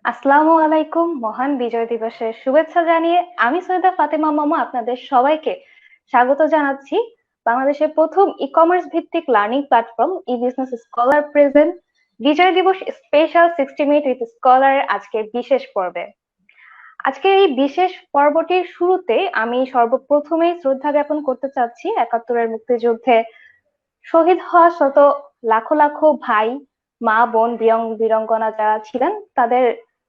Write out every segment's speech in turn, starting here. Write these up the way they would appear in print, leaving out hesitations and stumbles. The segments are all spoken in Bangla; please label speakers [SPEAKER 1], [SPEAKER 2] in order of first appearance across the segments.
[SPEAKER 1] আসসালামু আলাইকুম। মহান বিজয় দিবসের শুভেচ্ছা জানিয়ে আমি সৈয়দা ফাতেমা মামা আপনাদের সবাইকে স্বাগত জানাচ্ছি বাংলাদেশের প্রথম ই কমার্স ভিত্তিক লার্নিং প্ল্যাটফর্ম ই বিজনেস স্কলার প্রেজেন্ট বিজয় দিবস স্পেশাল 60 মিনিট উইথ স্কলার আজকের বিশেষ পর্বে। আজকের এই বিশেষ পর্বটির শুরুতে আমি সর্বপ্রথমেই শ্রদ্ধা জ্ঞাপন করতে চাচ্ছি একাত্তরের মুক্তিযুদ্ধে শহীদ হওয়া শত লাখো লাখো ভাই, মা, বোন, বীরাঙ্গনা যারা ছিলেন তাদের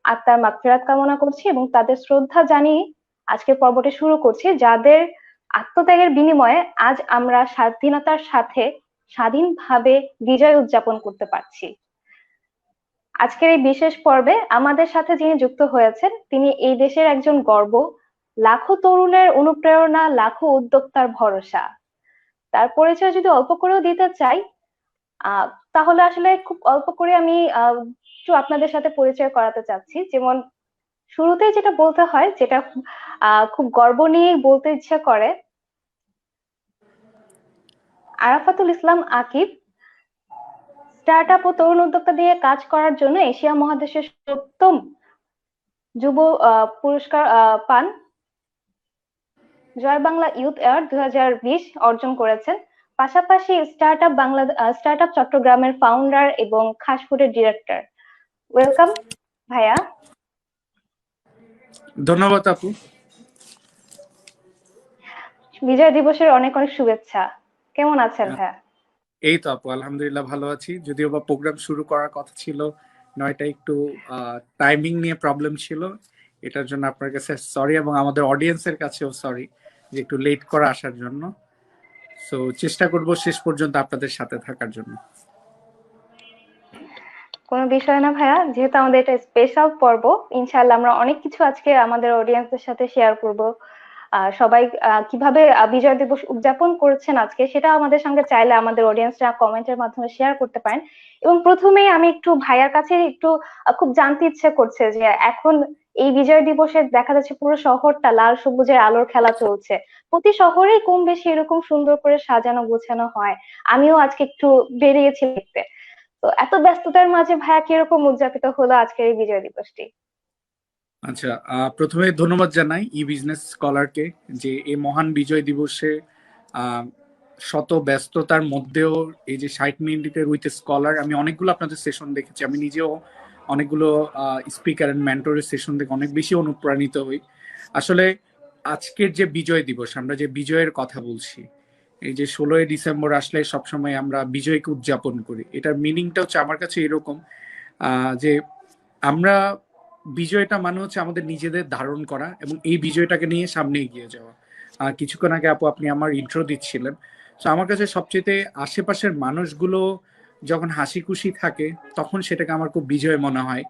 [SPEAKER 1] আত্মার মাগফিরাত কামনা করছি এবং তাদের শ্রদ্ধা জানিয়ে আজকের পর্বটি শুরু করছি, যাদের আত্মত্যাগের বিনিময়ে আজ আমরা স্বাধীনতার সাথে স্বাধীনভাবে বিজয় উদযাপন করতে পারছি। আজকের এই বিশেষ পর্বে আমাদের সাথে যিনি যুক্ত হয়েছেন তিনি এই দেশের একজন গর্ব, লাখো তরুণের অনুপ্রেরণা, লাখো উদ্যোক্তার ভরসা। তার পরিচয় যদি অল্প করেও দিতে চাই, আহ তাহলে আসলে খুব অল্প করে আমি একটু আপনাদের সাথে পরিচয় করাতে চাচ্ছি। যেমন শুরুতেই যেটা বলতে হয়, যেটা খুব গর্ব নিয়ে বলতে ইচ্ছা করে, আরাফাতুল ইসলাম আকিব স্টার্ট আপ ও তরুণ উদ্যোক্তা দিয়ে কাজ করার জন্য এশিয়া মহাদেশের ৭ম যুব পুরস্কার পান। জয় বাংলা ইউথ অ্যাওয়ার্ড 2020 অর্জন করেছেন। পাশাপাশি স্টার্ট আপ চট্টগ্রামের ফাউন্ডার এবং খাসফুডের ডিরেক্টর। ওয়েলকাম ভাইয়া।
[SPEAKER 2] ধন্যবাদ আপু।
[SPEAKER 1] বিজয় দিবসের অনেক অনেক শুভেচ্ছা। কেমন আছেন ভাইয়া?
[SPEAKER 2] এই তো আপু, আলহামদুলিল্লাহ ভালো আছি। যদিও বা প্রোগ্রাম শুরু করার কথা ছিল 9টায়, একটু টাইমিং নিয়ে প্রবলেম ছিল, এটার জন্য আপনার কাছে সরি এবং আমাদের অডিয়েন্সের কাছেও সরি যে একটু লেট করে আসার জন্য। সো চেষ্টা করব শেষ পর্যন্ত আপনাদের সাথে থাকার জন্য।
[SPEAKER 1] কোনো বিষয় না ভাইয়া, যেহেতু আমাদের এটা স্পেশাল পর্ব, ইনশাআল্লাহ আমরা অনেক কিছু আজকে আমাদের অডিয়েন্সের সাথে শেয়ার করব। সবাই কিভাবে বিজয় দিবস উদযাপন করছেন আজকে, সেটা আমাদের সঙ্গে চাইলে আমাদের অডিয়েন্সরা কমেন্টের মাধ্যমে শেয়ার করতে পারেন। এবং প্রথমেই আমি একটু ভাইয়ার কাছে একটু খুব জানতে ইচ্ছে করছে যে এখন এই বিজয় দিবসে দেখা যাচ্ছে পুরো শহরটা লাল সবুজের আলোর খেলা চলছে। প্রতি শহরেই কম বেশি এরকম সুন্দর করে সাজানো গোছানো হয়। আমিও আজকে একটু বেরিয়েছি দেখতে। তো এত ব্যস্ততার মাঝে ভাইয়া কিরকম উদযাপিত হলো আজকের এই বিজয় দিবসটি?
[SPEAKER 2] আচ্ছা, প্রথমে ধন্যবাদ জানাই ই বিজনেস স্কলারকে যে এই মহান বিজয় দিবসে আহ, শত ব্যস্ততার মধ্যেও এই যে 60 মিনিটের উইথ স্কলার, আমি অনেকগুলো আপনাদের সেশন দেখেছি। আমি নিজেও অনেকগুলো স্পিকার এন্ড মেন্টরের সেশন দেখে অনেক বেশি অনুপ্রাণিত হই। আসলে আজকের যে বিজয় দিবস, আমরা যে বিজয়ের কথা বলছি, এই যে 16ই ডিসেম্বর আসলে সবসময় আমরা বিজয়কে উদযাপন করি, এটার মিনিংটা হচ্ছে আমার কাছে এরকম যে আমরা বিজয়টা মানে হচ্ছে আমাদের নিজেদের ধারণ করা এবং এই বিজয়টাকে নিয়ে সামনে এগিয়ে যাওয়া। কিছুক্ষণ আগে আপু আপনি আমার ইন্ট্রো দিচ্ছিলেন, তো আমার কাছে সবচেয়ে আশেপাশের মানুষগুলো যখন হাসি খুশি থাকে তখন সেটাকে আমার খুব বিজয় মনে হয়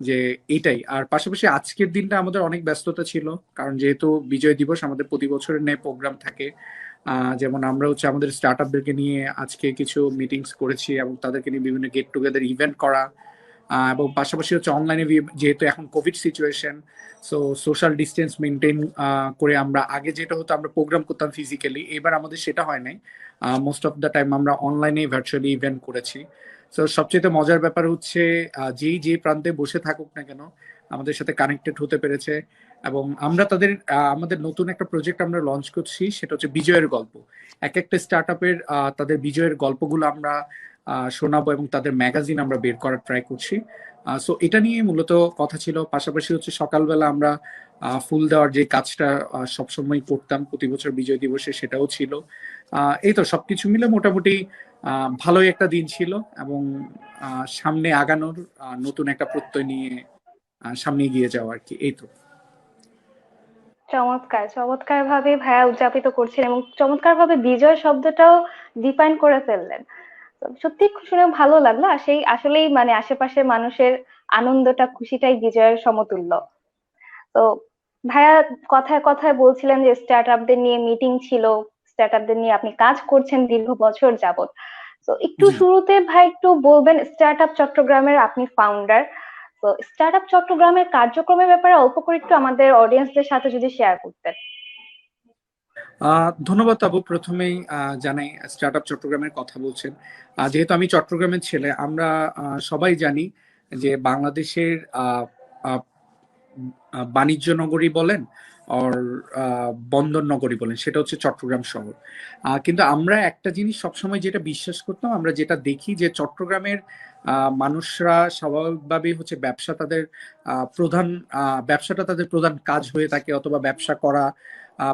[SPEAKER 2] যে এটাই। আর পাশাপাশি আজকের দিনটা আমাদের অনেক ব্যস্ততা ছিল, কারণ যেহেতু বিজয় দিবস আমাদের প্রতি বছরের ন্যায় প্রোগ্রাম থাকে। যেমন আমরা হচ্ছে আমাদের স্টার্ট আপদেরকে নিয়ে আজকে কিছু মিটিংস করেছি এবং তাদেরকে নিয়ে বিভিন্ন গেট টুগেদার ইভেন্ট করা, এবং পাশাপাশি হচ্ছে অনলাইনে, যেহেতু এখন Covid situation, so social distance maintain করে আমরা আগে যেটা হতো আমরা প্রোগ্রাম করতাম ফিজিক্যালি, এবার আমাদের সেটা হয় নাই। মোস্ট অফ দ্য টাইম আমরা অনলাইনে ভার্চুয়ালি ইভেন্ট করেছি। সো সবচেয়ে মজার ব্যাপার হচ্ছে যেই যে প্রান্তে বসে থাকুক না কেন আমাদের সাথে কানেক্টেড হতে পেরেছে। এবং আমরা তাদের আমাদের নতুন একটা প্রজেক্ট আমরা লঞ্চ করছি, সেটা হচ্ছে বিজয়ের গল্প। এক একটা স্টার্ট আপের তাদের বিজয়ের গল্পগুলো আমরা শোনাবো এবং তাদের ম্যাগাজিন আমরা বের করার ট্রাই করছি। সো এটা নিয়ে মূলত কথা ছিল। পাশাপাশি হচ্ছে সকালবেলা আমরা ফুল দেওয়ার যে কাজটা সবসময় করতাম প্রতি বছর বিজয় দিবসে, সেটাও ছিল। এই তো সবকিছু মিলে মোটামুটি ভালোই একটা দিন ছিল এবং সামনে আগানোর নতুন একটা প্রত্যয় নিয়ে সামনে এগিয়ে যাওয়া আর কি, এই তো।
[SPEAKER 1] চমৎকার চমৎকার ভাবে ভাইয়া উদযাপিত করছেন এবং চমৎকার ভাবে বিজয় শব্দটাও ডিফাইন করে ফেললেন। তো সত্যি শুনে ভালো লাগলো। আর সেই আসলেই মানে আশেপাশের মানুষের আনন্দটা খুশিটাই বিজয়ের সমতুল্য। তো ভাইয়া কথায় কথায় বলছিলেন যে স্টার্ট আপদের নিয়ে মিটিং ছিল, স্টার্ট আপদের নিয়ে আপনি কাজ করছেন দীর্ঘ বছর যাবত। তো একটু
[SPEAKER 2] জি।
[SPEAKER 1] শুরুতে ভাই একটু বলবেন, স্টার্ট আপ চট্টগ্রামের আপনি ফাউন্ডার, তো স্টার্ট আপ চট্টগ্রামের কার্যক্রমের ব্যাপারে অল্প করে একটু আমাদের অডিয়েন্সদের সাথে যদি শেয়ার করতেন।
[SPEAKER 2] ধন্যবাদ আপু। প্রথমেই জানাই স্টার্ট আপ চট্টগ্রামের কথা বলছেন। যেহেতু আমি চট্টগ্রামের ছেলে, আমরা সবাই জানি যে বাংলাদেশের বাণিজ্য নগরী বলেন আর বন্দর নগরী বলেন, সেটা হচ্ছে চট্টগ্রাম শহর। কিন্তু আমরা একটা জিনিস সবসময় যেটা বিশ্বাস করতাম, আমরা যেটা দেখি যে চট্টগ্রামের মানুষরা স্বাভাবিকভাবেই হচ্ছে ব্যবসা তাদের প্রধান ব্যবসাটা তাদের প্রধান কাজ হয়ে থাকে, অথবা ব্যবসা করা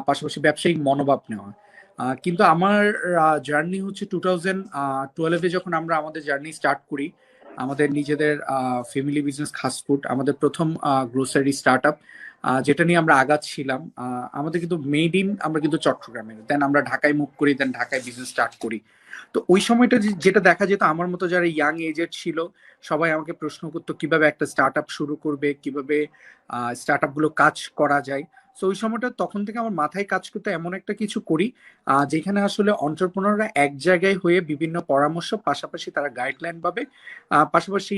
[SPEAKER 2] পাশাপাশি ব্যবসায়িক মনোভাব নেওয়া। কিন্তু আমার জার্নি হচ্ছে 2012-এ যখন আমরা আমাদের জার্নি স্টার্ট করি, আমাদের নিজেদের ফ্যামিলি বিজনেস খাসফুড, আমাদের প্রথম গ্রোসারি স্টার্ট আপ যেটা নিয়ে আমরা আগাচ্ছিলাম। আমাদের কিন্তু মেড ইন আমরা কিন্তু চট্টগ্রামের, দেন আমরা ঢাকায় মুভ করি, দেন ঢাকায় বিজনেস স্টার্ট করি। তো ওই সময়টা যেটা দেখা যেত, আমার মতো যারা ইয়াং এজের ছিল সবাই আমাকে প্রশ্ন করতো কিভাবে একটা স্টার্ট আপ শুরু করবে, কিভাবে স্টার্ট আপ গুলো কাজ করা যায়। তো ওই সময়টা তখন থেকে আমার মাথায় কাজ করতে এমন একটা কিছু করি যেখানে আসলে অন্টারপ্রেনাররা এক জায়গায় হয়ে বিভিন্ন পরামর্শ, পাশাপাশি তারা গাইডলাইন পাবে, পাশাপাশি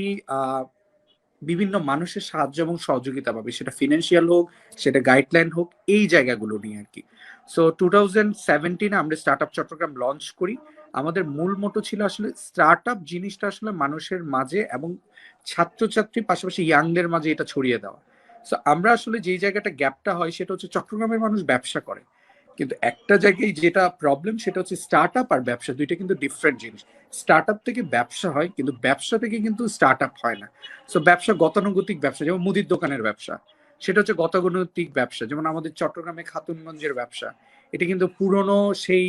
[SPEAKER 2] বিভিন্ন মানুষের সাহায্য এবং সহযোগিতা পাবে, সেটা ফিনান্সিয়াল হোক, সেটা গাইডলাইন হোক, এই জায়গাগুলো নিয়ে আর কি। সো 2017-এ আমরা স্টার্ট আপ চট্টগ্রাম লঞ্চ করি। আমাদের মূল মোটো ছিল আসলে স্টার্ট আপ জিনিসটা আসলে মানুষের মাঝে এবং ছাত্রছাত্রী পাশাপাশি ইয়াংদের মাঝে এটা ছড়িয়ে দেওয়া। সো আমরা আসলে যেই জায়গাটা গ্যাপটা হয় সেটা হচ্ছে চট্টগ্রামের মানুষ ব্যবসা করে, কিন্তু একটা জায়গায় যেটা প্রবলেম সেটা হচ্ছে স্টার্ট আপ আর ব্যবসা দুইটা কিন্তু ডিফারেন্ট জিনিস। স্টার্ট আপ থেকে ব্যবসা হয়, কিন্তু ব্যবসা থেকে কিন্তু স্টার্ট আপ হয় না। সো ব্যবসা গতানুগতিক ব্যবসা, যেমন মুদির দোকানের ব্যবসা, সেটা হচ্ছে গতানুগতিক ব্যবসা। যেমন আমাদের চট্টগ্রামে খাতুনগঞ্জের ব্যবসা, এটা কিন্তু পুরনো সেই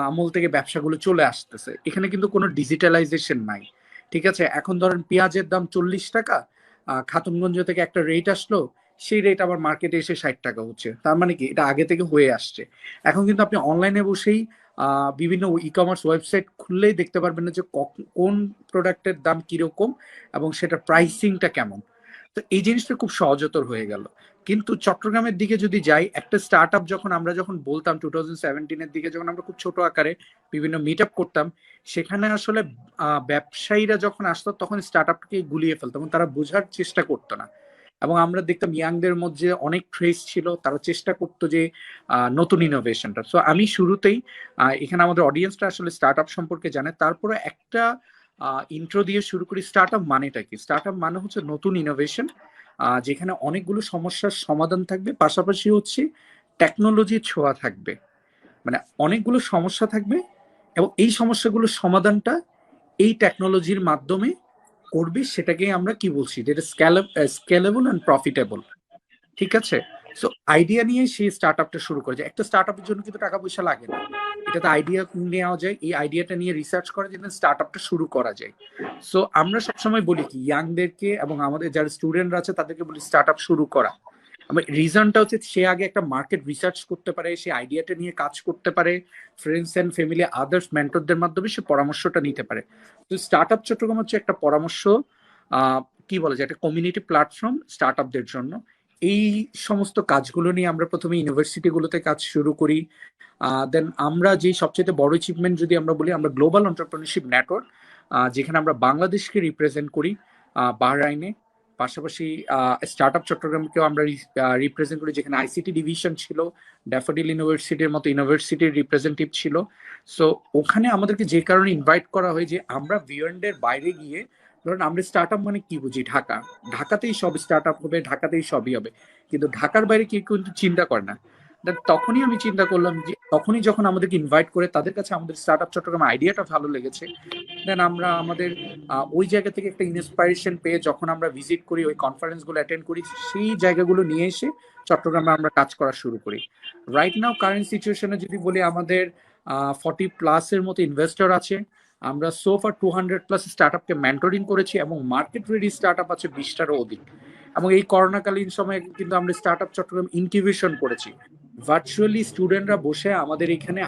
[SPEAKER 2] আমল থেকে ব্যবসাগুলো চলে আসতেছে, এখানে কিন্তু কোনো ডিজিটালাইজেশন নাই। ঠিক আছে, এখন ধরেন পেঁয়াজের দাম 40 টাকা, খাতুনগঞ্জ থেকে একটা রেট আসলো, সেই রেট আবার মার্কেটে এসে 60 টাকা হচ্ছে। তার মানে কি এটা আগে থেকে হয়ে আসছে। এখন কিন্তু আপনি অনলাইনে বসেই বিভিন্ন ই কমার্স ওয়েবসাইট খুললেই দেখতে পারবেন না যে কোন প্রোডাক্টের দাম কিরকম এবং সেটা প্রাইসিংটা কেমন। তো এই জিনিসটা খুব সহজতর হয়ে গেল। কিন্তু চট্টগ্রামের দিকে যদি যাই, একটা স্টার্ট আপ যখন বলতাম 2017-এর দিকে, যখন আমরা খুব ছোট আকারে বিভিন্ন মিট আপ করতাম, সেখানে আসলে ব্যবসায়ীরা যখন আসতো তখন স্টার্ট আপকে গুলিয়ে ফেলতো এবং তারা বোঝার চেষ্টা করতো না। এবং আমরা দেখতাম ইয়াংদের মধ্যে অনেক ক্রেজ ছিল, তারা চেষ্টা করতো যে নতুন ইনোভেশনটা। সো আমি শুরুতেই এখানে আমাদের অডিয়েন্সটা আসলে স্টার্ট আপ সম্পর্কে জানে, তারপরে একটা ইন্ট্রো দিয়ে শুরু করি। স্টার্ট আপ মানেটা কি? স্টার্ট আপ মানে হচ্ছে নতুন ইনোভেশন, যেখানে অনেকগুলো সমস্যার সমাধান থাকবে, পাশাপাশি হচ্ছে টেকনোলজির ছোঁয়া থাকবে। মানে অনেকগুলো সমস্যা থাকবে এবং এই সমস্যাগুলোর সমাধানটা এই টেকনোলজির মাধ্যমে করবে, সেটাকে আমরা কি বলছি, যেটা স্কেলেবল অ্যান্ড প্রফিটেবল। ঠিক আছে, সো আইডিয়া নিয়ে সেই স্টার্ট আপটা শুরু করে যায়। একটা স্টার্ট আপের জন্য কিন্তু টাকা পয়সা লাগে না, এটাতে আইডিয়া নেওয়া যায়, এই আইডিয়াটা নিয়ে রিসার্চ করা যায়, স্টার্ট আপটা শুরু করা যায়। সো আমরা সবসময় বলি কি ইয়াংদেরকে এবং আমাদের যারা স্টুডেন্টরা আছে তাদেরকে বলি স্টার্ট আপ শুরু করা। আমার রিজনটা হচ্ছে সে আগে একটা মার্কেট রিসার্চ করতে পারে, সে আইডিয়াটা নিয়ে কাজ করতে পারে, ফ্রেন্ডস এন্ড ফ্যামিলি আদার্স মেন্টরদের মাধ্যমে সে পরামর্শটা নিতে পারে। তো স্টার্ট আপ চট্টগ্রাম হচ্ছে একটা পরামর্শ কি বলা যায়, একটা কমিউনিটি প্ল্যাটফর্ম স্টার্ট আপদের জন্য। এই সমস্ত কাজগুলো নিয়ে আমরা প্রথমে ইউনিভার্সিটি গুলোতে কাজ শুরু করি। দেন আমরা যে সবচেয়ে বড় অ্যাচিভমেন্ট যদি আমরা বলি, আমরা গ্লোবাল এন্টারপ্রেনারশিপ নেটওয়ার্ক, যেখানে আমরা বাংলাদেশকে রিপ্রেজেন্ট করি বাহরাইনে, পাশাপাশি স্টার্ট আপ চট্টগ্রামকেও আমরা রিপ্রেজেন্ট করি, যেখানে আইসিটি ডিভিশন ছিল, ড্যাফোডিল ইউনিভার্সিটির মতো ইউনিভার্সিটির রিপ্রেজেন্টেটিভ ছিল। সো ওখানে আমাদেরকে যে কারণে ইনভাইট করা হয় যে আমরা ভিওয়ান্ডের বাইরে গিয়ে, ধরুন আমরা স্টার্ট আপ মানে কি বুঝি, ঢাকাতেই সব স্টার্ট আপ হবে, ঢাকাতেই সবই হবে, কিন্তু ঢাকার বাইরে কেউ কিন্তু চিন্তা করে না। তখনই আমি চিন্তা করলাম যে তখনই যখন আমাদেরকে ইনভাইট করে, তাদের কাছে আমাদের স্টার্ট আপ চট্টগ্রাম আইডিয়াটা ভালো লেগেছে, দেন আমরা আমাদের ওই জায়গা থেকে একটা ইন্সপাইরেশন পেয়ে যখন আমরা ভিজিট করি, ওই কনফারেন্স গুলো অ্যাটেন্ড করি, সেই জায়গাগুলো নিয়ে এসে চট্টগ্রামে আমরা কাজ করা শুরু করি। রাইট নাও কারেন্ট সিচুয়েশনে যদি বলি, আমাদের 40+ মতো ইনভেস্টর আছে। আমরা সোফার 200+ স্টার্ট আপকে মেন্টরিং করেছি এবং মার্কেট রেডি স্টার্ট আপ আছে 20টারও অধিক। এবং এই করোনাকালীন সময়ে কিন্তু আমরা স্টার্ট আপ চট্টগ্রাম ইনকিউবেশন করেছি। ভার্চুয়ালি স্টুডেন্টরা বসে আমাদের এখানে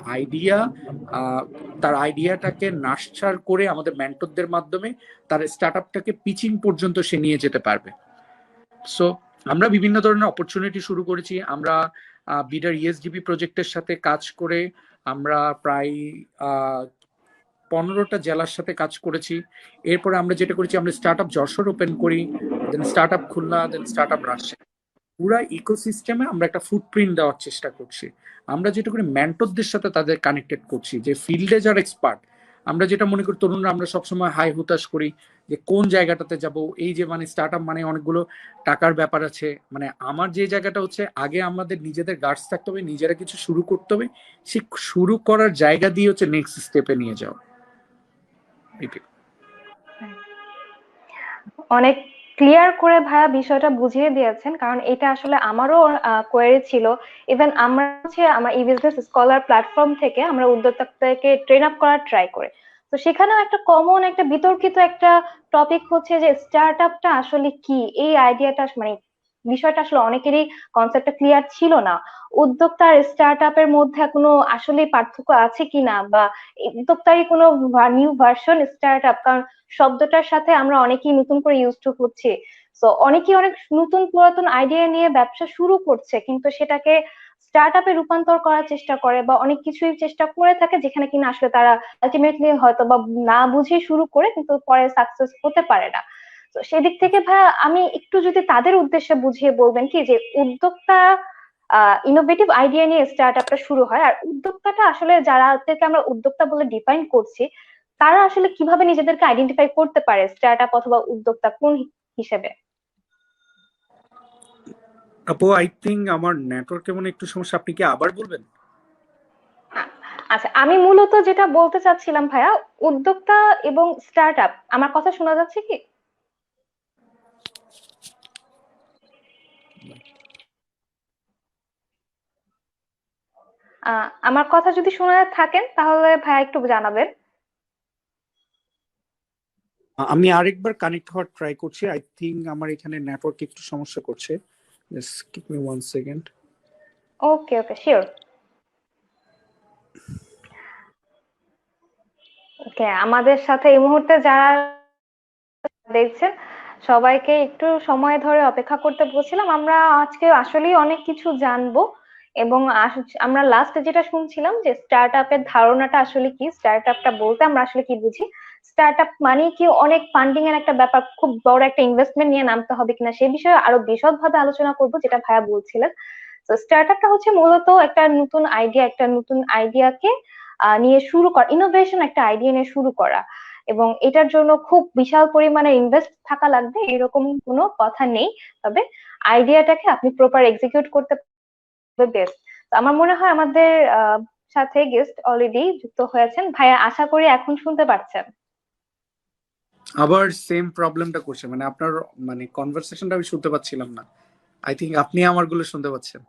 [SPEAKER 2] তার আইডিয়াটাকে নার্চার করে আমাদের মেন্টরদের মাধ্যমে তার স্টার্ট আপটাকে পিচিং পর্যন্ত সে নিয়ে যেতে পারবে। সো আমরা বিভিন্ন ধরনের অপরচুনিটি শুরু করেছি। আমরা বিডার ইএসডিপি প্রজেক্টের সাথে কাজ করে আমরা প্রায় 15টা জেলার সাথে কাজ করেছি। এরপরে আমরা যেটা করেছি, আমরা স্টার্ট আপ যশোর ওপেন করি, then start up Khulna, then start up Rajshahi. পুরা ইকোসিস্টেমে আমরা একটা ফুটপ্রিন্ট দেওয়ার চেষ্টা করছি। আমরা যেটা করি, মেন্টরদের সাথে তাদের কানেক্টেড করছি, যে ফিল্ডে যারা এক্সপার্ট, আমরা যেটা মনে করি তরুণরা, আমরা সবসময় হাই হুতাশ করি যে কোন জায়গাটাতে যাব, এই যে মানে স্টার্ট আপ মানে অনেকগুলো টাকার ব্যাপার আছে। মানে আমার যে জায়গাটা হচ্ছে, আগে আমাদের নিজেদের গার্ডস থাকতে হবে, নিজেরা কিছু শুরু করতে হবে, সে শুরু করার জায়গা দিয়ে হচ্ছে নেক্সট স্টেপে নিয়ে যাও।
[SPEAKER 1] অনেক ক্লিয়ার করে ভাইয়া বিষয়টা বুঝিয়ে দিয়েছেন, কারণ এটা আসলে আমারও কোয়েরি ছিল। ইভেন আমরা হচ্ছে আমার ই বিজনেস স্কলার প্ল্যাটফর্ম থেকে আমরা উদ্যোক্তাদেরকে ট্রেন আপ করার ট্রাই করি। তো সেখানেও একটা কমন একটা বিতর্কিত একটা টপিক হচ্ছে যে স্টার্ট আপটা আসলে কি, এই আইডিয়াটা মানে বিষয়টা আসলে অনেকেরই কনসেপ্টটা ক্লিয়ার ছিল না। উদ্যোক্তা আর স্টার্ট আপের মধ্যে কোনো আসলে পার্থক্য আছে কিনা, বা উদ্যোক্তারই কোনো নিউ ভার্সন স্টার্ট আপ, কারণ শব্দটার সাথে আমরা অনেকেই নতুন করে ইউজ টু হচ্ছি। তো অনেকেই অনেক নতুন পুরাতন আইডিয়া নিয়ে ব্যবসা শুরু করছে, কিন্তু সেটাকে স্টার্ট আপে রূপান্তর করার চেষ্টা করে, বা অনেক কিছুই চেষ্টা করে থাকে যেখানে কিনা আসলে তারা আলটিমেটলি হয়তো বা না বুঝে শুরু করে কিন্তু পরে সাকসেস হতে পারে না। তো সেদিক থেকে ভাইয়া আমি একটু যদি তাদের উদ্দেশ্যে বুঝিয়ে বলবেন কি, যে উদ্যোক্তা ইনোভেটিভ আইডিয়া নিয়ে স্টার্ট আপটা শুরু হয়, আর উদ্যোক্তাটা আসলে যারাকে আমরা উদ্যোক্তা বলে ডিফাইন করছি, তারা আসলে কিভাবে নিজেদেরকে আইডেন্টিফাই করতে পারে স্টার্ট আপ অথবা উদ্যোক্তা কোন হিসেবে?
[SPEAKER 2] আপু, আই থিঙ্ক আমার নেটওয়ার্কে মনে একটু সমস্যা, আপনি কি আবার বলবেন?
[SPEAKER 1] আ- আচ্ছা, আমি মূলত যেটা বলতে চাচ্ছিলাম ভাইয়া, উদ্যোক্তা এবং স্টার্ট আপ, আমার কথা শোনা যাচ্ছে কি? আমার কথা যদি শোনা থাকেন তাহলে ভাইয়া একটু জানাবেন।
[SPEAKER 2] আমি আরেকবার কানেক্ট হওয়ার ট্রাই করছি, আই থিঙ্ক আমার এখানে নেটওয়ার্ক একটু সমস্যা করছে। Just give me 1 second.
[SPEAKER 1] Okay okay, sure. Okay, আমাদের সাথে এই মুহূর্তে যারা দেখছেন সবাইকে একটু সময় ধরে অপেক্ষা করতে বলছিলাম। আমরা আজকে আসলেই অনেক কিছু জানবো, এবং আমরা লাস্টে যেটা শুনছিলাম যে স্টার্ট আপের ধারণাটা আসলে কি, স্টার্ট আপটা বলতে আমরা আসলে কি বুঝি, স্টার্ট আপ মানে কি অনেক ফান্ডিং এর একটা ব্যাপার, খুব বড় একটা ইনভেস্টমেন্ট নিয়ে নামতে হবে কিনা সে বিষয়ে আরো বিশদভাবে আলোচনা করবো, যেটা ভাইয়া বলছিলেন। তো স্টার্ট আপটা হচ্ছে মূলত একটা নতুন আইডিয়া, একটা নতুন আইডিয়াকে নিয়ে শুরু করা, ইনোভেশন একটা আইডিয়া নিয়ে শুরু করা, এবং এটার জন্য খুব বিশাল পরিমাণে ইনভেস্ট থাকা লাগবে এরকম কোনো কথা নেই। তবে আইডিয়াটাকে আপনি প্রপার এক্সিকিউট করতে পারবে বেস্ট। তো আমার মনে হয় আমাদের সাথে গেস্ট অলরেডি যুক্ত হয়েছেন ভাইয়া, আশা করি এখন শুনতে পাচ্ছেন।
[SPEAKER 2] আবার সেম প্রবলেমটা করছে, মানে আপনার মানে কনভারসেশনটা আমি শুনতে পাচ্ছিলাম না। আই থিঙ্ক আপনি আমারগুলো শুনতে পাচ্ছেন।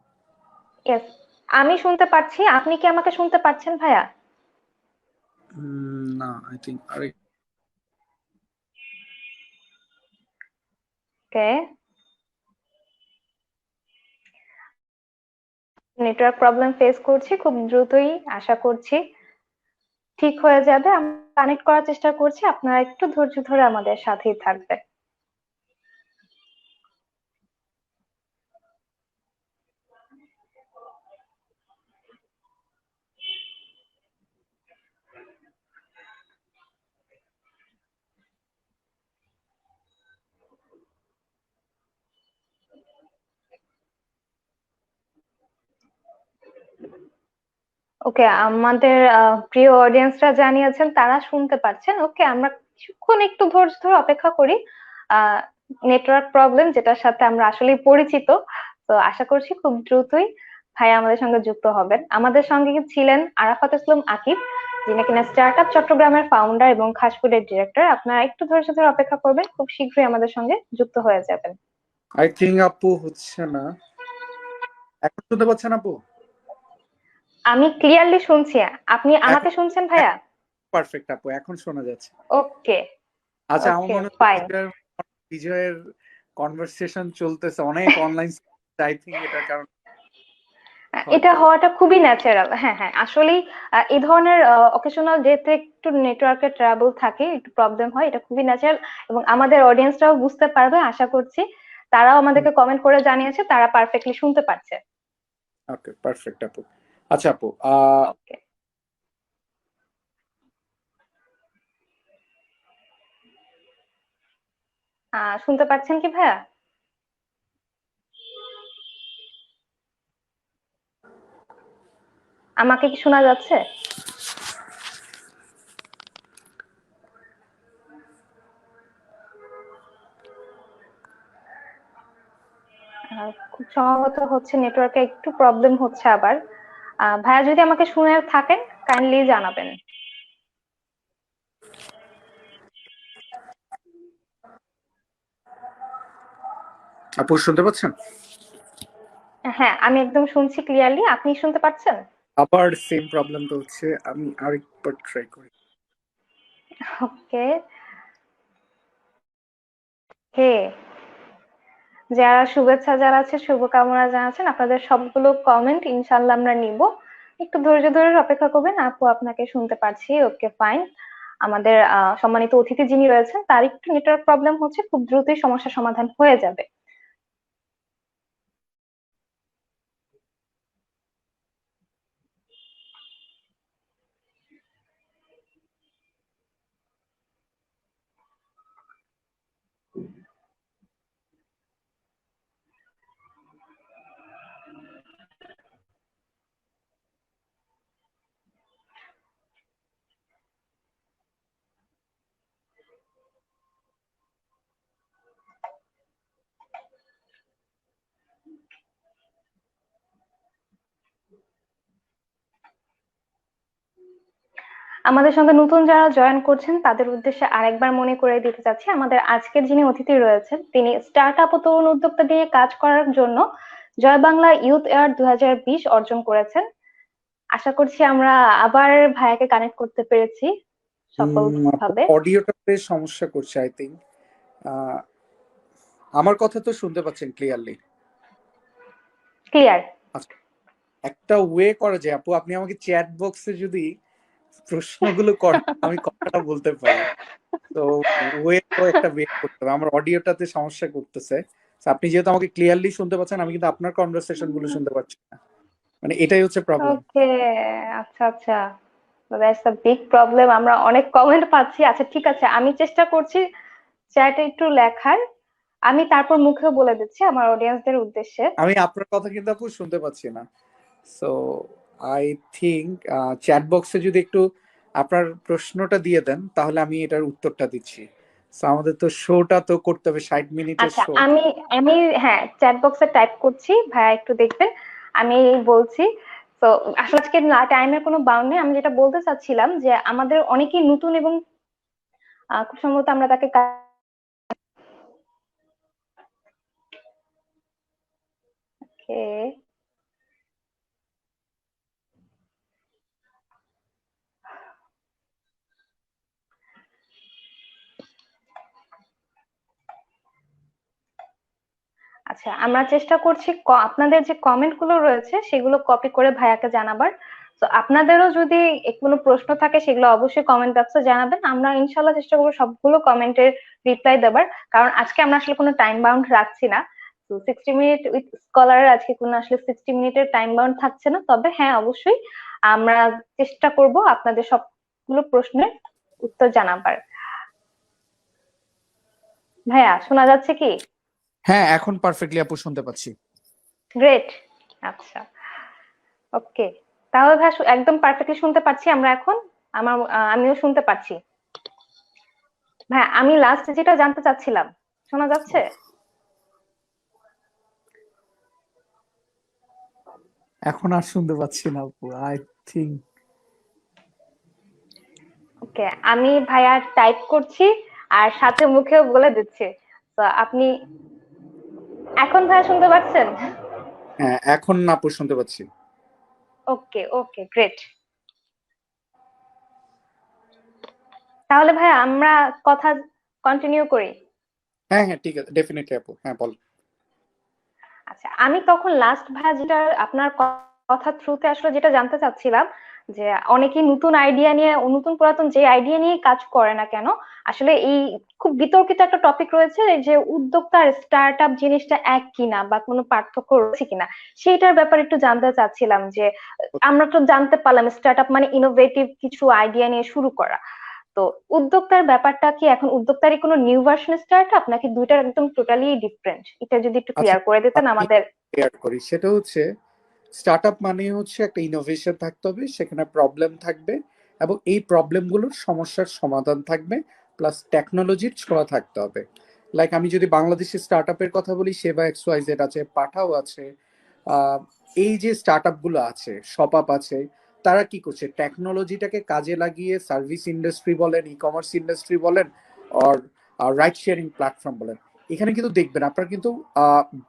[SPEAKER 1] ইয়েস, আমি শুনতে পাচ্ছি, আপনি কি আমাকে শুনতে পাচ্ছেন ভাইয়া?
[SPEAKER 2] না, আই থিঙ্ক আরে
[SPEAKER 1] ওকে, নেটওয়ার্ক প্রবলেম ফেস করছি, খুব দ্রুতই আশা করছি ঠিক হয়ে যাবে। আমরা কানেক্ট করার চেষ্টা করছি, আপনারা একটু ধৈর্য ধরে আমাদের সাথেই থাকবেন। ওকে, আমাদের প্রিয় অডিয়েন্সরা জানিয়েছেন তারা শুনতে পাচ্ছেন। ওকে, আমরা কিছুক্ষণ একটু ধৈর্য ধরে অপেক্ষা করি। নেটওয়ার্ক প্রবলেম যেটার সাথে আমরা আসলেই পরিচিত, তো আশা করছি খুব দ্রুতই ভাই আমাদের সঙ্গে যুক্ত হবেন। আমাদের সঙ্গে ছিলেন আরাফাত ইসলাম আকিব, যিনি কিনা স্টার্ট আপ চট্টগ্রামের ফাউন্ডার এবং খাসফুডের ডিরেক্টর। আপনারা একটু ধৈর্য ধরে অপেক্ষা করবেন, খুব শীঘ্রই আমাদের সঙ্গে যুক্ত হয়ে যাবেন।
[SPEAKER 2] আই থিঙ্ক আপু হচ্ছে না। এখন শুনতে পাচ্ছেন আপু?
[SPEAKER 1] আমি ক্লিয়ারলি শুনছি, আপনি আমাকে
[SPEAKER 2] এখন
[SPEAKER 1] শুনছেন ভাইয়া?
[SPEAKER 2] পারফেক্ট আপু, এখন শোনা যাচ্ছে।
[SPEAKER 1] ওকে
[SPEAKER 2] আচ্ছা, আমার
[SPEAKER 1] ওকে,
[SPEAKER 2] মনে হচ্ছে
[SPEAKER 1] ফাইন।
[SPEAKER 2] বিজয়ের কনভারসেশন চলতেছে অনেক অনলাইন, আই থিঙ্ক এটার কারণ
[SPEAKER 1] এটা
[SPEAKER 2] হয়তো।
[SPEAKER 1] হওয়াটা খুবই ন্যাচারাল। হ্যাঁ হ্যাঁ, আসলেই এই ধরনের অকেশনাল ডেতে একটু নেটওয়ার্কের ট্রাবল থাকে, একটু প্রবলেম হয়, এটা খুবই ন্যাচারাল। এবং আমাদের অডিয়েন্সরাও বুঝতে পারবে আশা করছি, তারাও আমাদেরকে কমেন্ট করে জানিয়েছে তারা পারফেক্টলি শুনতে পাচ্ছে।
[SPEAKER 2] ওকে, পারফেক্ট আপু। আচ্ছা আপু,
[SPEAKER 1] ওকে, শুনতে পাচ্ছেন কি ভাইয়া? আমাকে কি শোনা যাচ্ছে? সম্ভবত হচ্ছে নেটওয়ার্কে একটু প্রবলেম হচ্ছে আবার। ভাইয়া যদি আমাকে শুনে থাকেন কাইন্ডলি জানাবেন।
[SPEAKER 2] আপু শুনতে পাচ্ছেন?
[SPEAKER 1] হ্যাঁ, আমি একদম শুনছি ক্লিয়ারলি। আপনি শুনতে পাচ্ছেন?
[SPEAKER 2] আবার সেম প্রবলেম তো হচ্ছে, আমি আরেকবার ট্রাই করি।
[SPEAKER 1] ওকে। হে, যারা শুভেচ্ছা জানাচ্ছে, শুভকামনা জানাচ্ছেন, আপনাদের সবগুলো কমেন্ট ইনশাল্লাহ আমরা নিব। একটু ধৈর্য ধরে অপেক্ষা করবেন। আপু আপনাকে শুনতে পাচ্ছি, ওকে ফাইন। আমাদের সম্মানিত অতিথি যিনি রয়েছেন তার একটু নেটওয়ার্ক প্রবলেম হচ্ছে, খুব দ্রুতই সমস্যার সমাধান হয়ে যাবে। আমাদের সঙ্গে নতুন যারা জয়েন করছেন তাদের উদ্দেশ্যে আরেকবার মনে করে দিতে চাচ্ছি, আমাদের আজকের যিনি অতিথি রয়েছেন তিনি স্টার্ট আপ ও তরুণ উদ্যোক্তা নিয়ে কাজ করার জন্য জয় বাংলা ইউথ এয়ার 2020 অর্জন করেছেন। আশা করছি আমরা আবার ভাইয়াকে কানেক্ট করতে পেরেছি সফলভাবে।
[SPEAKER 2] অডিওটাতে সমস্যা করছে আই থিঙ্ক। আমার কথা তো শুনতে পাচ্ছেন ক্লিয়ারলি?
[SPEAKER 1] ক্লিয়ার।
[SPEAKER 2] আচ্ছা, একটা ওয়ে করা যায় আপু, আপনি আমাকে চ্যাট বক্সে যদি প্রশ্নগুলো করেন আমি কথাটা বলতে পারি। তো ওয়ে তো একটা বের করতে হবে, আমার অডিওটাতে সমস্যা করতেছে। So, আপনি যেহেতু আমাকে ক্লিয়ারলি শুনতে পাচ্ছেন, আমি কিন্তু আপনার কনভারসেশন গুলো শুনতে পাচ্ছি না, মানে এটাই হচ্ছে প্রবলেম।
[SPEAKER 1] ওকে, আচ্ছা আচ্ছা, দ্যাটস আ বিগ প্রবলেম। আমরা অনেক কমেন্ট পাচ্ছি। আচ্ছা ঠিক আছে, আমি চেষ্টা করছি চ্যাটে একটু লেখার। আমি তারপর মুখেও বলে দিচ্ছি আমার অডিয়েন্সদের উদ্দেশ্যে।
[SPEAKER 2] আমি আপনার কথা কিন্তু আপু শুনতে পাচ্ছি না। সো আই থিঙ্ক চ্যাট বক্সে যদি একটু আপনার প্রশ্নটা দিয়ে দেন তাহলে আমি এটার উত্তরটা দিচ্ছি। সো আমাদের তো শোটা তো করতে হবে, 60 মিনিটের
[SPEAKER 1] আচ্ছা,
[SPEAKER 2] শো।
[SPEAKER 1] আমি আমি হ্যাঁ চ্যাট বক্সে টাইপ করছি, ভাইয়া একটু দেখবেন। আমি বলছি। তো আসলে আজকে টাইমের কোনো বাউন্ড নেই। আমি যেটা বলতে চাচ্ছিলাম যে আমাদের অনেকেই নতুন এবং খুব সম্ভবত আমরা তাকে আচ্ছা, আমরা চেষ্টা করছি আপনাদের যে কমেন্ট গুলো রয়েছে সেগুলো কপি করে ভাইয়াকে জানাবার। তো আপনাদেরও যদি কোনো প্রশ্ন থাকে সেগুলো অবশ্যই কমেন্ট বক্সে জানাবেন। আমরা ইনশাল্লাহ চেষ্টা করবো সবগুলো কমেন্টের রিপ্লাই দেবার। কারণ আজকে আমরা আসলে কোনো টাইম বাউন্ড রাখছি না। তো 60 মিনিট উইথ স্কলার আজকে কোনো আসলে 60 মিনিটের টাইম বাউন্ড থাকছে না। তবে হ্যাঁ, অবশ্যই আমরা চেষ্টা করব আপনাদের সবগুলো প্রশ্নের উত্তর জানাবার। ভাইয়া শোনা যাচ্ছে কি?
[SPEAKER 2] হ্যাঁ, এখন পারফেক্টলি আপু শুনতে পাচ্ছি।
[SPEAKER 1] গ্রেট। আচ্ছা, ওকে। তাহলে ভাই একদম পারফেক্টলি শুনতে পাচ্ছি আমরা এখন। আমিও শুনতে পাচ্ছি। ভাই আমি লাস্ট যেটা জানতে চাচ্ছিলাম, শোনা যাচ্ছে?
[SPEAKER 2] এখন আর শুনতে পাচ্ছি না আপু, আই থিঙ্ক।
[SPEAKER 1] ওকে, আমি ভাইয়া টাইপ করছি আর সাথে মুখেও বলে দিচ্ছি। তো আপনি এখন ভাইয়া শুনতে পাচ্ছেন?
[SPEAKER 2] হ্যাঁ, এখন আপু শুনতে পাচ্ছি।
[SPEAKER 1] ওকে ওকে, গ্রেট। তাহলে ভাইয়া আমরা কথা কন্টিনিউ করি।
[SPEAKER 2] হ্যাঁ হ্যাঁ, ঠিক আছে, ডেফিনেটলি আপু, হ্যাঁ বল।
[SPEAKER 1] আচ্ছা, আমি তখন লাস্ট ভাইয়া যেটা আপনার কথা থ্রুতে আসলে যেটা জানতে চাচ্ছিলাম যে অনেকেই নতুন আইডিয়া নিয়ে, নতুন পুরাতন যে আইডিয়া নিয়ে কাজ করে না কেন, আসলে এই খুব বিতর্কিত একটা টপিক রয়েছে যে উদ্যোক্তা আর স্টার্ট আপ জিনিসটা এক কিনা বা কোনো পার্থক্য রয়েছে কিনা, সেইটার ব্যাপারে একটু জানতে চাচ্ছিলাম। যে আমরা তো জানতে পারলাম স্টার্ট আপ মানে ইনোভেটিভ কিছু আইডিয়া নিয়ে শুরু করা। তো উদ্যোক্তার ব্যাপারটা কি, এখন উদ্যোক্তারই কোনো নিউ ভার্সন স্টার্ট আপ নাকি দুইটার একদম টোটালি ডিফারেন্ট? এটা যদি একটু
[SPEAKER 2] আচ্ছা,
[SPEAKER 1] ক্লিয়ার করে দিতেন
[SPEAKER 2] আমি
[SPEAKER 1] আমাদের।
[SPEAKER 2] ক্লিয়ার করি। সেটা হচ্ছে স্টার্ট আপ মানে হচ্ছে একটা ইনোভেশন থাকতে হবে, সেখানে প্রবলেম থাকবে এবং এই প্রবলেমগুলোর সমস্যার সমাধান থাকবে, প্লাস টেকনোলজির ছোঁয়া থাকতে হবে। লাইক আমি যদি বাংলাদেশের স্টার্ট আপের কথা বলি, সেবা XYZ আছে, পাঠাও আছে। আহ, এই যে স্টার্ট আপ গুলো আছে, শপআপ আছে, তারা কি করছে, টেকনোলজিটাকে কাজে লাগিয়ে সার্ভিস ইন্ডাস্ট্রি বলেন, ই কমার্স ইন্ডাস্ট্রি বলেন, আর রাইড শেয়ারিং প্ল্যাটফর্ম বলেন, এখানে কিন্তু দেখবেন আপনার কিন্তু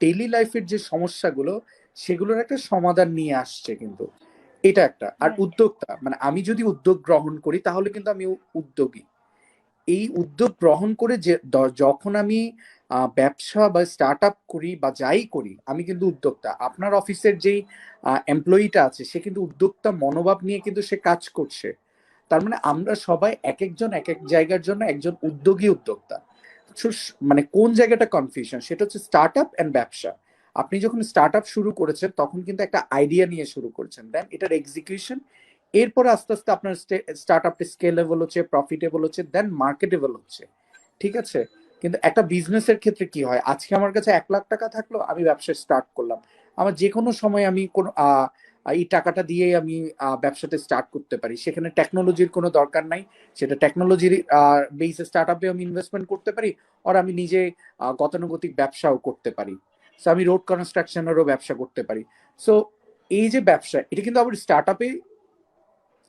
[SPEAKER 2] ডেইলি লাইফের যে সমস্যাগুলো, সেগুলোর একটা সমাধান নিয়ে আসছে কিন্তু। এটা একটা। আর
[SPEAKER 1] রাইট।
[SPEAKER 2] উদ্যোক্তা, মানে আমি যদি উদ্যোগ গ্রহণ করি তাহলে কিন্তু আমি উদ্যোগী। এই উদ্যোগ গ্রহণ করে যে যখন আমি ব্যবসা বা স্টার্ট আপ করি বা যাই করি, আমি কিন্তু উদ্যোক্তা। আপনার অফিসের যেই এমপ্লয়িটা আছে, সে কিন্তু উদ্যোক্তা মনোভাব নিয়ে কিন্তু সে কাজ করছে। তার মানে আমরা সবাই এক একজন এক এক জায়গার জন্য একজন উদ্যোগী উদ্যোক্তা। So, মানে কোন জায়গাটা কনফিউশন, সেটা হচ্ছে স্টার্ট আপ অ্যান্ড ব্যবসা। আপনি যখন স্টার্ট আপ শুরু করেছেন তখন কিন্তু একটা আইডিয়া নিয়ে শুরু করেছেন, দেন এটার এক্সিকিউশন, এরপরে আস্তে আস্তে আপনার স্টার্ট আপটা স্কেলেবল হচ্ছে, প্রফিটেবল হচ্ছে, দেন মার্কেটেবল হচ্ছে। ঠিক আছে? কিন্তু একটা বিজনেসের ক্ষেত্রে কি হয়, আজকে আমার কাছে 1 লাখ টাকা থাকলো, আমি ব্যবসা স্টার্ট করলাম, আমার যে কোনো সময় আমি কোন এই টাকাটা দিয়ে আমি ব্যবসাটা স্টার্ট করতে পারি, সেখানে টেকনোলজির কোনো দরকার নাই। সেটা টেকনোলজির বেসে স্টার্ট আপে আমি ইনভেস্টমেন্ট করতে পারি, আর আমি নিজে গতানুগতিক ব্যবসাও করতে পারি। সো আমি রোড কনস্ট্রাকশনেরও ব্যবসা করতে পারি। সো এই যে ব্যবসা, এটা কিন্তু আবার স্টার্ট আপে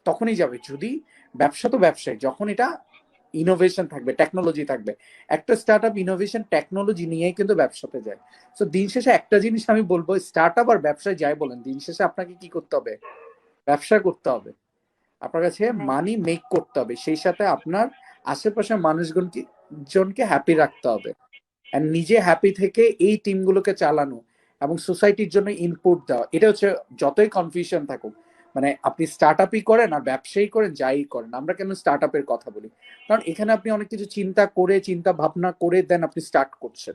[SPEAKER 2] তখনই যাবে যদি, ব্যবসা তো ব্যবসায়, যখন এটা ইনোভেশন থাকবে, টেকনোলজি থাকবে। একটা স্টার্ট আপ ইনোভেশন টেকনোলজি নিয়েই কিন্তু ব্যবসাতে যায়। তো দিন শেষে একটা জিনিস আমি বলবো, স্টার্ট আপ আর ব্যবসায় যাই বলেন, দিন শেষে আপনাকে কি করতে হবে, ব্যবসা করতে হবে। আপনার কাছে
[SPEAKER 1] রাইট।
[SPEAKER 2] মানি মেক করতে হবে, সেই সাথে আপনার আশেপাশের মানুষজনকে জনকে হ্যাপি রাখতে হবে। আর নিজে হ্যাপি থেকে এই টিমগুলোকে চালানো এবং সোসাইটির জন্য ইনপুট দেওয়া, এটা হচ্ছে, যতই কনফিউশন থাকুক, মানে আপনি স্টার্ট আপই করেন আর ব্যবসায়ী করেন, যাই করেন, আমরা কেন স্টার্ট আপের কথা বলি, কারণ এখানে আপনি অনেক কিছু চিন্তা ভাবনা করে দেন আপনি স্টার্ট করছেন।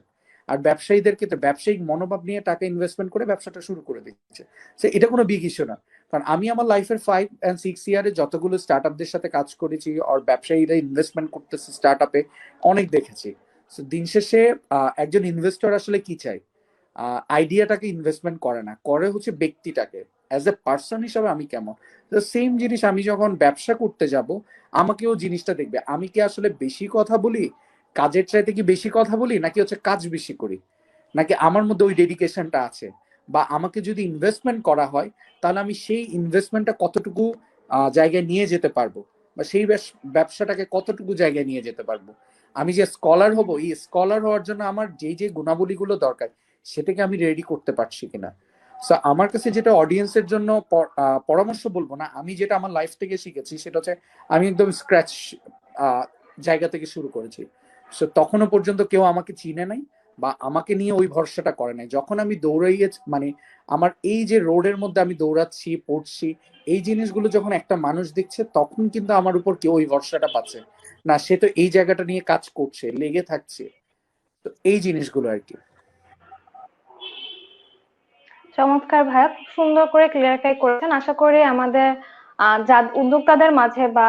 [SPEAKER 2] আর ব্যবসায়ীদের ক্ষেত্রে ব্যবসায়িক মনোভাব নিয়ে টাকা ইনভেস্টমেন্ট করে ব্যবসাটা শুরু করে দিচ্ছে। তো এটা কোনো বিগ ইস্যু না। কারণ আমি আমার লাইফের 5 and 6 ইয়ারে যতগুলো স্টার্ট আপদের সাথে কাজ করেছি, আর ব্যবসায়ীরা ইনভেস্টমেন্ট করতেছে স্টার্ট আপে, অনেক দেখেছি। So, দিন শেষে একজন ইনভেস্টর আসলে কি চায়, আইডিয়াটাকে ইনভেস্টমেন্ট করে না, করে হচ্ছে ব্যক্তিটাকে, অ্যাজ এ পার্সন হিসাবে আমি কেমন। তো সেম জিনিস আমি যখন ব্যবসা করতে যাব, আমাকেও জিনিসটা দেখবে, আমি কি আসলে বেশি কথা বলি, কাজের চাইতে কি বেশি কথা বলি, নাকি হচ্ছে কাজ বেশি করি, নাকি আমার মধ্যে ওই ডেডিকেশনটা আছে, বা আমাকে যদি ইনভেস্টমেন্ট করা হয়, তাহলে আমি সেই ইনভেস্টমেন্টটা কতটুকু জায়গায় নিয়ে যেতে পারবো, বা সেই ব্যবসাটাকে কতটুকু জায়গায় নিয়ে যেতে পারবো। আমি যে স্কলার হব, এই স্কলার হওয়ার জন্য আমার যে যে গুণাবলীগুলো দরকার, সেটাকে আমি রেডি করতে পারছি কিনা। সো আমার কাছে যেটা অডিয়েন্সের জন্য পরামর্শ বলবো না, আমি যেটা আমার লাইফ থেকে শিখেছি সেটা হচ্ছে, আমি একদম স্ক্র্যাচ জায়গা থেকে শুরু করেছি। সো তখনও পর্যন্ত কেউ আমাকে চিনে নাই, বা আমাকে নিয়ে ওই ভরসাটা করে নাই। যখন আমি দৌড়াইয়ে, মানে আমার এই যে রোডের মধ্যে আমি দৌড়াচ্ছি, পড়ছি, এই জিনিসগুলো যখন একটা মানুষ দেখছে, তখন কিন্তু আমার উপর কেউ ওই ভরসাটা পাচ্ছে না, সে তো এই জায়গাটা নিয়ে কাজ করছে, লেগে থাকছে। তো এই জিনিসগুলো আর কি।
[SPEAKER 1] চমৎকার ভাইয়া, খুব সুন্দর করে ক্লিয়ারিফাই করেছেন। আশা করি আমাদের যা উদ্যোক্তাদের মাঝে বা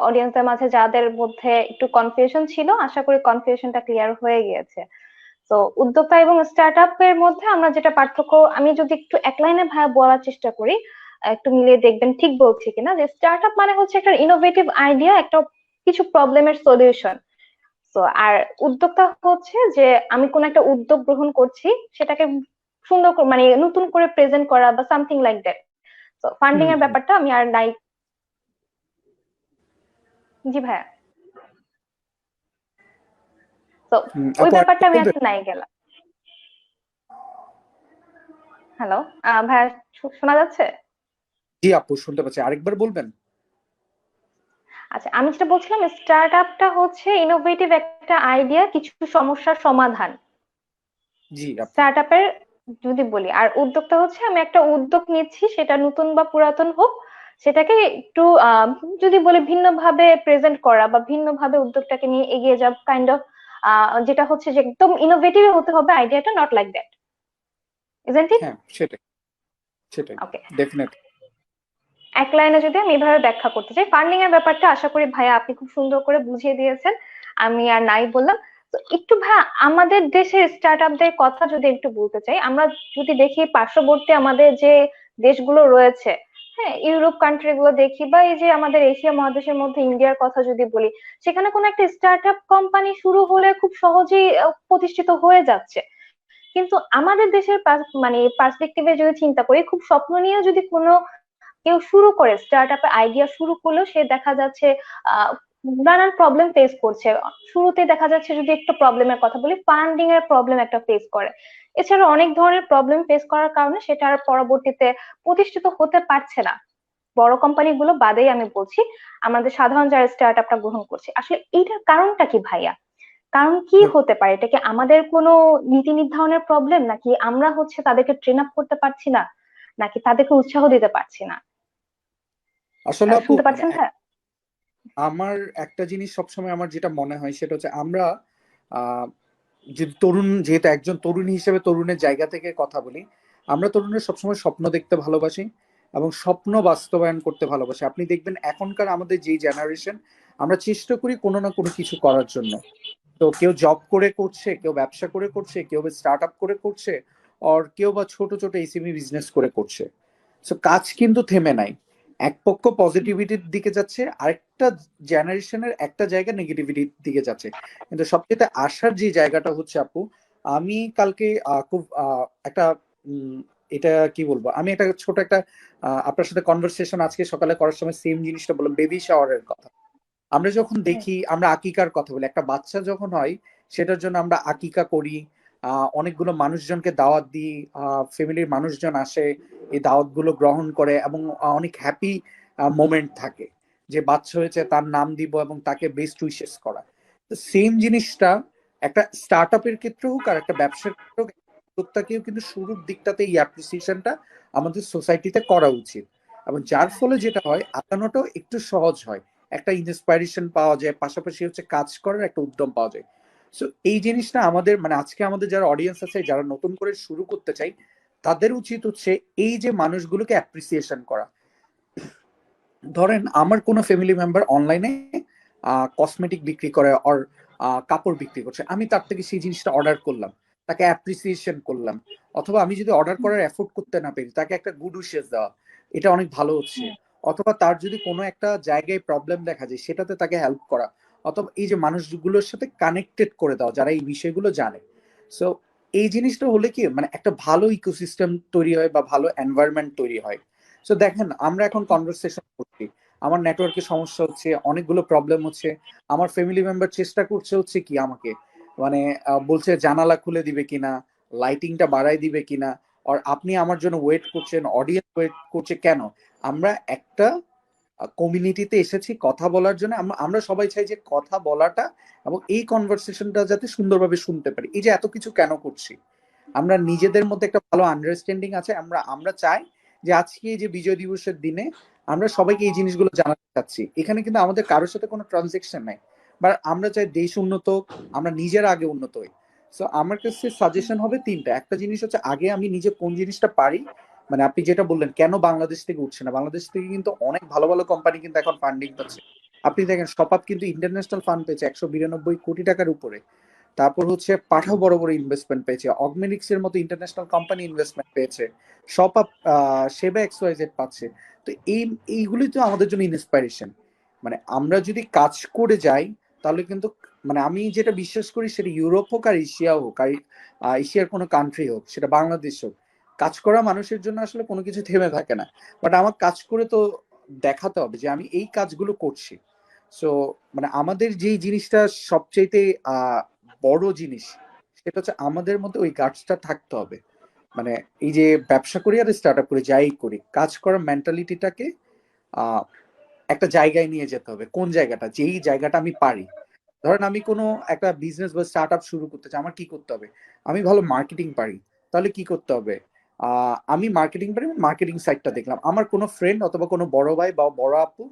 [SPEAKER 1] অডিয়েন্সদের মাঝে যাদের মধ্যে একটু কনফিউশন ছিল, আশা করি কনফিউশনটা ক্লিয়ার হয়ে গিয়েছে। তো উদ্যোক্তা এবং স্টার্ট আপ এর মধ্যে আমরা যেটা পার্থক্য, আমি যদি একটু এক লাইনে ভাইয়া বলার চেষ্টা করি, একটু মিলিয়ে দেখবেন ঠিক বলছি কিনা, যে স্টার্ট আপ মানে হচ্ছে একটা ইনোভেটিভ আইডিয়া, একটা কিছু প্রবলেমের সলিউশন। তো আর উদ্যোক্তা হচ্ছে যে আমি কোন একটা উদ্যোগ গ্রহণ করছি, সেটাকে সুন্দর করে মানে নতুন করে প্রেজেন্ট করা বা সামথিং লাইক দ্যাট। তো ফান্ডিং
[SPEAKER 2] হুম
[SPEAKER 1] এর
[SPEAKER 2] হুম
[SPEAKER 1] ব্যাপারটা আমি আর নাই। জি ভাইয়া। তো
[SPEAKER 2] হুম,
[SPEAKER 1] ওই
[SPEAKER 2] আপু
[SPEAKER 1] ব্যাপারটা
[SPEAKER 2] আরেকটু
[SPEAKER 1] আমি
[SPEAKER 2] বলবেন?
[SPEAKER 1] আজকে নাই গেলাম। হ্যালো, ভাইয়া, শোনা যাচ্ছে?
[SPEAKER 2] জি আপু, শুনতে পাচ্ছি, আরেকবার বলবেন?
[SPEAKER 1] আচ্ছা, আমি যেটা বলছিলাম, স্টার্ট আপটা হচ্ছে ইনোভেটিভ একটা আইডিয়া, কিছু সমস্যার সমাধান
[SPEAKER 2] জি আপু।
[SPEAKER 1] স্টার্ট আপের যদি বলি। আর উদ্যোক্তা হচ্ছে আমি একটা উদ্যোগ নিচ্ছি, সেটা নতুন বা পুরাতন হোক, সেটাকে একটু যদি বলি ভিন্নভাবে প্রেজেন্ট করা বা ভিন্নভাবে উদ্যোগটাকে নিয়ে এগিয়ে যাওয়া, কাইন্ড অফ যেটা হচ্ছে যে একদম ইনোভেটিভ হতে হবে আইডিয়াটা, not like that, isn't it?
[SPEAKER 2] হ্যাঁ, সেটাই, সেটাই,
[SPEAKER 1] ওকে।
[SPEAKER 2] ডেফিনেটলি।
[SPEAKER 1] এক লাইনে যদি আমি এভাবে ব্যাখ্যা করতে চাই, ফান্ডিং এর ব্যাপারটা আশা করি ভাইয়া আপনি খুব সুন্দর করে বুঝিয়ে দিয়েছেন, আমি আর নাই বললাম। তো একটু ভাইয়া আমাদের দেশের স্টার্ট আপদের কথা যদি একটু বলতে চাই, আমরা যদি দেখি পার্শ্ববর্তী আমাদের যে দেশগুলো রয়েছে, হ্যাঁ, ইউরোপ কান্ট্রি গুলো দেখি, বা এই যে আমাদের এশিয়া মহাদেশের মধ্যে ইন্ডিয়ার কথা যদি বলি, সেখানে কোনো একটা স্টার্ট আপ কোম্পানি শুরু হলে খুব সহজেই প্রতিষ্ঠিত হয়ে যাচ্ছে। কিন্তু আমাদের দেশের মানে পার্সপেক্টিভে যদি চিন্তা করি, খুব স্বপ্ন নিয়ে যদি কোনো কেউ শুরু করে, স্টার্ট আপের আইডিয়া শুরু করলেও সে দেখা যাচ্ছে আহ নানান প্রবলেম ফেস করছে। শুরুতে দেখা যাচ্ছে, যদি একটু প্রবলেমের কথা বলি, ফান্ডিং এর প্রবলেম একটা ফেস করে। এছাড়া অনেক ধরনের প্রবলেম ফেস করার কারণে সেটা আর পরবর্তীতে প্রতিষ্ঠিত হতে পারছে না। বড় কোম্পানি গুলো বাদেই আমি বলছি, আমাদের সাধারণ যারা স্টার্ট আপটা গ্রহণ করছে, আসলে এইটার কারণটা কি ভাইয়া? কারণ কি হতে পারে? এটা কি আমাদের কোনো নীতি নির্ধারণের প্রবলেম, নাকি আমরা হচ্ছে তাদেরকে ট্রেন আপ করতে পারছি না, নাকি তাদেরকে উৎসাহ দিতে পারছি না?
[SPEAKER 2] আসলে আপু
[SPEAKER 1] শুনতে
[SPEAKER 2] মানে
[SPEAKER 1] পাচ্ছেন ভাইয়া?
[SPEAKER 2] আমার একটা জিনিস সবসময় আমার যেটা মনে হয় সেটা হচ্ছে আমরা আহ যদি তরুণ, যেহেতু একজন তরুণ হিসেবে তরুণের জায়গা থেকে কথা বলি, আমরা তরুণরা সবসময় স্বপ্ন দেখতে ভালোবাসি এবং স্বপ্ন বাস্তবায়ন করতে ভালোবাসি। আপনি দেখবেন এখনকার আমাদের যেই জেনারেশন, আমরা চেষ্টা করি কোনো না কোনো কিছু করার জন্য। তো কেউ জব করে করছে, কেউ ব্যবসা করে করছে, কেউ স্টার্ট আপ করে করছে, আর কেউ বা ছোট ছোট এসএমই বিজনেস করে করছে। সো কাজ কিন্তু থেমে নাই। এক পক্ষ পজিটিভিটির দিকে যাচ্ছে, আরেকটা জেনারেশনের একটা জায়গা নেগেটিভিটির দিকে যাচ্ছে। কিন্তু সবচেয়ে আশার যে জায়গাটা হচ্ছে আপু, আমি কালকে খুব একটা উম, এটা কি বলবো, আমি একটা ছোট একটা আপনার সাথে কনভারসেশন আজকে সকালে করার সময় সেম জিনিসটা বললাম, বেবি শাওয়ারের কথা। আমরা যখন
[SPEAKER 1] হ্যাঁ।
[SPEAKER 2] দেখি, আমরা আকিকার কথা বলি, একটা বাচ্চা যখন হয় সেটার জন্য আমরা আকিকা করি, অনেকগুলো মানুষজনকে দাওয়াত দিই, ফ্যামিলির মানুষজন আসে, এই দাওয়াতগুলো গ্রহণ করে এবং অনেক হ্যাপি মোমেন্ট থাকে যে বাচ্চা হয়েছে তার নাম দিব এবং তাকে বেস্ট উইশেস করা। তো সেম জিনিসটা একটা স্টার্ট আপের ক্ষেত্রে হোক আর একটা ব্যবসার ক্ষেত্রে হোক, উদ্যোক্তাকেও কিন্তু শুরুর দিকটাতে এই অ্যাপ্রিসিয়েশনটা আমাদের সোসাইটিতে করা উচিত। এবং যার ফলে যেটা হয়, আগানোটাও একটু সহজ হয়, একটা ইন্সপাইরেশন পাওয়া যায়, পাশাপাশি হচ্ছে কাজ করার একটা উদ্যম পাওয়া যায়। সো এই জিনিসটা আমাদের মানে আজকে আমাদের যারা অডিয়েন্স আছে, যারা নতুন করে শুরু করতে চাই, তাদের উচিত হচ্ছে এই যে মানুষগুলোকে অ্যাপ্রিসিয়েশন করা। ধরেন আমার কোনো ফ্যামিলি মেম্বার অনলাইনে কসমেটিক বিক্রি করে আর কাপড় বিক্রি করছে, আমি তার থেকে সেই জিনিসটা অর্ডার করলাম, তাকে অ্যাপ্রিসিয়েশন করলাম। অথবা আমি যদি অর্ডার করার এফোর্ড করতে না পারি, তাকে একটা গুড উইশেস দেওয়া, এটা অনেক ভালো হচ্ছে। অথবা তার যদি কোনো একটা জায়গায় প্রবলেম দেখা যায়, সেটাতে তাকে হেল্প করা। অথবা এই যে মানুষগুলোর সাথে কানেক্টেড করে দেওয়া যারা এই বিষয়গুলো জানে। সো এই জিনিসটা হলে কি মানে একটা ভালো ইকোসিস্টেম তৈরি হয় বা ভালো এনভায়রনমেন্ট তৈরি হয়। সো দেখেন, আমরা এখন কনভারসেশন করছি, আমার নেটওয়ার্কের সমস্যা হচ্ছে, অনেকগুলো প্রবলেম হচ্ছে, আমার ফ্যামিলি মেম্বার চেষ্টা করছে হচ্ছে কি আমাকে মানে বলছে জানালা খুলে দিবে কিনা, লাইটিংটা বাড়াই দিবে কিনা, আর আপনি আমার জন্য ওয়েট করছেন, অডিয়েন্স ওয়েট করছে কেন? আমরা একটা কমিউনিটিতে এসেছি কথা বলার জন্য, আমরা সবাই চাই যে কথা বলাটা এবং এই কনভারসেশনটা যাতে সুন্দরভাবে শুনতে পারি। এই যে এত কিছু কেন করছি, আমরা নিজেদের মধ্যে একটা ভালো আন্ডারস্ট্যান্ডিং আছে, আমরা আমরা চাই যে আজকে এই যে বিজয় দিবসের দিনে আমরা সবাইকে এই জিনিসগুলো জানাতে চাচ্ছি। এখানে কিন্তু আমাদের কারোর সাথে কোনো ট্রানজেকশন নাই, বাট আমরা চাই দেশ উন্নত হোক, আমরা নিজেরা আগে উন্নত হই। সো আমার কাছে সাজেশন হবে তিনটা। একটা জিনিস হচ্ছে আগে আমি নিজে কোন জিনিসটা পারি, মানে আপনি যেটা বললেন কেন বাংলাদেশ থেকে উঠছে না, বাংলাদেশ থেকে কিন্তু অনেক ভালো ভালো কোম্পানি কিন্তু এখন ফান্ডিং পাচ্ছে। আপনি দেখেন শপাপ কিন্তু ইন্টারন্যাশনাল ফান্ড পেয়েছে 192 কোটি টাকার উপরে। তারপর হচ্ছে পাঠাও বড় বড় ইনভেস্টমেন্ট পেয়েছে, অগমেনিক্স এর মতো ইন্টারন্যাশনাল কোম্পানি ইনভেস্টমেন্ট পেয়েছে, শপাপ সেবা এক্সওয়াইজেড পাচ্ছে। তো এইগুলি তো আমাদের জন্য ইন্সপাইরেশন। মানে আমরা যদি কাজ করে যাই তাহলে কিন্তু মানে আমি যেটা বিশ্বাস করি, সেটা ইউরোপ হোক আর এশিয়া হোক আর এশিয়ার কোনো কান্ট্রি হোক, সেটা বাংলাদেশ হোক, কাজ করা মানুষের জন্য আসলে কোনো কিছু থেমে থাকে না। বাট আমার কাজ করে তো দেখাতে হবে যে আমি এই কাজগুলো করছি। সো মানে আমাদের যেই জিনিসটা সবচেয়ে বড় জিনিস, সেটা হচ্ছে আমাদের মধ্যে ওই গাটসটা থাকতে হবে। মানে এই যে ব্যবসা করি আর স্টার্ট আপ করি, যাই করি, কাজ করার মেন্টালিটিটাকে আহ একটা জায়গায় নিয়ে যেতে হবে। কোন জায়গাটা, যেই জায়গাটা আমি পারি। ধরেন আমি কোনো একটা বিজনেস বা স্টার্ট আপ শুরু করতে চাই, আমার কি করতে হবে? আমি ভালো মার্কেটিং পারি, তাহলে কি করতে হবে? আমি মার্কেটিং পারি, মার্কেটিং সাইটটা দেখলাম, আমার কোনো ফ্রেন্ড অথবা কোনো বড় ভাই বা বড় আপু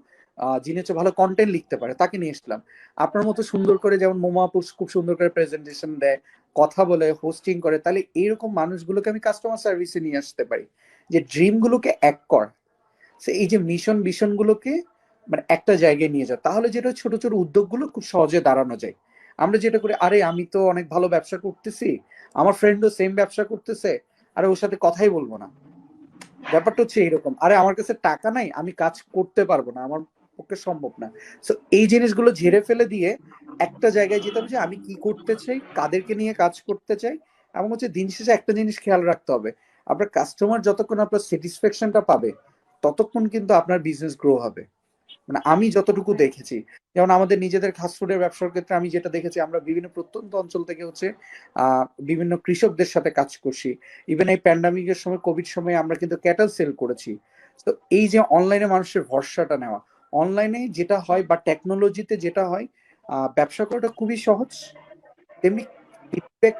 [SPEAKER 2] যিনি হচ্ছে ভালো কন্টেন্ট লিখতে পারে, তাকে নিয়ে আসলাম। আপনার মতো সুন্দর করে, যেমন মোমো আপু খুব সুন্দর করে প্রেজেন্টেশন দেয়, কথা বলে, হোস্টিং করে, তাহলে এইরকম মানুষগুলোকে আমি কাস্টমার সার্ভিসে নিয়ে আসতে পারি, যে ড্রিম গুলোকে এক কর। এই যে মিশন ভিশন গুলোকে মানে একটা জায়গায় নিয়ে যাও, তাহলে যেটা ছোট ছোট উদ্যোগগুলো খুব সহজে দাঁড়ানো যায়। আমরা যেটা করি, আরে আমি তো অনেক ভালো ব্যবসা করতেছি, আমার ফ্রেন্ডও সেম ব্যবসা করতেছে, আরে ওর সাথে কথাই বলবো না। ব্যাপারটা হচ্ছে এরকম, আরে আমার কাছে টাকা নাই, আমি কাজ করতে পারবো না, আমার পক্ষে সম্ভব না। সো এই জিনিসগুলো ঝেড়ে ফেলে দিয়ে একটা জায়গায় যেতে হবে যে আমি কি করতে চাই, কাদেরকে নিয়ে কাজ করতে চাই, এবং হচ্ছে দিন শেষে একটা জিনিস খেয়াল রাখতে হবে, আপনার কাস্টমার যতক্ষণ আপনার স্যাটিসফ্যাকশনটা পাবে ততক্ষণ কিন্তু আপনার বিজনেস গ্রো হবে। মানে আমি যতটুকু দেখেছি, যেমন আমাদের নিজেদের ফাস্টফুডের ব্যবসার ক্ষেত্রে আমি যেটা দেখেছি, আমরা বিভিন্ন প্রত্যন্ত অঞ্চল থেকে হচ্ছে বিভিন্ন কৃষকদের সাথে কাজ করছি। ইভেন এই প্যান্ডামিকের সময়, কোভিড সময় আমরা কিন্তু ক্যাটেল সেল করেছি। তো এই যে অনলাইনে মানুষের ভরসাটা নেওয়া, অনলাইনে যেটা হয় বা টেকনোলজিতে যেটা হয়, ব্যবসা করাটা খুবই সহজ, তেমনি ফিডব্যাক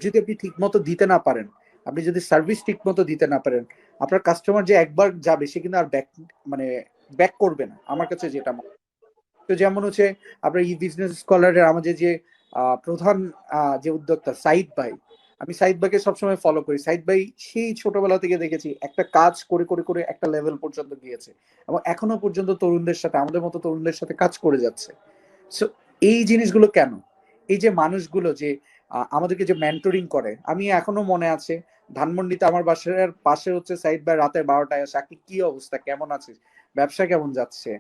[SPEAKER 2] যদি আপনি ঠিক মতো দিতে না পারেন, আপনি যদি সার্ভিস ঠিক মতো দিতে না পারেন, আপনার কাস্টমার যে একবার যাবে সে কিন্তু আর ব্যাক, মানে ব্যাক করবে না, আমার কাছে যেটা মনে হয়। তো যেমন হচ্ছে আপনার ই বিজনেস স্কলারের আমাদের যে প্রধান যে উদ্যোক্তা সাইদ ভাই, আমি সাইদ ভাইকে সবসময় ফলো করি। সাইদ ভাই সেই ছোটবেলা থেকে দেখেছি একটা কাজ করে করে করে একটা লেভেল পর্যন্ত গিয়েছে, এবং এখনো পর্যন্ত তরুণদের সাথে, আমাদের মতো তরুণদের সাথে কাজ করে যাচ্ছে। সো এই জিনিসগুলো কেন, এই যে মানুষগুলো যে আমাদেরকে যে মেন্টরিং করে, আমি এখনো মনে আছে ধানমন্ডিতে আমার বাসার পাশে হচ্ছে সাইদ ভাই রাতের 12টায় আসে, কি কি অবস্থা, কেমন আছিস, ব্যবসা কেমন যাচ্ছে,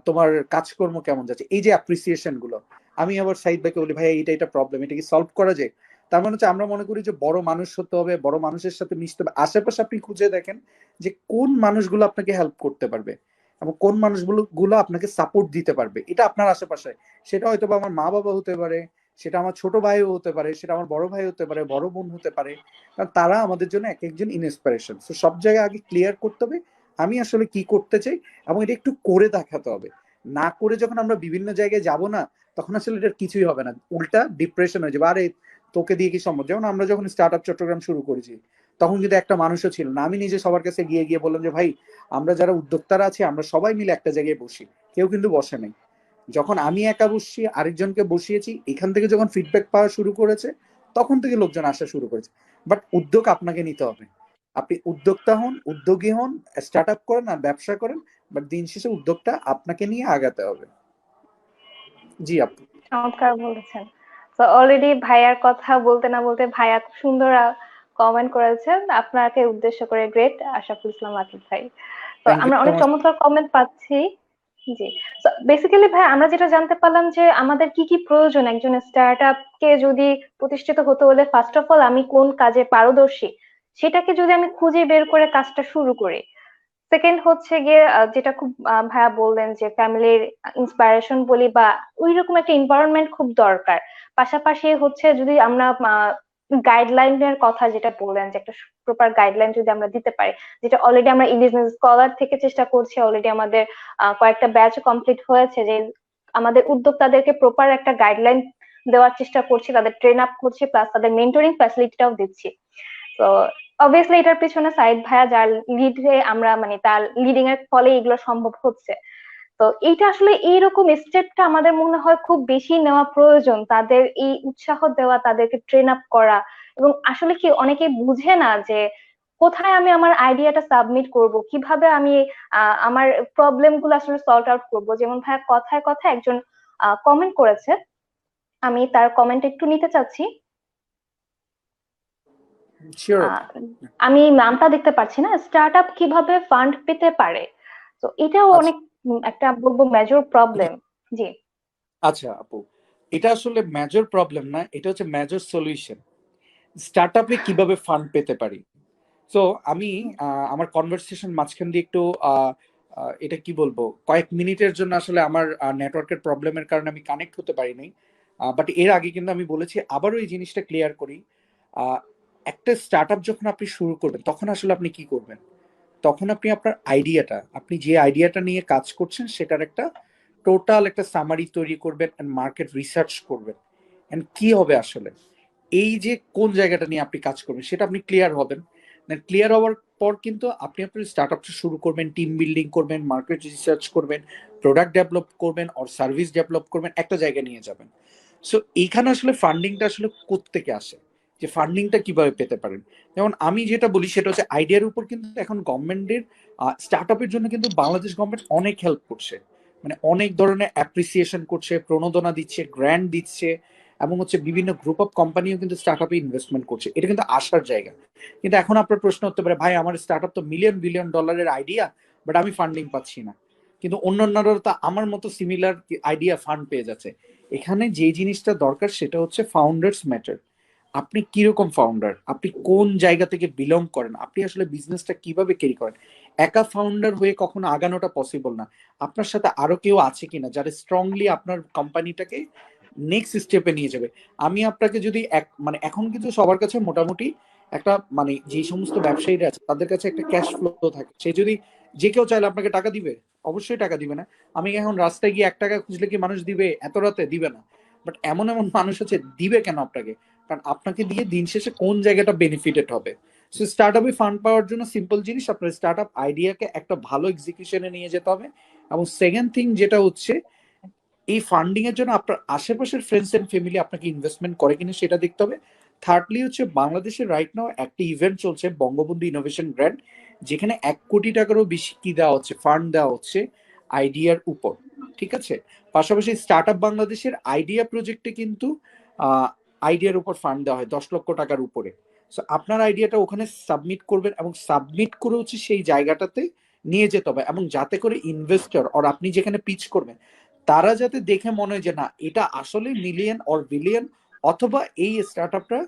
[SPEAKER 2] তোমার কাজকর্ম কেমন যাচ্ছে, এই যে অ্যাপ্রিসিয়েশন গুলো। আমি আবার সাইদ ভাইকে বলি, ভাই এটা এটা প্রবলেম, এটা কি সলভ করা যায়? তার মানে হচ্ছে আমরা মনে করি যে বড় মানুষ হতে হবে, বড় মানুষের সাথে মিশতে হবে। আশেপাশে আপনি খুঁজে দেখেন যে কোন মানুষগুলো আপনাকে হেল্প করতে পারবে এবং কোন মানুষগুলো গুলো আপনাকে সাপোর্ট দিতে পারবে, এটা আপনার আশেপাশে। সেটা হয়তো বা আমার মা বাবা হতে পারে, সেটা আমার ছোট ভাইও হতে পারে, সেটা আমার বড় ভাই হতে পারে, বড় বোন হতে পারে, কারণ তারা আমাদের জন্য এক একজন ইন্সপিরেশন। তো সব জায়গায় আগে ক্লিয়ার করতে হবে আমি আসলে কি করতে চাই, এবং এটা একটু করে দেখাতে হবে। না করে যখন আমরা বিভিন্ন জায়গায় যাব না, তখন আসলে এটার কিছুই হবে না, উল্টা ডিপ্রেশন হয়ে যাবে। আরে তোকে দিয়ে কি সম্ভব? যেমন আমরা যখন স্টার্ট আপ চট্টগ্রাম শুরু করেছি, তখন কিন্তু একটা মানুষও ছিল না। আমি নিজে সবার কাছে গিয়ে গিয়ে বললাম যে ভাই, আমরা যারা উদ্যোক্তারা আছি আমরা সবাই মিলে একটা জায়গায় বসি, কেউ কিন্তু বসে নাই। যখন আমি একা বসছি, আরেকজনকে বসিয়েছি, এখান থেকে যখন ফিডব্যাক পাওয়া শুরু করেছে, তখন থেকে লোকজন আসা শুরু করেছে। বাট উদ্যোগ আপনাকে নিতে হবে, আপনি উদ্যোক্তা হন, উদ্যোগী হন, স্টার্ট আপ করেন আর ব্যবসা করেন, বাট দিন শেষে উদ্যোগটা আপনাকে নিয়ে আগাতে হবে। জি আপু।
[SPEAKER 1] চমৎকার বলেছেন। তো অলরেডি ভাইয়ার কথা বলতে না বলতে ভাইয়া খুব সুন্দর কমেন্ট করেছেন আপনাকে উদ্দেশ্য করে, গ্রেট আশরাফুল ইসলাম আকিব ভাই। তো
[SPEAKER 2] থ্যাংক ইউ
[SPEAKER 1] আমরা
[SPEAKER 2] সো
[SPEAKER 1] অনেক
[SPEAKER 2] মাচ।
[SPEAKER 1] চমৎকার কমেন্ট পাচ্ছি। জি, বেসিক্যালি ভাই আমরা যেটা জানতে পারলাম যে আমাদের কি কি প্রয়োজন একজন স্টার্ট আপ কে যদি প্রতিষ্ঠিত হতে হলে, ফার্স্ট অফ অল আমি কোন কাজে পারদর্শী সেটাকে যদি আমি খুঁজে বের করে কাজটা শুরু করি। সেকেন্ড হচ্ছে গিয়ে যেটা খুব ভাইয়া বললেন যে ফ্যামিলির ইন্সপায়ারেশন বলি বা ওইরকম একটা এনভায়রনমেন্ট খুব দরকার। পাশাপাশি হচ্ছে যদি আমরা গাইডলাইনের কথা যেটা বললেন যে একটা প্রপার গাইডলাইন যদি আমরা দিতে পারি, যেটা অলরেডি আমরা ই বিজনেস স্কলার থেকে চেষ্টা করছি, অলরেডি আমাদের কয়েকটা ব্যাচ কমপ্লিট হয়েছে, যে আমাদের উদ্যোক্তাদেরকে প্রপার একটা গাইডলাইন দেওয়ার চেষ্টা করছি, তাদের ট্রেন আপ করছি, প্লাস তাদের মেন্টরিং ফ্যাসিলিটিটাও দিচ্ছি। তো অবভিয়াসলি এটার পিছনে সাইদ ভাইয়া যার লিডে আমরা মানে তার লিডিং এর ফলে এগুলো সম্ভব হচ্ছে। তো এইটা আসলে এইরকম স্টেপটা আমাদের মনে হয় খুব বেশি নেওয়া প্রয়োজন, তাদের এই উৎসাহ দেওয়া, তাদেরকে ট্রেন আপ করা। এবং আসলে কি অনেকে বুঝে না যে কোথায় আমি আমার আইডিয়াটা সাবমিট করব, কিভাবে আমি আমার প্রবলেম গুলো আসলে সর্ট আউট করব। যেমন ভাইয়া কথায় কথায় একজন কমেন্ট করেছে, আমি তার কমেন্ট একটু নিতে চাচ্ছি।
[SPEAKER 2] শিওর।
[SPEAKER 1] আহ, আমি নামটা দেখতে পাচ্ছি না, স্টার্ট আপ কিভাবে ফান্ড পেতে পারে। তো এটাও
[SPEAKER 2] আচ্ছা।
[SPEAKER 1] অনেক একটা বলবো মেজর প্রবলেম। জি।
[SPEAKER 2] আচ্ছা আপু, এটা আসলে মেজর প্রবলেম না, এটা হচ্ছে মেজর সলিউশন। স্টার্ট আপে কিভাবে ফান্ড পেতে পারি। তো আমি আমার কনভারসেশন মাঝখান দিয়ে একটু এটা কি বলবো, কয়েক মিনিটের জন্য আসলে আমার নেটওয়ার্কের প্রবলেমের কারণে আমি কানেক্ট হতে পারিনি। বাট এর আগে কিন্তু আমি বলেছি, আবারও এই জিনিসটা ক্লিয়ার করি। আহ, একটা স্টার্ট আপ যখন আপনি শুরু করবেন, তখন আসলে আপনি কি করবেন, তখন আপনি আপনার আইডিয়াটা, আপনি যে আইডিয়াটা নিয়ে কাজ করছেন সেটার একটা টোটাল একটা সামারি তৈরি করবেন, এন্ড মার্কেট রিসার্চ করবেন, এন্ড কি হবে আসলে, এই যে কোন জায়গাটা নিয়ে আপনি কাজ করবেন সেটা আপনি ক্লিয়ার হবেন। দেন ক্লিয়ার হওয়ার পর কিন্তু আপনি আপনার স্টার্ট আপটা শুরু করবেন, টিম বিল্ডিং করবেন, মার্কেট রিসার্চ করবেন, প্রোডাক্ট ডেভেলপ করবেন অর সার্ভিস ডেভেলপ করবেন, একটা জায়গায় নিয়ে যাবেন। সো এইখানে আসলে ফান্ডিংটা আসলে কোত্থেকে আসে, যে ফান্ডিংটা কিভাবে পেতে পারেন। যেমন আমি যেটা বলি সেটা হচ্ছে আইডিয়ার উপর কিন্তু এখন গভর্নমেন্টের স্টার্ট আপের জন্য কিন্তু বাংলাদেশ গভর্নমেন্ট অনেক হেল্প করছে, মানে অনেক ধরনের অ্যাপ্রিসিয়েশন করছে, প্রণোদনা দিচ্ছে, গ্র্যান্ট দিচ্ছে, এবং হচ্ছে বিভিন্ন গ্রুপ অফ কোম্পানিও কিন্তু স্টার্ট আপে ইনভেস্টমেন্ট করছে, এটা কিন্তু আসার জায়গা। কিন্তু এখন আপনার প্রশ্ন হতে পারে, ভাই আমার স্টার্ট আপ তো মিলিয়ন বিলিয়ন ডলারের আইডিয়া, বাট আমি ফান্ডিং পাচ্ছি না, কিন্তু অন্যান্যরা তো আমার মতো সিমিলার আইডিয়া ফান্ড পেয়ে যাচ্ছে। এখানে যে জিনিসটা দরকার সেটা হচ্ছে ফাউন্ডার্স ম্যাটার। আপনি কিরকম ফাউন্ডার, আপনি কোন জায়গা থেকে বিলং করেন, আপনি আসলে বিজনেসটা কিভাবে ক্যারি করেন। একা ফাউন্ডার হয়ে কখনো আগানোটা পসিবল না। আপনার সাথে আরো কেউ আছে কিনা যারা স্ট্রংলি আপনার কোম্পানিটাকে নেক্সট স্টেপে নিয়ে যাবে। আমি আপনাকে যদি মানে এখন কিন্তু সবার কাছে মোটামুটি একটা মানে যে সমস্ত ব্যবসায়ীরা আছে তাদের কাছে একটা ক্যাশ ফ্লো থাকে, সে যদি যে কেউ চাইলে আপনাকে টাকা দিবে, অবশ্যই টাকা দিবে না। আমি এখন রাস্তায় গিয়ে 1 টাকা খুঁজলে কি মানুষ দিবে? এত রাতে দিবে না। বাট এমন এমন মানুষ আছে দিবে কেন আপনাকে? কারণ আপনাকে দিয়ে দিন শেষে কোন জায়গাটা বেনিফিটেড হবে। সো স্টার্ট আপে ফান্ড পাওয়ার জন্য সিম্পল জিনিস, আপনার স্টার্ট আপ আইডিয়াকে একটা ভালো এক্সিকিউশনে নিয়ে যেতে হবে। এবং সেকেন্ড থিং যেটা হচ্ছে, এই ফান্ডিং এর জন্য আপনার আশেপাশের ফ্রেন্ডস এন্ড ফ্যামিলি আপনাকে ইনভেস্টমেন্ট করে কিনা সেটা দেখতে হবে। থার্ডলি হচ্ছে বাংলাদেশে রাইট নাও একটা ইভেন্ট চলছে বঙ্গবন্ধু ইনোভেশন গ্র্যান্ড, যেখানে 1 কোটি টাকারও বেশি কি দেওয়া হচ্ছে, ফান্ড দেওয়া হচ্ছে আইডিয়ার উপর। ঠিক আছে, পাশাপাশি স্টার্ট আপ বাংলাদেশের আইডিয়া প্রজেক্টে কিন্তু আইডিয়ার উপর ফান্ড দেওয়া হয় 10 লক্ষ টাকার উপরে। সো আপনার আইডিয়াটা ওখানে সাবমিট করবেন এবং সাবমিট করে হচ্ছে সেই জায়গাটাতে নিয়ে যেতে হবে, এবং যাতে করে ইনভেস্টর আর আপনি যেখানে পিচ করবেন তারা যাতে দেখে মনে হয় যে না এটা আসলে মিলিয়ন অর বিলিয়ন, অথবা এই স্টার্ট আপটা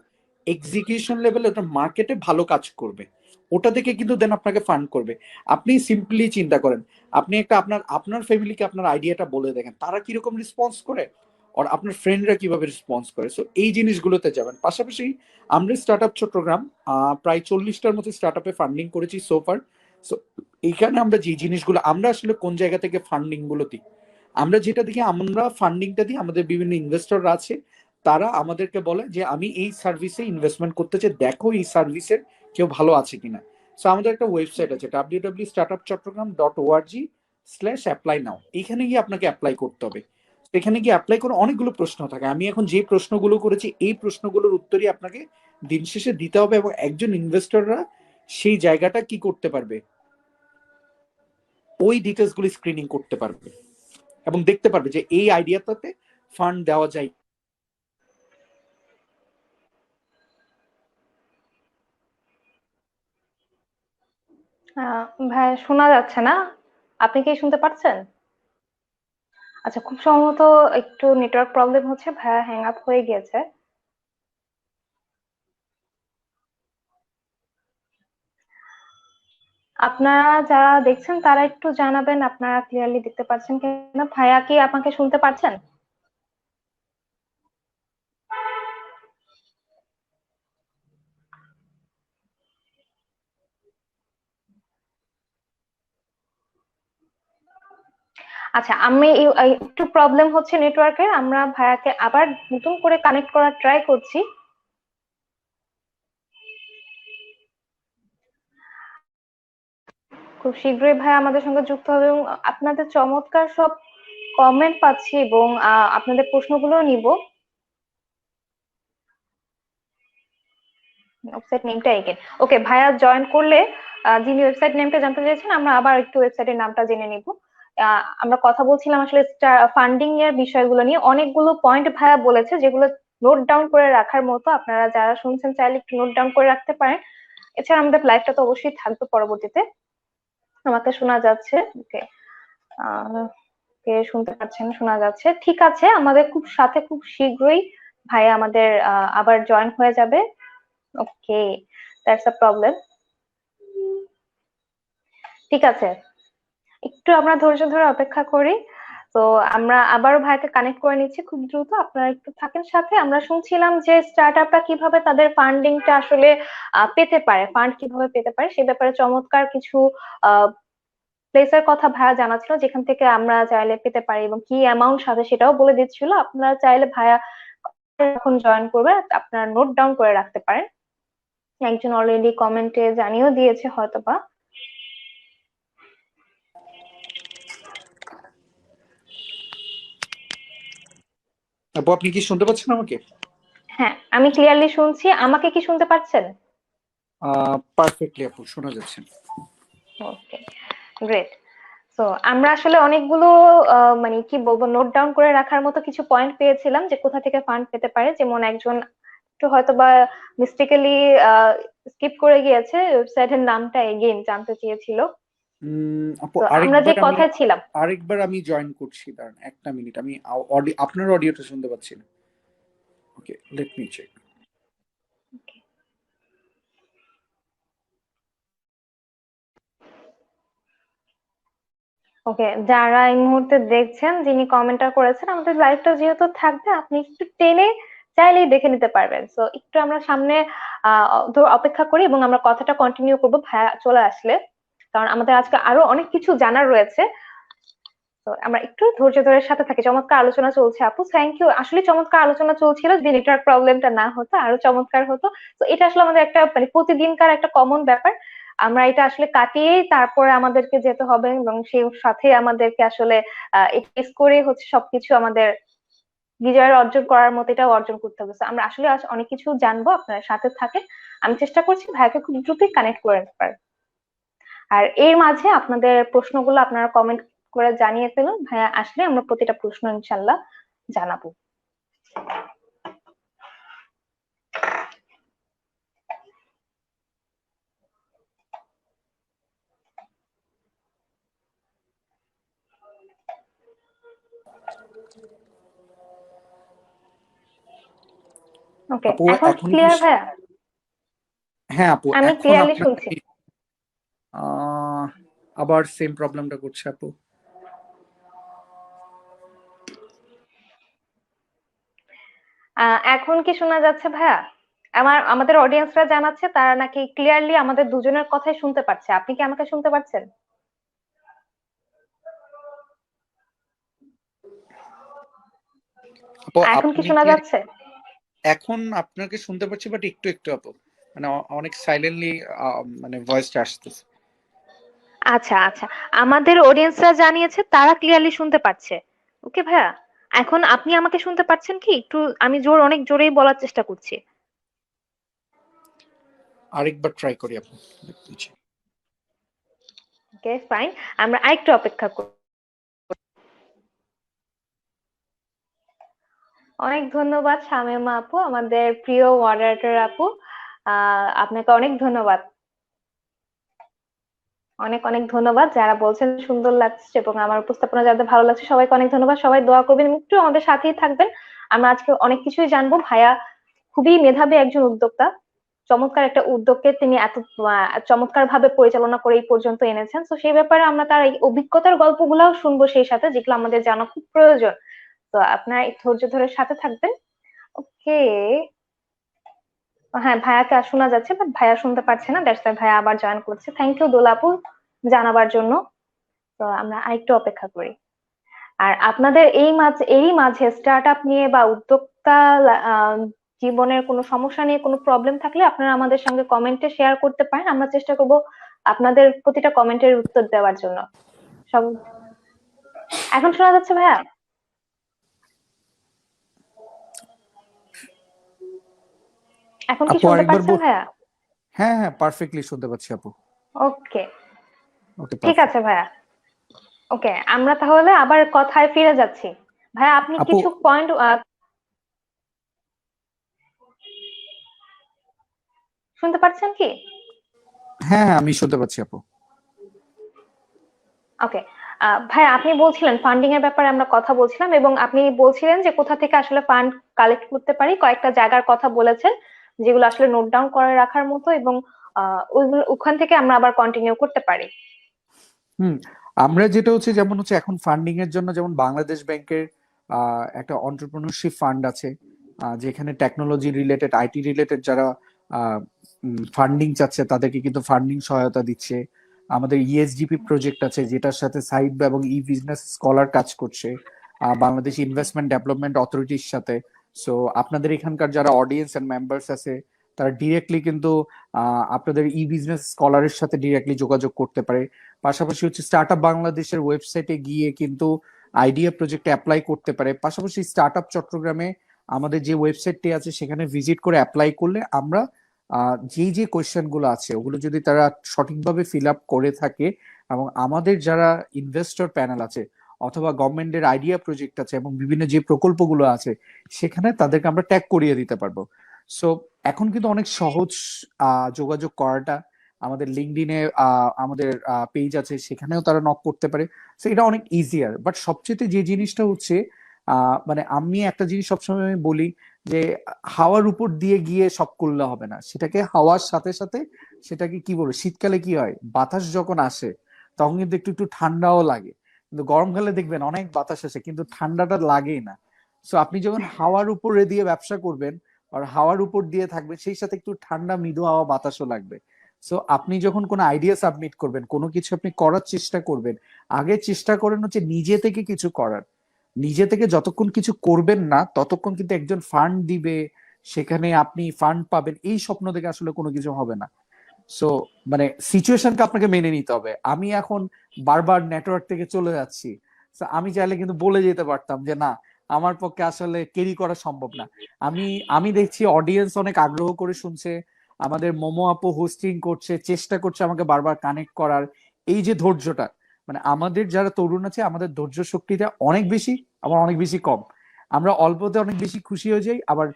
[SPEAKER 2] এক্সিকিউশন লেভেলে ওটা মার্কেটে ভালো কাজ করবে, ওটা দেখে কিন্তু দেন আপনাকে ফান্ড করবে। আপনি সিম্পলি চিন্তা করেন, আপনি একটা আপনার আপনার ফ্যামিলিকে আপনার আইডিয়াটা বলে দেখেন তারা কিরকম রেসপন্স করে, আর আপনার ফ্রেন্ডরা কিভাবে রেসপন্স করে। সো এই জিনিসগুলোতে যাবেন। পাশাপাশি আমরা স্টার্ট আপ চট্টগ্রাম প্রায় 40টার মতো স্টার্ট আপে ফান্ডিং করেছি সোফার। সো এইখানে আমরা যে জিনিসগুলো আমরা আসলে কোন জায়গা থেকে ফান্ডিং গুলো দিই, আমরা যেটা দেখি, আমরা ফান্ডিংটা দিই আমাদের বিভিন্ন ইনভেস্টররা আছে, তারা আমাদেরকে বলে যে আমি এই সার্ভিসে ইনভেস্টমেন্ট করতে চাই, দেখো এই সার্ভিসের কেউ ভালো আছে কিনা। সো আমাদের একটা ওয়েবসাইট আছে www.startupchattogram.org/apply now, এখানে গিয়ে আপনাকে অ্যাপ্লাই করতে হবে। এখানে গিয়ে অ্যাপ্লাই করে অনেকগুলো প্রশ্ন থাকে, আমি এখন যে প্রশ্নগুলো করেছি এই প্রশ্নগুলোর উত্তরই আপনাকে দিন শেষে দিতে হবে, এবং একজন ইনভেস্টররা সেই জায়গাটা কি করতে পারবে, ওই ডিটেলস গুলি স্ক্রিনিং করতে পারবে এবং দেখতে পারবে যে এই আইডিয়াটাতে ফান্ড দেওয়া যায়।
[SPEAKER 1] ভাই শোনা যাচ্ছে না, আপনি কি শুনতে পাচ্ছেন? আচ্ছা, খুব সম্ভবত একটু নেটওয়ার্ক প্রবলেম হচ্ছে, ভাইয়া হ্যাং আপ হয়ে গিয়েছে। আপনারা যারা দেখছেন তারা একটু জানাবেন আপনারা ক্লিয়ারলি দেখতে পাচ্ছেন কিনা। ভাইয়া কি আপনাকে শুনতে পাচ্ছেন? আচ্ছা, আমি একটু প্রবলেম হচ্ছে নেটওয়ার্কের, আমরা ভাইয়াকে আবার নতুন করে কানেক্ট করার ট্রাই করছি। খুব শীঘ্রই ভাই আমাদের সঙ্গে যুক্ত হবে, এবং আপনাদের চমৎকার সব কমেন্ট পাচ্ছি, এবং আপনাদের প্রশ্নগুলো নিব। ওয়েবসাইট নেমটা এগেন, ওকে ভাইয়া জয়েন করলে যিনি ওয়েবসাইট নেমটা জানতে চেয়েছেন আমরা আবার একটু ওয়েবসাইটের নামটা জেনে নিব। আমরা কথা বলছিলাম আসলে ফান্ডিং এর বিষয়গুলো নিয়ে, অনেকগুলো পয়েন্ট ভাইয়া বলেছে যেগুলো নোট ডাউন করে রাখার মতো, আপনারা যারা শুনছেন চাইলে একটু নোট ডাউন করে রাখতে পারেন। এছাড়া আমাদের লাইভটা তো অবশ্যই থাকবে পরবর্তীতে। আমাকে শোনা যাচ্ছে, ওকে, কে শুনতে পাচ্ছেন, শোনা যাচ্ছে, ঠিক আছে। আমাদের খুব সাথে খুব শীঘ্রই ভাইয়া আমাদের আবার জয়েন হয়ে যাবে। ওকে, দ্যাটস আ প্রবলেম। ঠিক আছে, একটু আমরা ধৈর্য ধরে অপেক্ষা করি। তো আমরা আবারও ভাইকে কানেক্ট করে নিচ্ছি খুব দ্রুত, আপনারা একটু থাকেন সাথে। আমরা শুনছিলাম যে স্টার্ট আপটা কিভাবে তাদের ফান্ডিংটা আসলে পেতে পারে, ফান্ড কিভাবে পেতে পারে সে ব্যাপারে চমৎকার কিছু প্লেসের কথা ভাইয়া জানাচ্ছিল যেখান থেকে আমরা চাইলে পেতে পারি, এবং কি অ্যামাউন্ট সাথে সেটাও বলে দিচ্ছিল। আপনারা চাইলে ভাইয়া যখন জয়েন করবে আপনারা নোট ডাউন করে রাখতে পারেন। একজন অলরেডি কমেন্টে জানিয়েও দিয়েছে হয়তোবা।
[SPEAKER 2] আপু আপনি কি শুনতে পাচ্ছেন আমাকে?
[SPEAKER 1] হ্যাঁ, আমি ক্লিয়ারলি শুনছি, আমাকে কি শুনতে পাচ্ছেন?
[SPEAKER 2] পারফেক্টলি আপু শোনা যাচ্ছে।
[SPEAKER 1] ওকে, গ্রেট। তো আমরা আসলে অনেকগুলো মানে কি বলবো নোট ডাউন করে রাখার মতো কিছু পয়েন্ট পেয়েছিলাম যে কোথা থেকে ফান্ড পেতে পারে, যেমন একজন একটু হয়তো বা মিস্টেকেলি স্কিপ করে গিয়েছে, ওয়েবসাইটের নামটা এগেইন জানতে চেয়েছিল।
[SPEAKER 2] আপু
[SPEAKER 1] তো আমরা যে
[SPEAKER 2] আরেকবার আমি
[SPEAKER 1] কথায় ছিলাম।
[SPEAKER 2] জয়েন করছি, দাঁড়ান একটা মিনিট, আমি আপনার অডিওটা শুনতে পাচ্ছি না। ওকে, লেট মি চেক।
[SPEAKER 1] ওকে, যারা এই মুহূর্তে দেখছেন, যিনি কমেন্টটা করেছেন, আমাদের লাইভটা যেহেতু থাকবে, আপনি একটু টেনে চাইলেই দেখে নিতে পারবেন। তো একটু আমরা সামনে অপেক্ষা করি এবং আমরা কথাটা কন্টিনিউ করবো ভাইয়া চলে আসলে, কারণ আমাদের আজকে আরো অনেক কিছু জানার রয়েছে। তো আমরা একটু ধৈর্য ধরে সাথে থাকি। চমৎকার আলোচনা চলছে আপু, থ্যাংক ইউ। আসলে চমৎকার আলোচনা চলছিল, যদি নেটওয়ার্ক প্রবলেমটা না হতো আরো চমৎকার হতো। তো এটা আসলে আমাদের একটা মানে প্রতিদিনকার একটা কমন ব্যাপার। আমরা এটা আসলে কাটিয়েই তারপরে আমাদেরকে যেতে হবে, এবং সেই সাথে আমাদেরকে আসলে ফেস করে হচ্ছে সবকিছু আমাদের বিজয়ের অর্জন করার মতো এটাও অর্জন করতে হবে। So, আমরা আসলে আজ অনেক কিছু জানবো, আপনার সাথে থাকেন। আমি চেষ্টা করছি ভাইকে খুব দ্রুতই কানেক্ট করে নিতে পারি। আর এর মাঝে আপনাদের প্রশ্নগুলো আপনারা কমেন্ট করে জানিয়ে ফেলুন, ভাইয়া আসলে আমরা প্রতিটা প্রশ্ন ইনশাল্লাহ জানাবো। ওকে,
[SPEAKER 2] আপু
[SPEAKER 1] এখন
[SPEAKER 2] এখন কি
[SPEAKER 1] ক্লিয়ার ভাইয়া?
[SPEAKER 2] হ্যাঁ আপু,
[SPEAKER 1] আমি
[SPEAKER 2] এখন
[SPEAKER 1] ক্লিয়ারলি শুনছি।
[SPEAKER 2] আপনাকে আহ, আবার সেম প্রবলেমটা করছে আপু।
[SPEAKER 1] এখন কি শোনা যাচ্ছে ভাইয়া? আমাদের অডিয়েন্সরা জানাচ্ছে তারা নাকি ক্লিয়ারলি আমাদের দুজনের কথাই শুনতে পাচ্ছে। আপনি কি আমাকে শুনতে পাচ্ছেন?
[SPEAKER 2] আপু
[SPEAKER 1] এখন কি
[SPEAKER 2] আপনি
[SPEAKER 1] শোনা
[SPEAKER 2] কি,
[SPEAKER 1] যাচ্ছে?
[SPEAKER 2] এখন আপনাকে শুনতে পাচ্ছি বাট একটু একটু আপু, মানে অনেক সাইলেন্টলি মানে ভয়েসটা আসতেছে।
[SPEAKER 1] আচ্ছা আচ্ছা, আমাদের অডিয়েন্সরা জানিয়েছে তারা ক্লিয়ারলি শুনতে পাচ্ছে। ওকে ভাইয়া, এখন আপনি আমাকে শুনতে পাচ্ছেন কি? একটু আমি অনেক জোরেই বলার চেষ্টা করছি।
[SPEAKER 2] আরেকবার ট্রাই করি আপু, দেখছি।
[SPEAKER 1] ওকে ফাইন, আমরা আরেকটু অপেক্ষা করি। অনেক ধন্যবাদ শামিমা আপু, আমাদের প্রিয় মডারেটর আপু। আপনাকে অনেক ধন্যবাদ। অনেক অনেক ধন্যবাদ যারা বলছেন সুন্দর লাগছে এবং আমার উপস্থাপনা যাদের ভালো লাগছে, সবাইকে অনেক ধন্যবাদ। সবাই দোয়া করবেন এবং একটু আমাদের সাথেই থাকবেন। আমরা আজকে অনেক কিছুই জানবো। ভাইয়া খুবই মেধাবী একজন উদ্যোক্তা, চমৎকার একটা উদ্যোগকে তিনি এত চমৎকার ভাবে পরিচালনা করে এই পর্যন্ত এনেছেন। তো সেই ব্যাপারে আমরা তার এই অভিজ্ঞতার গল্পগুলাও শুনবো সেই সাথে, যেগুলো আমাদের জানা খুব প্রয়োজন। তো আপনার এই ধৈর্য ধরে সাথে থাকবেন। ওকে, হ্যাঁ ভাইয়াকে আর শোনা যাচ্ছে, বাট ভাইয়া শুনতে পারছে না, দ্যাটস ভাইয়া আবার জয়েন করছে। থ্যাংক ইউ দোলাপু জানাবার জন্য। তো আমরা আরেকটু অপেক্ষা করি। আর আপনাদের এরই মাঝে স্টার্ট আপ নিয়ে বা উদ্যোক্তা আহ, জীবনের কোনো সমস্যা নিয়ে কোনো প্রবলেম থাকলে আপনারা আমাদের সঙ্গে কমেন্টে শেয়ার করতে পারেন। আমরা চেষ্টা করব আপনাদের প্রতিটা কমেন্টের উত্তর দেওয়ার জন্য। সব এখন শোনা যাচ্ছে ভাইয়া? এখন কি
[SPEAKER 2] আপু
[SPEAKER 1] শুনতে
[SPEAKER 2] আরেকবার
[SPEAKER 1] পাচ্ছেন ভাইয়া?
[SPEAKER 2] হ্যাঁ হ্যাঁ, পারফেক্টলি শুনতে পাচ্ছি আপু।
[SPEAKER 1] ওকে,
[SPEAKER 2] ওকে,
[SPEAKER 1] ঠিক আছে
[SPEAKER 2] পারফেক্ট।
[SPEAKER 1] ভাইয়া। ওকে, আমরা তাহলে আবার কথায় ফিরে যাচ্ছি। ভাইয়া আপনি
[SPEAKER 2] আপু
[SPEAKER 1] কিছু পয়েন্ট শুনতে পাচ্ছেন কি?
[SPEAKER 2] হ্যাঁ হ্যাঁ, আমি শুনতে পাচ্ছি আপু।
[SPEAKER 1] ওকে, ভাইয়া আপনি বলছিলেন ফান্ডিং এর ব্যাপারে আমরা কথা বলছিলাম, এবং আপনি বলছিলেন যে কোথা থেকে আসলে ফান্ড কালেক্ট করতে পারি, কয়েকটা জায়গার কথা বলেছেন যেগুলো আসলে নোট ডাউন করে রাখার মতো, এবং ওখান থেকে আমরা আবার কন্টিনিউ করতে পারি।
[SPEAKER 2] হুম, আমরা যেটা হচ্ছে যেমন হচ্ছে এখন ফান্ডিং এর জন্য যেমন বাংলাদেশ ব্যাংকের একটা অন্টারপ্রেনিউরশিপ ফান্ড আছে, যেখানে টেকনোলজি রিলেটেড, আইটি রিলেটেড যারা ফান্ডিং চাচ্ছে তাদেরকে কিন্তু ফান্ডিং সহায়তা দিচ্ছে। আমাদের ইএসডিপি প্রজেক্ট আছে যেটার সাথে সাইড এবং ই বিজনেস স্কলার কাজ করছে বাংলাদেশ ইনভেস্টমেন্ট ডেভেলপমেন্ট অথরিটির সাথে। সো আপনাদের এখানকার যারা অডিয়েন্স এন্ড মেম্বার্স আছে তারা ডিরেক্টলি কিন্তু আপনাদের ই বিজনেস স্কলারের সাথে ডিরেক্টলি যোগাযোগ করতে পারে। পাশাপাশি হচ্ছে স্টার্ট আপ বাংলাদেশের ওয়েবসাইটে গিয়ে কিন্তু আইডিয়া প্রজেক্টে অ্যাপ্লাই করতে পারে। পাশাপাশি স্টার্ট আপ চট্টগ্রামে আমাদের যে ওয়েবসাইটটি আছে সেখানে ভিজিট করে অ্যাপ্লাই করলে আমরা যে যে কোয়েশ্চেন গুলো আছে ওগুলো যদি তারা সঠিকভাবে ফিল আপ করে থাকে এবং আমাদের যারা ইনভেস্টর প্যানেল আছে অথবা গভর্নমেন্টের আইডিয়া প্রজেক্ট আছে এবং বিভিন্ন যে প্রকল্পগুলো আছে সেখানে তাদেরকে আমরা ট্যাগ করিয়ে দিতে পারবো। সো এখন কিন্তু অনেক সহজ যোগাযোগ করাটা, আমাদের লিঙ্কডইনে আমাদের পেজ আছে সেখানেও তারা নক করতে পারে। সো এটা অনেক ইজিয়ার। বাট সবচেয়ে যে জিনিসটা হচ্ছে মানে আমি একটা জিনিস সবসময় বলি যে হাওয়ার উপর দিয়ে গিয়ে সব করলে হবে না, সেটাকে হাওয়ার সাথে সাথে সেটাকে কি বলবো, শীতকালে কি হয় বাতাস যখন আসে তখন কিন্তু একটু একটু ঠান্ডাও লাগে, কিন্তু গরমকালে দেখবেন অনেক বাতাস আসে কিন্তু ঠান্ডাটা লাগেই না। সো আপনি যখন হাওয়ার উপরে দিয়ে ব্যবসা করবেন আর হাওয়ার উপর দিয়ে থাকবেন সেই সাথে একটু ঠান্ডা মৃদু হাওয়া বাতাসও লাগবে। সো আপনি যখন কোনো আইডিয়া সাবমিট করবেন, কোনো কিছু আপনি করার চেষ্টা করবেন, আগে চেষ্টা করেন হচ্ছে নিজে থেকে কিছু করার। নিজে থেকে যতক্ষণ কিছু করবেন না ততক্ষণ কিন্তু একজন ফান্ড দিবে, সেখানে আপনি ফান্ড পাবেন, এই স্বপ্ন থেকে আসলে কোনো কিছু হবে না। সো মানে সিচুয়েশনকে আপনাকে মেনে নিতে হবে। আমি এখন বারবার নেটওয়ার্ক থেকে চলে যাচ্ছি, তো আমি চাইলে কিন্তু বলে যেতে পারতাম যে না, আমার পক্ষে আসলে ক্যারি করা সম্ভব না। আমি আমি দেখছি অডিয়েন্স অনেক আগ্রহ করে শুনছে, আমাদের মোমো আপু হোস্টিং করছে, চেষ্টা করছে আমাকে বারবার কানেক্ট করার। এই যে ধৈর্যটা, মানে আমাদের যারা তরুণ আছে আমাদের ধৈর্য শক্তিটা অনেক বেশি, আবার অনেক বেশি কম। আমরা অল্পতে অনেক বেশি খুশি হয়ে যাই, আবার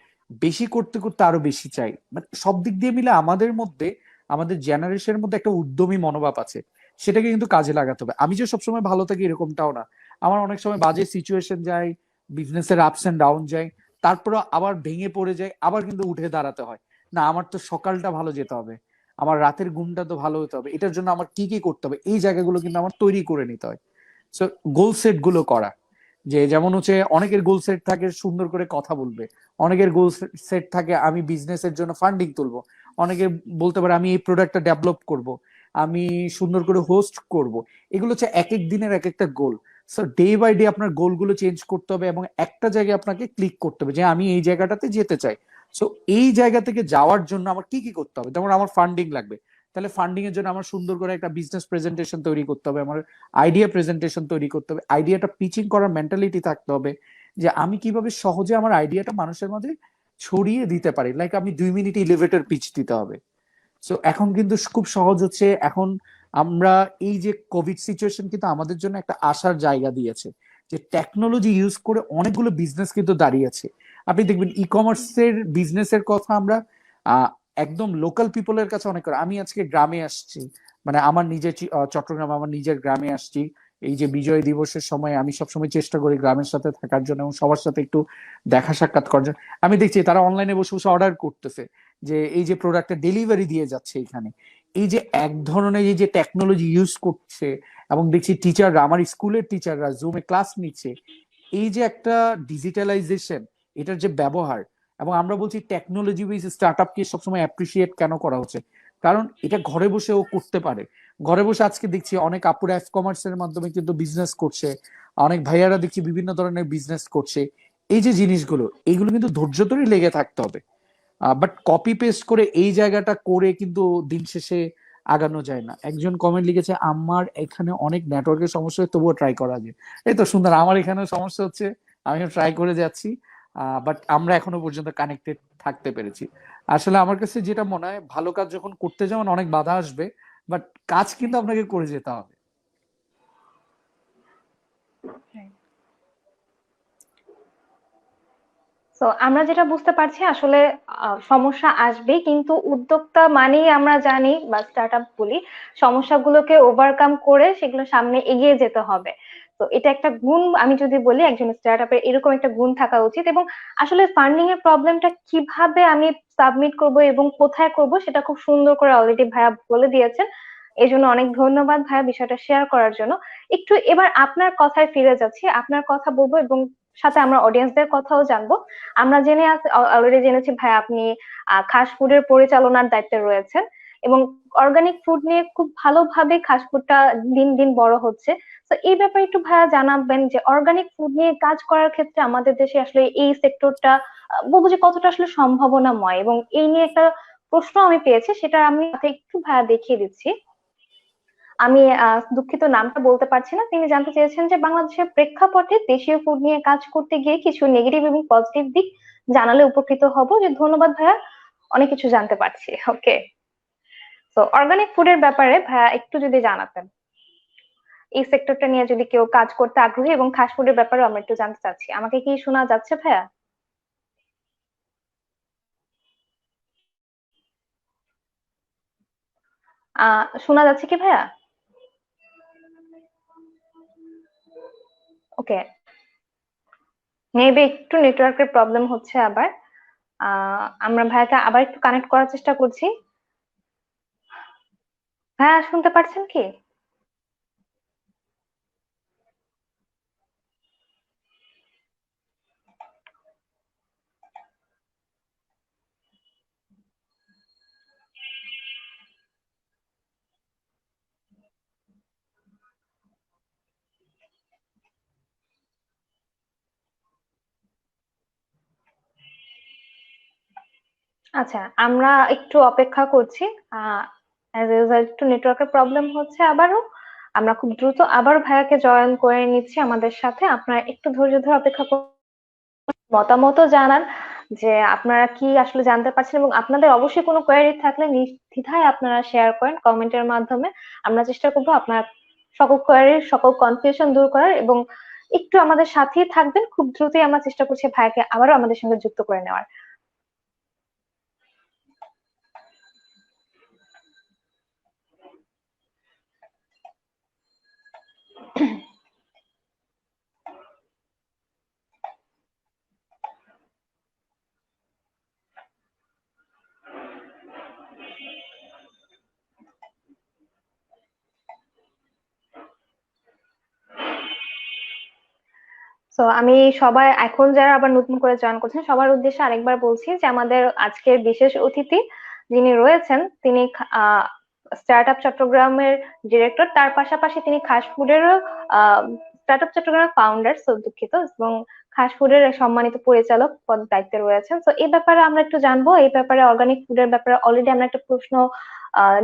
[SPEAKER 2] বেশি করতে করতে আরো বেশি চাই। মানে সব দিক দিয়ে মিলে আমাদের মধ্যে, আমাদের জেনারেশনের মধ্যে একটা উদ্যমী মনোভাব আছে, সেটাকে কিন্তু কাজে লাগাতে হবে। আমি যে সবসময় ভালো থাকি এরকমটাও না, আমার অনেক সময় বাজে সিচুয়েশন যায়, বিজনেসের আপস এন্ড ডাউন যায়, তারপরে আবার ভেঙে পড়ে যায়, আবার কিন্তু উঠে দাঁড়াতে হয়। না, আমার তো সকালটা ভালো যেতে হবে, আমার রাতের ঘুমটা তো ভালো হতে হবে, এটার জন্য আমার কি কি করতে হবে এই জায়গাগুলো কিন্তু আমার তৈরি করে নিতে হয়। সো গোল সেট গুলো করা, যে যেমন হচ্ছে অনেকের গোল সেট থাকে সুন্দর করে কথা বলবে, অনেকের গোল সেট থাকে আমি বিজনেসের জন্য ফান্ডিং তুলবো, অনেকে বলতে পারে আমি এই প্রোডাক্টটা ডেভেলপ করব, আমি সুন্দর করে হোস্ট করব। এগুলো হচ্ছে এক এক দিনের এক একটা গোল। সো ডে বাই ডে আপনার গোলগুলো চেঞ্জ করতে হবে এবং একটা জায়গায় আপনাকে ক্লিক করতে হবে যে আমি এই জায়গাটাতে যেতে চাই। সো এই জায়গা থেকে যাওয়ার জন্য আমার কি কি করতে হবে, যেমন আমার ফান্ডিং লাগবে, তাহলে ফান্ডিং এর জন্য আমার সুন্দর করে একটা বিজনেস প্রেজেন্টেশন তৈরি করতে হবে, আমার আইডিয়া প্রেজেন্টেশন তৈরি করতে হবে, আইডিয়াটা পিচিং করার মেন্টালিটি থাকতে হবে, যে আমি কিভাবে সহজে আমার আইডিয়াটা মানুষের মাঝে ছড়িয়ে দিতে পারি। লাইক আমি 2 মিনিট এলিভেটর পিচ দিতে হবে। সো এখন কিন্তু খুব সহজ হচ্ছে। এখন আমরা এই যে কোভিড সিচুয়েশন কিন্তু আমাদের জন্য একটা আশার জায়গা দিয়েছে, যে টেকনোলজি ইউজ করে অনেকগুলো বিজনেস কিন্তু দাঁড়িয়েছে। আপনি দেখবেন ই কমার্সের বিজনেসের কথা আমরা আহ, একদম লোকাল পিপলের কাছে অনেক করে। আমি আজকে গ্রামে আসছি, মানে আমার নিজের চট্টগ্রাম, আমার নিজের গ্রামে আসছি। এই যে বিজয় দিবসের সময় আমি সবসময় চেষ্টা করি গ্রামের সাথে থাকার জন্য এবং সবার সাথে একটু দেখা সাক্ষাৎ করার জন্য। আমি দেখছি তারা অনলাইনে বসে বসে অর্ডার করতেছে, যে এই যে প্রোডাক্টের ডেলিভারি দিয়ে যাচ্ছে এখানে। এই যে এক ধরনের এই যে টেকনোলজি ইউজ করছে, এবং দেখছি টিচাররা, আমার স্কুলের টিচাররা জুমে ক্লাস নিচ্ছে, এই যে একটা ডিজিটালাইজেশন, এটার যে ব্যবহার। এবং আমরা বলছি টেকনোলজি বেস স্টার্ট আপকে সবসময় অ্যাপ্রিসিয়েট কেন করা হচ্ছে, কারণ এটা ঘরে বসে ও করতে পারে। ঘরে বসে আজকে দেখছি অনেক আপুরা এফ কমার্সের মাধ্যমে কিন্তু বিজনেস করছে, অনেক ভাইয়ারা দেখছি বিভিন্ন ধরনের বিজনেস করছে। এই যে জিনিসগুলো, এইগুলো কিন্তু ধৈর্য ধরে লেগে থাকতে হবে। বাট কপি পেস্ট করে এই জায়গাটা করে কিন্তু দিন শেষে আগানো যায় না। একজন কমেন্ট লিখেছে আমার এখানে অনেক নেটওয়ার্কের সমস্যা হয় তবুও ট্রাই করা যায়। এই তো সুন্দর, আমার এখানে সমস্যা হচ্ছে, আমিও ট্রাই করে যাচ্ছি, বাট আমরা এখনো পর্যন্ত কানেক্টেড থাকতে পেরেছি। আসলে আমার কাছে যেটা মনে হয়, ভালো কাজ যখন করতে যাবেন অনেক বাধা আসবে, বাট কাজ কিন্তু আপনাকে করে যেতে হবে।
[SPEAKER 1] তো আমরা যেটা বুঝতে পারছি আসলে সমস্যা আসবে, কিন্তু উদ্যোক্তা মানেই আমরা জানি বা স্টার্ট আপ বলি সমস্যাগুলোকে ওভারকাম করে সেগুলো সামনে এগিয়ে যেতে হবে। তো এটা একটা গুণ, আমি যদি বলি একজন স্টার্ট আপের এরকম একটা গুণ থাকা উচিত। এবং আসলে ফান্ডিং এর প্রবলেমটা কিভাবে আমি সাবমিট করব এবং কোথায় করব সেটা খুব সুন্দর করে অলরেডি ভাইয়া বলে দিয়েছেন। এই জন্য অনেক ধন্যবাদ ভাইয়া বিষয়টা শেয়ার করার জন্য। একটু এবার আপনার কথায় ফিরে যাচ্ছি, আপনার কথা বলবো এবং সাথে আমরা অডিয়েন্সদের কথাও জানবো। আমরা অলরেডি জেনেছি ভাই আপনি খাস ফুডের পরিচালনার দায়িত্বে রয়েছেন এবং অর্গানিক ফুড নিয়ে খুব ভালোভাবে খাস ফুডটা দিন দিন বড় হচ্ছে। তো এই ব্যাপারে একটু ভাইয়া জানাবেন যে অর্গানিক ফুড নিয়ে কাজ করার ক্ষেত্রে আমাদের দেশে আসলে এই সেক্টরটা বলবো যে কতটা আসলে সম্ভাবনাময়। এবং এই নিয়ে একটা প্রশ্ন আমি পেয়েছি, সেটা আমি একটু ভাইয়া দেখিয়ে দিচ্ছি। আমি দুঃখিত নামটা বলতে পারছি না। তিনি জানতে চেয়েছেন যে বাংলাদেশের প্রেক্ষাপটে দেশীয় ফুড নিয়ে কাজ করতে গিয়ে কিছু নেগেটিভ এবং পজিটিভ দিক জানালে উপকৃত হব। যে ধন্যবাদ ভাইয়া, অনেক কিছু জানতে পারছি। ওকে, তো অর্গানিক ফুডের ব্যাপারে ভাইয়া একটু যদি জানাতেন। এই সেক্টরটা নিয়ে যদি কেউ কাজ করতে আগ্রহী, এবং ফাস্ট ফুডের ব্যাপারেও আমরা একটু জানতে চাচ্ছি। আমাকে কি শোনা যাচ্ছে ভাইয়া? শোনা যাচ্ছে কি ভাইয়া? ওকে, মেবি একটু নেটওয়ার্কের প্রবলেম হচ্ছে আবার। আমরা ভাইয়াকে আবার একটু কানেক্ট করার চেষ্টা করছি। ভাইয়া শুনতে পারছেন কি? আচ্ছা, আমরা একটু অপেক্ষা করছি। অ্যাজ এ রেজাল্ট একটু নেটওয়ার্কের প্রবলেম হচ্ছে আবারও। আমরা খুব দ্রুত আবার ভাইয়াকে জয়েন করে নিচ্ছি আমাদের সাথে। আপনারা একটু ধৈর্য ধরে অপেক্ষা করুন, মতামতও জানান যে আপনারা কি আসলে জানতে পারছেন, এবং আপনাদের অবশ্যই কোনো কোয়েরি থাকলে নির্দ্বিধায় আপনারা শেয়ার করেন কমেন্টের মাধ্যমে। আমরা চেষ্টা করবো আপনার সকল কোয়েরির, সকল কনফিউশন দূর করার, এবং একটু আমাদের সাথেই থাকবেন। খুব দ্রুতই আমরা চেষ্টা করছি ভাইয়াকে আবারও আমাদের সঙ্গে যুক্ত করে নেওয়ার। তো আমি সবাই এখন যারা আবার নতুন করে জয়েন করছেন সবার উদ্দেশ্যে আরেকবার বলছি যে আমাদের আজকের বিশেষ অতিথি যিনি রয়েছেন, তিনি স্টার্ট আপ চট্টগ্রামের ডিরেক্টর, তার পাশাপাশি তিনি খাস ফুডেরও স্টার্ট আপ চট্টগ্রামের ফাউন্ডার, দুঃখিত, এবং খাস ফুডের সম্মানিত পরিচালক পদ দায়িত্বে রয়েছেন। তো এই ব্যাপারে আমরা একটু জানবো। এই ব্যাপারে অর্গানিক ফুডের ব্যাপারে অলরেডি আমরা একটা প্রশ্ন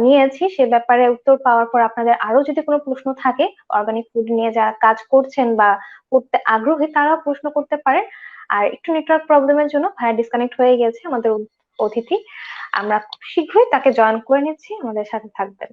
[SPEAKER 1] নিয়েছি, সে ব্যাপারে উত্তর পাওয়ার পর আপনাদের আরো যদি কোনো প্রশ্ন থাকে অর্গানিক ফুড নিয়ে যারা কাজ করছেন বা করতে আগ্রহী, তারাও প্রশ্ন করতে পারেন। আর একটু নেটওয়ার্ক প্রবলেমের জন্য ভাইয়া ডিসকানেক্ট হয়ে গেছে আমাদের অতিথি। আমরা খুব শীঘ্রই তাকে জয়েন করে নিচ্ছি, আমাদের সাথে থাকবেন।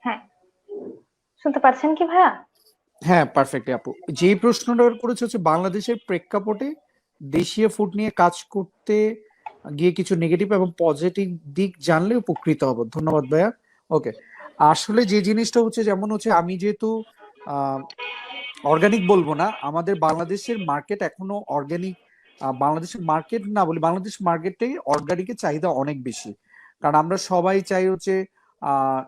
[SPEAKER 1] হ্যাঁ, শুনতে পারছেন কি ভাইয়া?
[SPEAKER 3] হ্যাঁ, পারফেক্টলি আপু। যে প্রশ্নটা করেছে হচ্ছে বাংলাদেশের প্রেক্ষাপটে দেশীয় ফুড নিয়ে কাজ করতে গিয়ে কিছু নেগেটিভ এবং পজিটিভ দিক জানলে উপকৃত হব। ধন্যবাদ ভাইয়া। ওকে, আসলে যে জিনিসটা হচ্ছে, যেমন হচ্ছে আমি যেহেতু অর্গানিক বলবো না, আমাদের বাংলাদেশের মার্কেট এখনো অর্গানিক, বাংলাদেশের মার্কেট না বলি, বাংলাদেশ মার্কেটে অর্গানিকের চাহিদা অনেক বেশি। কারণ আমরা সবাই চাই হচ্ছে আহ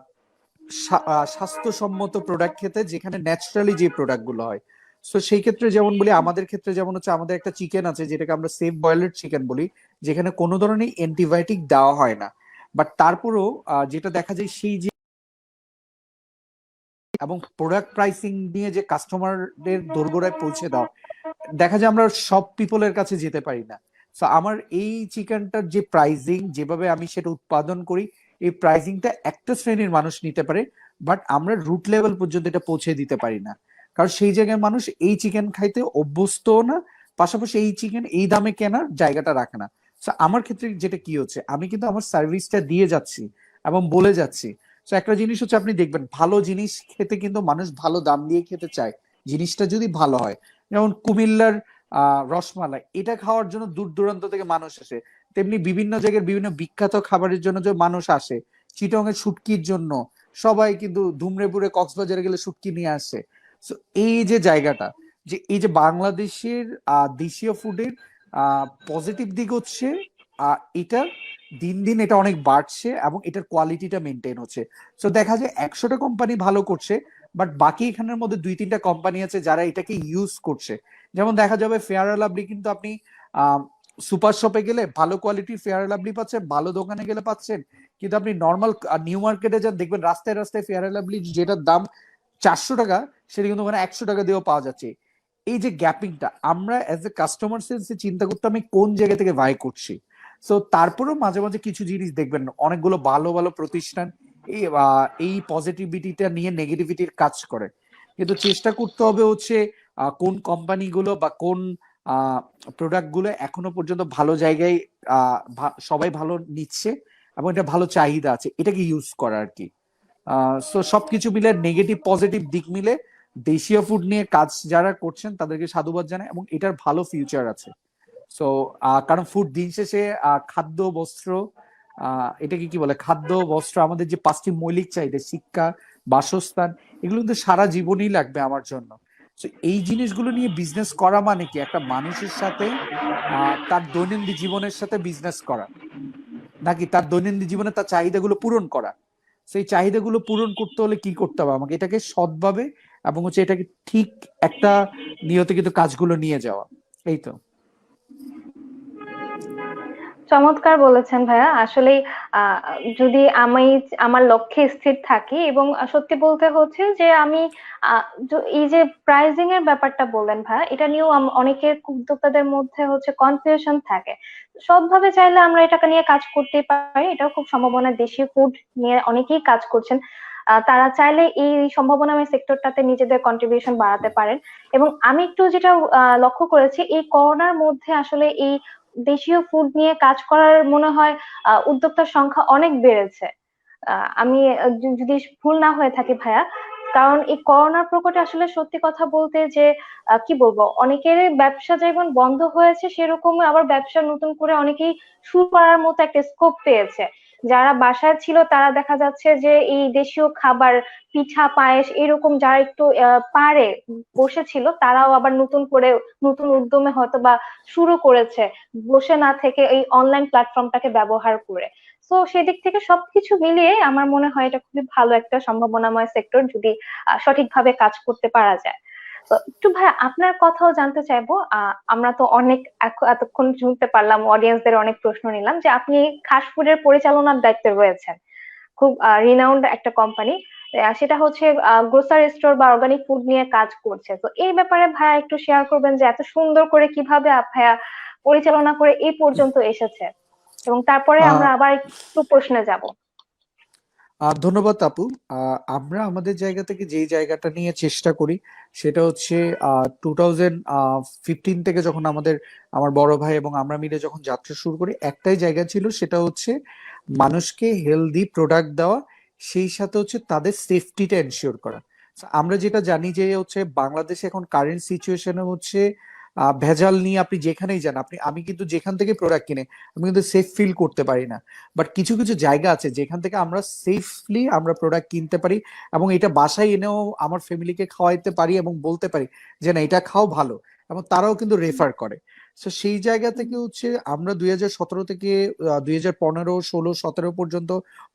[SPEAKER 3] স্বাস্থ্যসম্মত প্রোডাক্ট খেতে, যেখানে ন্যাচারালি যে প্রোডাক্ট গুলো হয়। তো সেই ক্ষেত্রে যেমন বলি, আমাদের ক্ষেত্রে যেমন হচ্ছে আমাদের একটা চিকেন আছে যেটাকে আমরা সেফ বয়েলেড চিকেন বলি, যেখানে কোনো ধরনের অ্যান্টিবায়োটিক দেওয়া হয় না। বাট তারপরেও যেটা দেখা যায় সেই যে এবং প্রোডাক্ট প্রাইসিং নিয়ে যে কাস্টমারদের দোরগোড়ায় পৌঁছে দাও, দেখা যায় আমরা সব পিপলের কাছে যেতে পারি না। তো আমার এই চিকেনটার যে প্রাইজিং, যেভাবে আমি সেটা উৎপাদন করি, এই প্রাইজিংটা একটা শ্রেণীর মানুষ নিতে পারে, বাট আমরা রুট লেভেল পর্যন্ত এটা পৌঁছে দিতে পারি না। কারণ সেই জায়গায় মানুষ এই চিকেন খাইতে অভ্যস্তও না, পাশাপাশি এই চিকেন এই দামে কেনার জায়গাটা রাখে না। তো আমার ক্ষেত্রে যেটা কি হচ্ছে, আমি কিন্তু আমার সার্ভিসটা দিয়ে যাচ্ছি এবং বলে যাচ্ছি। তো একটা জিনিস হচ্ছে, আপনি দেখবেন ভালো জিনিস খেতে কিন্তু মানুষ ভালো দাম দিয়ে খেতে চায়, জিনিসটা যদি ভালো হয়। যেমন কুমিল্লার রসমালাই, এটা খাওয়ার জন্য দূর দূরান্ত থেকে মানুষ আসে। তেমনি বিভিন্ন জায়গার বিভিন্ন বিখ্যাত খাবারের জন্য যে মানুষ আসে, চিটং এর শুটকির জন্য সবাই কিন্তু ধুমরেপুরে কক্সবাজারে গেলে শুটকি নিয়ে আসে। তো এই যে জায়গাটা, যে এই যে বাংলাদেশের দেশীয় ফুডের পজিটিভ দিক হচ্ছে এটা দিন দিন এটা অনেক বাড়ছে এবং এটার কোয়ালিটিটা মেনটেন হচ্ছে। তো দেখা যায় 100টা কোম্পানি ভালো করছে, বাট বাকি এখানের মধ্যে 2-3টা কোম্পানি আছে যারা এটাকে ইউজ করছে। যেমন দেখা যাবে ফেয়ার অ্যান্ড লাভলি কিন্তু আপনি সুপার শপে গেলে ভালো কোয়ালিটির ফেয়ার অ্যান্ড লাভলি পাচ্ছেন, ভালো দোকানে গেলে পাচ্ছেন, কিন্তু আপনি নর্মাল নিউ মার্কেটে যান দেখবেন রাস্তায় রাস্তায় ফেয়ার অ্যান্ড লাভলি যেটার দাম 400 টাকা সেটা কিন্তু ওখানে 100 টাকা দিয়েও পাওয়া যাচ্ছে। এই যে গ্যাপিংটা আমরা অ্যাজ এ কাস্টমার সেন্সে চিন্তা করতে আমি কোন জায়গা থেকে বাই করছি। সো তারপরেও মাঝে মাঝে কিছু জিনিস দেখবেন অনেকগুলো ভালো ভালো প্রতিষ্ঠান এই পজিটিভিটিটা নিয়ে নেগেটিভিটির কাজ করে, কিন্তু চেষ্টা করতে হবে হচ্ছে কোন কোম্পানিগুলো বা কোন প্রোডাক্ট গুলো এখনো পর্যন্ত ভালো জায়গায় সবাই ভালো নিচ্ছে এবং এটা ভালো চাহিদা আছে এটাকে ইউজ করা আর কি। সো সবকিছু মিলে নেগেটিভ পজিটিভ দিক মিলে দেশীয় ফুড নিয়ে কাজ যারা করছেন তাদেরকে সাধুবাদ জানাই এবং এটার ভালো ফিউচার আছে। সো কারণ ফুড দিন শেষে খাদ্য বস্ত্র এটাকে কি বলে, খাদ্য বস্ত্র আমাদের যে 5টি মৌলিক চাহিদা শিক্ষা বাসস্থান এগুলো কিন্তু সারা জীবনই লাগবে আমার জন্য। তো এই জিনিসগুলো নিয়ে বিজনেস করা মানে কি একটা মানুষের সাথে তার দৈনন্দিন জীবনের সাথে বিজনেস করা, নাকি তার দৈনন্দিন জীবনে তার চাহিদাগুলো পূরণ করা। সেই চাহিদাগুলো পূরণ করতে হলে কি করতে হবে আমাকে, এটাকে সৎভাবে এবং হচ্ছে এটাকে ঠিক একটা নিয়তে কিন্তু কাজগুলো নিয়ে যাওয়া। এই তো।
[SPEAKER 1] চমৎকার বলেছেন ভাইয়া। আসলে যদি আমি আমার লক্ষ্যে স্থির থাকি এবং সত্যি বলতে হচ্ছে যে আমি এই যে প্রাইজিং এর ব্যাপারটা বললেন ভাইয়া, এটা নিয়েও অনেকের উদ্যোক্তাদের মধ্যে হচ্ছে কনফিউশন থাকে। সবভাবে চাইলে আমরা এটাকে নিয়ে কাজ করতে পারি, এটাও খুব সম্ভাবনা। দেশীয় ফুড নিয়ে অনেকেই কাজ করছেন, তারা চাইলে এই সম্ভাবনাময় সেক্টরটাতে নিজেদের কন্ট্রিবিউশন বাড়াতে পারেন। এবং আমি একটু যেটা লক্ষ্য করেছি, এই করোনার মধ্যে আসলে এই দেশীয় ফুড নিয়ে কাজ করার মনে হয় উদ্যোক্তার সংখ্যা অনেক বেড়েছে। আমি যদি ভুল না হয়ে থাকি ভাইয়া, কারণ এই করোনার প্রকোপে আসলে সত্যি কথা বলতে যে কি বলবো, অনেকের ব্যবসা যেমন বন্ধ হয়েছে সেরকম আবার ব্যবসা নতুন করে অনেকেই শুরু করার মতো একটা স্কোপ পেয়েছে। যারা বাসায় ছিল তারা দেখা যাচ্ছে যে এই দেশীয় খাবার পিঠা পায়েস এরকম যারা একটু পারে বসেছিল, তারাও আবার নতুন করে নতুন উদ্যমে হয়তো বা শুরু করেছে বসে না থেকে এই অনলাইন প্ল্যাটফর্মটাকে ব্যবহার করে। তো সেদিক থেকে সবকিছু মিলিয়ে আমার মনে হয় এটা খুবই ভালো একটা সম্ভাবনাময় সেক্টর যদি সঠিকভাবে কাজ করতে পারা যায়। তো একটু ভাই আপনার কথাও জানতে চাইবো। আমরা তো অনেক এতক্ষণ শুনতে পারলাম, অডিয়েন্সদের অনেক প্রশ্ন নিলাম যে আপনি খাস ফুডের পরিচালনার দায়িত্বে রয়েছেন, খুব রিনাউন্ড একটা কোম্পানি, সেটা হচ্ছে গ্রোসারি স্টোর বা অর্গানিক ফুড নিয়ে কাজ করছে। তো এই ব্যাপারে ভাইয়া একটু শেয়ার করবেন যে এত সুন্দর করে কিভাবে ভাইয়া পরিচালনা করে এই পর্যন্ত এসেছে, এবং তারপরে আমরা আবার একটু প্রশ্নে যাব।
[SPEAKER 3] ধন্যবাদ আপু। আমরা আমাদের জায়গা থেকে যেই জায়গাটা নিয়ে চেষ্টা করি সেটা হচ্ছে 2015 থেকে যখন আমার বড় ভাই এবং আমরা মিলে যখন যাত্রা শুরু করি একটাই জায়গা ছিল, সেটা হচ্ছে মানুষকে হেলদি প্রোডাক্ট দেওয়া, সেই সাথে হচ্ছে তাদের সেফটিটা এনশিওর করা। So, আমরা যেটা জানি যে হচ্ছে বাংলাদেশে এখন কারেন্ট সিচুয়েশনে হচ্ছে ভেজাল নিয়ে আপনি যেখানেই যান, আমি কিন্তু যেখান থেকে প্রোডাক্ট কিনে আমি কিন্তু সেফ ফিল করতে পারি না। বাট কিছু কিছু জায়গা আছে যেখান থেকে আমরা সেফলি আমরা প্রোডাক্ট কিনতে পারি এবং এটা বাসায় এনেও আমার ফ্যামিলিকে খাওয়াইতে পারি এবং বলতে পারি যে না এটা খাও ভালো, এবং তারাও কিন্তু রেফার করে। তো সেই জায়গা থেকে হচ্ছে আমরা 2017 থেকে 2015, 16, 17 পর্যন্ত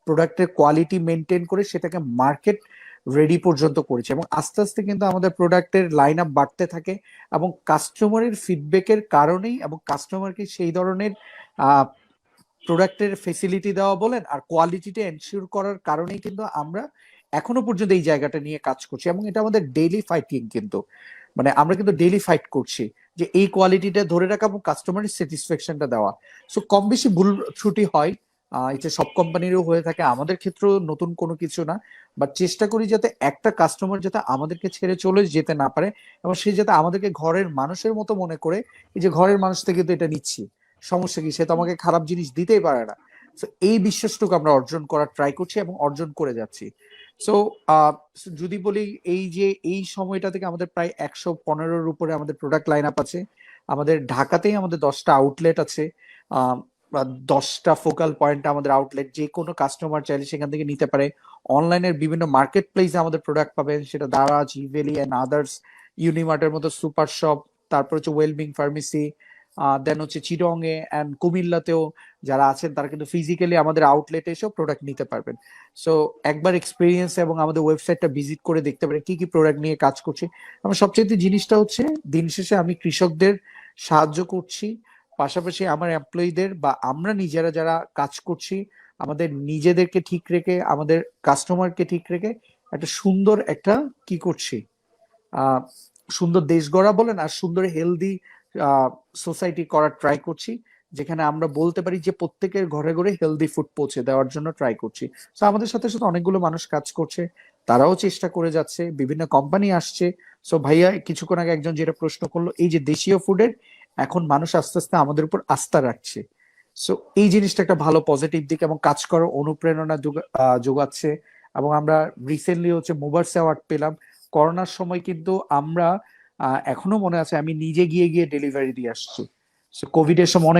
[SPEAKER 3] প্রোডাক্টের কোয়ালিটি মেনটেন করে সেটাকে মার্কেট রেডি পর্যন্ত করেছি এবং আস্তে আস্তে কিন্তু আমাদের প্রোডাক্টের লাইন আপ বাড়তে থাকে এবং কাস্টমারের ফিডব্যাকের কারণেই এবং কাস্টমারকে সেই ধরনের প্রোডাক্টের ফেসিলিটি দেওয়া বলেন আর কোয়ালিটিটা এনশিওর করার কারণেই কিন্তু আমরা এখনো পর্যন্ত এই জায়গাটা নিয়ে কাজ করছি এবং এটা আমাদের ডেইলি ফাইটিং। কিন্তু মানে আমরা কিন্তু ডেইলি ফাইট করছি যে এই কোয়ালিটিটা ধরে রাখা এবং কাস্টমারের স্যাটিসফ্যাকশনটা দেওয়া। সো কম বেশি ভুল ত্রুটি হয়, এটা সব কোম্পানিরও হয়ে থাকে, আমাদের ক্ষেত্রেও নতুন কোনো কিছু না। বাট চেষ্টা করি যাতে একটা কাস্টমার যাতে আমাদেরকে ছেড়ে চলে যেতে না পারে এবং সে যাতে আমাদেরকে ঘরের মানুষের মতো মনে করে, এই যে ঘরের মানুষ থেকে তো এটা নিচ্ছি, সমস্যা কি, সে তো আমাকে খারাপ জিনিস দিতেই পারে না। তো এই বিশ্বাসটুকু আমরা অর্জন করার ট্রাই করছি এবং অর্জন করে যাচ্ছি। সো যদি বলি এই যে এই সময়টা থেকে আমাদের প্রায় 115-র উপরে আমাদের প্রোডাক্ট লাইন আপ আছে। আমাদের ঢাকাতেই আমাদের 10টা আউটলেট আছে, 10টা ফোকাল পয়েন্ট আমাদের আউটলেট, যে কোনো কাস্টমার চাইলে সেখান থেকে নিতে পারে। অনলাইনের বিভিন্ন মার্কেট প্লেসে আমাদের প্রোডাক্ট পাবেন, সেটা দারাজ, ইভেলি এন্ড আদার্স, ইউনিমার্টের মতো সুপার শপ, তারপর হচ্ছে ওয়েলবিং ফার্মেসি, দেন হচ্ছে চিটং এ অ্যান্ড কুমিল্লাতেও যারা আছেন তারা কিন্তু ফিজিক্যালি আমাদের আউটলেটে এসেও প্রোডাক্ট নিতে পারবেন। সো একবার এক্সপিরিয়েন্স এবং আমাদের ওয়েবসাইটটা ভিজিট করে দেখতে পারেন কি কি প্রোডাক্ট নিয়ে কাজ করছি। আমার সবচেয়ে জিনিসটা হচ্ছে দিন শেষে আমি কৃষকদের সাহায্য করছি, পাশাপাশি আমার এমপ্লয়ীদের বা আমরা নিজেরা যারা কাজ করছি আমাদের নিজেদেরকে ঠিক রেখে আমাদের কাস্টমারকে ঠিক রেখে একটা সুন্দর একটা কি করছি, আহ সুন্দর দেশ গড়া বলেন আর সুন্দর হেলদি সোসাইটি করার ট্রাই করছি, যেখানে আমরা বলতে পারি যে প্রত্যেকের ঘরে ঘরে হেলদি ফুড পৌঁছে দেওয়ার জন্য ট্রাই করছি। তো আমাদের সাথে সাথে অনেকগুলো মানুষ কাজ করছে, তারাও চেষ্টা করে যাচ্ছে, বিভিন্ন কোম্পানি আসছে। সো ভাইয়া কিছুক্ষণ আগে একজন যেটা প্রশ্ন করলো, এই যে দেশীয় ফুডের এখন মানুষ আস্তে আস্তে আমাদের উপর আস্থা রাখছে। সো এই জিনিসটা একটা ভালো পজিটিভ দিক এবং কাজ করার অনুপ্রেরণা যোগাচ্ছে। এবং আমরা রিসেন্টলি হচ্ছে মুভার্স অ্যাওয়ার্ড পেলাম। করোনার সময় কিন্তু আমরা এখনো মনে আছে আমি নিজে গিয়ে গিয়ে ডেলিভারি দিয়ে আসছি। কোভিড এর সময়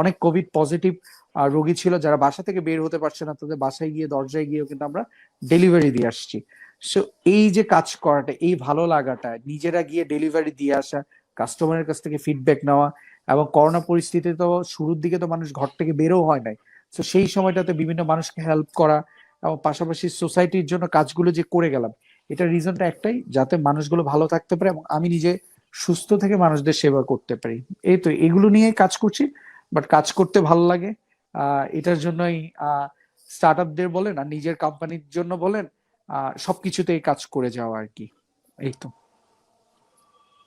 [SPEAKER 3] অনেক কোভিড পজিটিভ রোগী ছিল যারা বাসা থেকে বের হতে পারছে না, তাদের বাসায় গিয়ে দরজায় গিয়েও কিন্তু আমরা ডেলিভারি দিয়ে আসছি। সো এই যে কাজ করাটা, এই ভালো লাগাটা, নিজেরা গিয়ে ডেলিভারি দিয়ে আসা, কাস্টমারের কাছ থেকে ফিডব্যাক নেওয়া, এবং করোনা পরিস্থিতিতে তো শুরুর দিকে তো মানুষ ঘর থেকে বেরও হয় নাই। তো সেই সময়টাতে বিভিন্ন মানুষকে হেল্প করা এবং পাশাপাশি সোসাইটির জন্য কাজগুলো যে করে গেলাম, এটার রিজনটা একটাই, যাতে মানুষগুলো ভালো থাকতে পারে এবং আমি নিজে সুস্থ থেকে মানুষদের সেবা করতে পারি। এই তো এগুলো নিয়ে কাজ করছি, বাট কাজ করতে ভালো লাগে। এটার জন্যই স্টার্ট আপদের বলেন আর নিজের কোম্পানির জন্য বলেন, সবকিছুতেই কাজ করে যাওয়া আর কি। এই তো।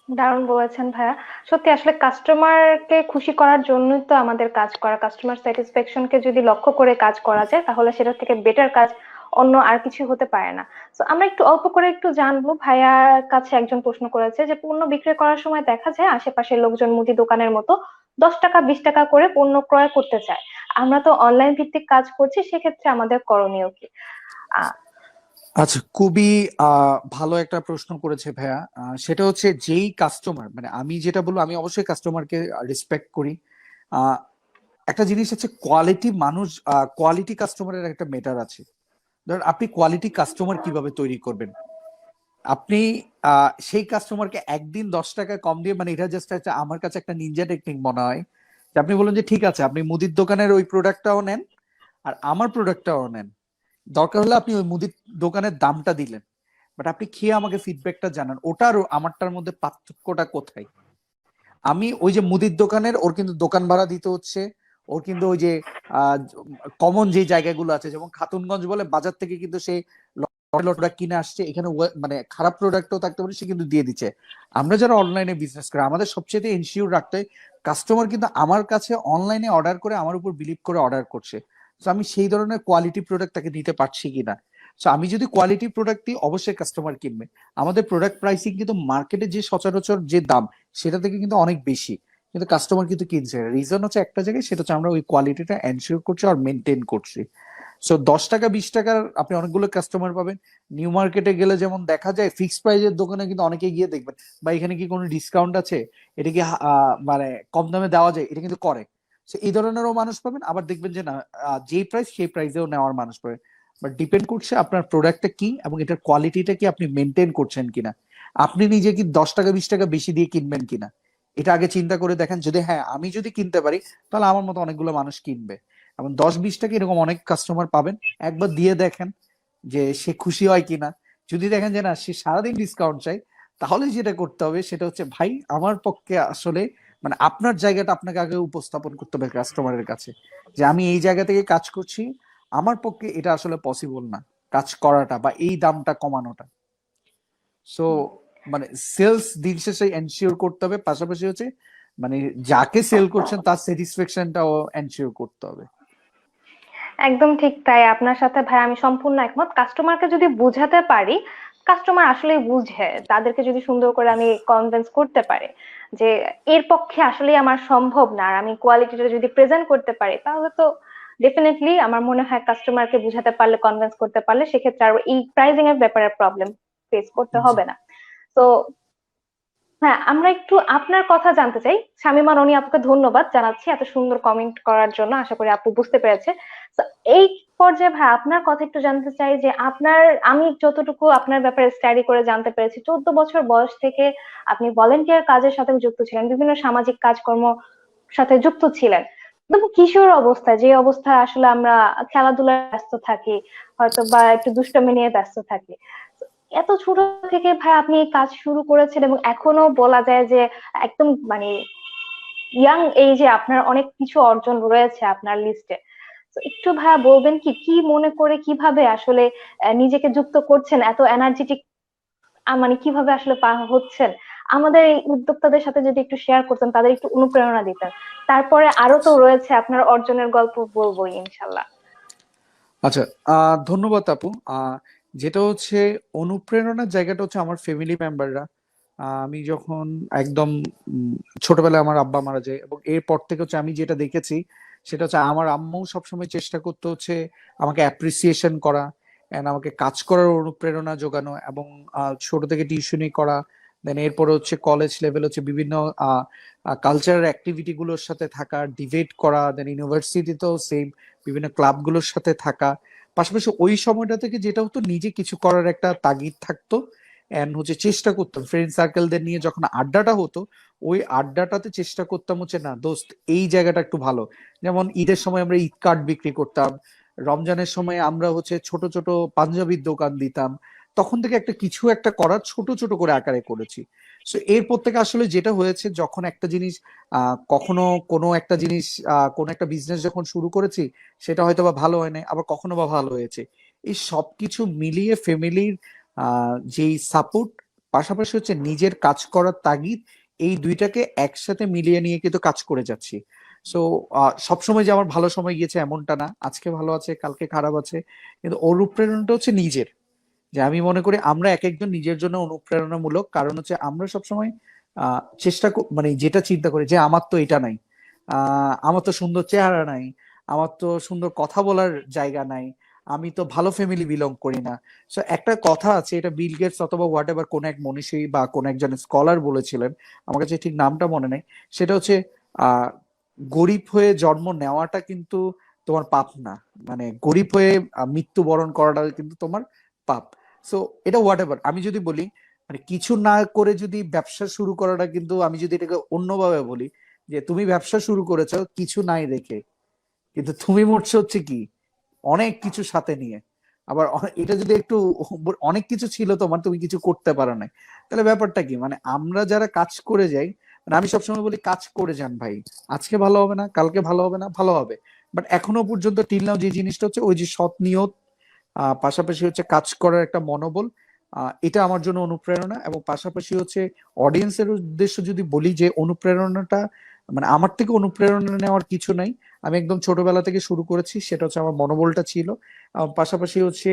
[SPEAKER 1] দারুণ বলেছেন ভাইয়া। সত্যি আসলে কাস্টমারকে খুশি করার জন্যই তো আমাদের কাজ করা। কাস্টমার স্যাটিসফ্যাকশনকে যদি লক্ষ্য করে কাজ করা যায় তাহলে সেটার থেকে বেটার কাজ অন্য আর কিছু হতে পারে না। তো আমরা একটু অল্প করে একটু জানবো, ভাইয়ার কাছে একজন প্রশ্ন করেছে যে পণ্য বিক্রি করার সময় দেখা যায় আশেপাশের লোকজন মুদি দোকানের মতো 10 টাকা 20 টাকা করে পণ্য ক্রয় করতে চায়। আমরা তো অনলাইন ভিত্তিক কাজ করছি, সেক্ষেত্রে আমাদের করণীয় কি? আহ
[SPEAKER 3] আচ্ছা, খুবই ভালো একটা প্রশ্ন করেছে ভাইয়া। সেটা হচ্ছে যেই কাস্টমার, মানে আমি যেটা বলবো, আমি অবশ্যই কাস্টমারকে রেসপেক্ট করি। আহ, একটা জিনিস হচ্ছে কোয়ালিটি মানুষ, কোয়ালিটি কাস্টমারের একটা মেটার আছে। ধরেন আপনি কোয়ালিটি কাস্টমার কিভাবে তৈরি করবেন? আপনি সেই কাস্টমারকে একদিন 10 টাকা কম দিয়ে, মানে এটা জাস্ট একটা আমার কাছে একটা নিনজা টেকনিক মনে হয়, যে আপনি বলেন যে ঠিক আছে আপনি মুদির দোকানের ওই প্রোডাক্টটাও নেন আর আমার প্রোডাক্টটাও নেন, দরকার হলে আপনি ওই মুদির দোকানের দামটা দিলেন, বাট আপনি খেয়ে আমাকে ফিডব্যাকটা জানান ওটার আমারটার মধ্যে পার্থক্যটা কোথায়। আমি ওই যে মুদির দোকানের, ওর কিন্তু দোকান ভাড়া দিতে হচ্ছে, ওর কিন্তু ওই যে কমন যে জায়গাগুলো আছে যেমন খাতুনগঞ্জ বলে বাজার থেকে কিন্তু সে প্রোডাক্ট কিনে আসছে, এখানে মানে খারাপ প্রোডাক্টও থাকতে পারে, সে কিন্তু দিয়ে দিচ্ছে। আমরা যারা অনলাইনে বিজনেস করি আমাদের সবচেয়ে এনশিওর রাখতে হয় কাস্টমার কিন্তু আমার কাছে অনলাইনে অর্ডার করে আমার উপর বিলিভ করে অর্ডার করছে, তো আমি সেই ধরনের কোয়ালিটি প্রোডাক্ট তাকে দিতে পারছি কিনা। তো আমি যদি কোয়ালিটি প্রোডাক্ট দিই অবশ্যই কাস্টমার কিনবে। আমাদের প্রোডাক্ট প্রাইসিং কিন্তু মার্কেটে যে সচরাচর যে দাম সেটা থেকে কিন্তু অনেক বেশি, কিন্তু কাস্টমার কিন্তু কিনছে। রিজন হচ্ছে একটা জায়গায়, সেটা হচ্ছে আমরা ওই কোয়ালিটিটা এনশিওর করছি আর মেনটেন করছি। সো 10 টাকা 20 টাকার আপনি অনেকগুলো কাস্টমার পাবেন। নিউ মার্কেটে গেলে যেমন দেখা যায় ফিক্সড প্রাইজের দোকানে কিন্তু অনেকে গিয়ে দেখবেন বা এখানে কি কোনো ডিসকাউন্ট আছে, এটা কি মানে কম দামে দেওয়া যায়, এটা কিন্তু করে। So এই ধরনেরও মানুষ পাবেন, আবার দেখবেন যে না, যেই প্রাইস সেই প্রাইসেও নেওয়ার মানুষ পাবেন। বাট ডিপেন্ড করছে আপনার প্রোডাক্টটা কি এবং এটার কোয়ালিটিটা কি আপনি মেনটেন করছেন কিনা। আপনি নিজে কি 10 টাকা 20 টাকা বেশি দিয়ে কিনবেন কিনা এটা আগে চিন্তা করে দেখেন। যদি হ্যাঁ আমি যদি কিনতে পারি তাহলে আমার মতো অনেকগুলো মানুষ কিনবে। এবং 10 20 টাকা এরকম অনেক কাস্টমার পাবেন, একবার দিয়ে দেখেন যে সে খুশি হয় কিনা। যদি দেখেন যে না সে সারাদিন ডিসকাউন্ট চাই, তাহলে যেটা করতে হবে সেটা হচ্ছে ভাই আমার পক্ষে আসলে মানে আপনার জায়গাটা আপনাকে আগে উপস্থাপন করতে হবে কাস্টমারের কাছে, যে আমি এই জায়গা থেকে কাজ করছি, আমার পক্ষে এটা আসলে পসিবল না কাজ করাটা বা এই দামটা কমানোটা। সো মানে সেলস দিন শেষে এনশিওর করতে হবে, পাশাপাশি হচ্ছে মানে যাকে সেল করছেন তার স্যাটিসফ্যাকশনটাও এনশিওর করতে হবে।
[SPEAKER 1] একদম ঠিক তাই, আপনার সাথে ভাই আমি সম্পূর্ণ একমত। কাস্টমারকে যদি বুঝাতে পারি, কাস্টমার আসলে বুঝে, তাদেরকে যদি সুন্দর করে আমি কনভিন্স করতে পারি যে এর পক্ষে আসলে আমার সম্ভব না, আর আমি কোয়ালিটিটা যদি প্রেজেন্ট করতে পারি, তাহলে তো ডেফিনেটলি আমার মনে হয় কাস্টমারকে বুঝাতে পারলে, কনভিন্স করতে পারলে, সেক্ষেত্রে আর এই প্রাইসিং এর ব্যাপারে প্রবলেম ফেস করতে
[SPEAKER 3] জি।
[SPEAKER 1] হবে না। তো হ্যাঁ, আমরা একটু আপনার কথা জানতে চাই। শামীমা রনি আপুকে ধন্যবাদ জানাচ্ছি এত সুন্দর কমেন্ট করার জন্য, আশা করি আপু বুঝতে পেরেছে। তো এই পর্যায়ে ভাই আপনার কথা একটু জানতে চাই যে আপনার, আমি যতটুকু আপনার ব্যাপারে স্টাডি করে জানতে পেরেছি, 14 বছর বয়স থেকে আপনি ভলেন্টিয়ার কাজের সাথে যুক্ত ছিলেন, বিভিন্ন সামাজিক কাজকর্ম সাথে যুক্ত ছিলেন, একদম কিশোর অবস্থায়, যে অবস্থায় আসলে আমরা খেলাধুলায় ব্যস্ত থাকি, হয়তো বা একটু দুষ্টামি নিয়ে ব্যস্ত থাকি। এত ছোট থেকে ভাই আপনি এই কাজ শুরু করেছেন এবং এখনো বলা যায় যে একদম মানে ইয়াং এইজে আপনার অনেক কিছু অর্জন রয়েছে আপনার লিস্টে। তো একটু ভাইয়া বলবেন কি কি মনে করে কিভাবে আসলে নিজেকে যুক্ত করছেন এত এনার্জেটিক, মানে কিভাবে আসলে পার হচ্ছেন? আমাদের এই উদ্যোক্তাদের সাথে যদি একটু শেয়ার করতেন, তাদের একটু অনুপ্রেরণা দিতেন। তারপরে আরো তো রয়েছে আপনার অর্জনের গল্প, বলবোই ইনশাল্লাহ।
[SPEAKER 3] আচ্ছা, ধন্যবাদ আপু। যেটা হচ্ছে অনুপ্রেরণার জায়গাটা হচ্ছে আমার ফ্যামিলি মেম্বাররা। আমি যখন একদম ছোটবেলায় আমার আব্বা মারা যায়, এবং এরপর থেকে হচ্ছে আমি যেটা দেখেছি সেটা হচ্ছে আমার আম্মু সবসময় চেষ্টা করতে হচ্ছে আমাকে অ্যাপ্রিসিয়েশন করা, এন্ড আমাকে কাজ করার অনুপ্রেরণা যোগানো, এবং ছোট থেকে টিউশনি করা। দেন এরপরে হচ্ছে কলেজ লেভেল হচ্ছে বিভিন্ন কালচারাল অ্যাক্টিভিটি গুলোর সাথে থাকা, ডিবেট করা। দেন ইউনিভার্সিটিতেও সেম, বিভিন্ন ক্লাবগুলোর সাথে থাকা। পাশাপাশি ওই সময়টা থেকে যেটা হতো, নিজে কিছু করার একটা তাগিদ থাকতো, এন্ড হচ্ছে চেষ্টা করতাম ফ্রেন্ড সার্কেলদের নিয়ে যখন আড্ডাটা হতো, ওই আড্ডাটাতে চেষ্টা করতাম হচ্ছে না দোস্ত এই জায়গাটা একটু ভালো। যেমন ঈদের সময় আমরা ঈদ কার্ড বিক্রি করতাম, রমজানের সময় আমরা হচ্ছে ছোট ছোট পাঞ্জাবির দোকান দিতাম। তখন থেকে একটা কিছু একটা করার ছোট ছোট করে আকারে করেছি। সো এরপর থেকে আসলে যেটা হয়েছে, যখন একটা জিনিস কখনো কোনো একটা জিনিস কোনো একটা বিজনেস যখন শুরু করেছি, সেটা হয়তো বা ভালো হয় না, আবার কখনো বা ভালো হয়েছে। এই সবকিছু মিলিয়ে ফ্যামিলির যেই সাপোর্ট, পাশাপাশি হচ্ছে নিজের কাজ করার তাগিদ, এই দুইটাকে একসাথে মিলিয়ে নিয়ে কিন্তু কাজ করে যাচ্ছি। সো সবসময় যে আমার ভালো সময় গিয়েছে এমনটা না, আজকে ভালো আছে কালকে খারাপ আছে, কিন্তু অনুপ্রেরণাটা হচ্ছে নিজের। যে আমি মনে করি আমরা এক একজন নিজের জন্য অনুপ্রেরণামূলক, কারণ হচ্ছে আমরা সবসময় মানে যেটা চিন্তা করি যে আমার তো এটা নাই, আমার তো সুন্দর চেহারা নাই, আমার তো সুন্দর কথা বলার জায়গা নাই, আমি তো ভালো ফ্যামিলি বিলং করি না। সো একটা কথা আছে, এটা বিল গেটস অথবা হোয়াট এভার কোন এক মনীষী বা কোন একজন স্কলার বলেছিলেন, আমার কাছে ঠিক নামটা মনে নেই। সেটা হচ্ছে আহ গরিব হয়ে জন্ম নেওয়াটা কিন্তু তোমার পাপ না, মানে গরিব হয়ে মৃত্যুবরণ করাটা কিন্তু তোমার পাপ। সো এটা হোয়াট এভার, আমি যদি বলি মানে কিছু না করে যদি ব্যবসা শুরু করাটা, কিন্তু আমি যদি এটাকে অন্যভাবে বলি, যে তুমি ব্যবসা শুরু করেছো কিছু নাই রেখে, কিন্তু তুমি মরছো হচ্ছে কি অনেক কিছু সাথে নিয়ে। আবার এটা যদি একটু অনেক কিছু ছিল তোমার, তুমি কিছু করতে পারো না, তাহলে ব্যাপারটা কি? মানে আমরা যারা কাজ করে যাই, মানে আমি সবসময় বলি কাজ করে যান ভাই, আজকে ভালো হবে না, কালকে ভালো হবে না, ভালো হবে। বাট এখনো পর্যন্ত টিল নাও যে জিনিসটা হচ্ছে ওই যে সৎ নিয়ত, পাশাপাশি হচ্ছে কাজ করার একটা মনোবল, এটা আমার জন্য অনুপ্রেরণা। এবং পাশাপাশি হচ্ছে অডিয়েন্সের উদ্দেশ্য যদি বলি, যে অনুপ্রেরণাটা মানে আমার থেকে অনুপ্রেরণা নেওয়ার কিছু নাই, আমি একদম ছোটবেলা থেকে শুরু করেছি, সেটা হচ্ছে আমার মনোবলটা ছিল। পাশাপাশি হচ্ছে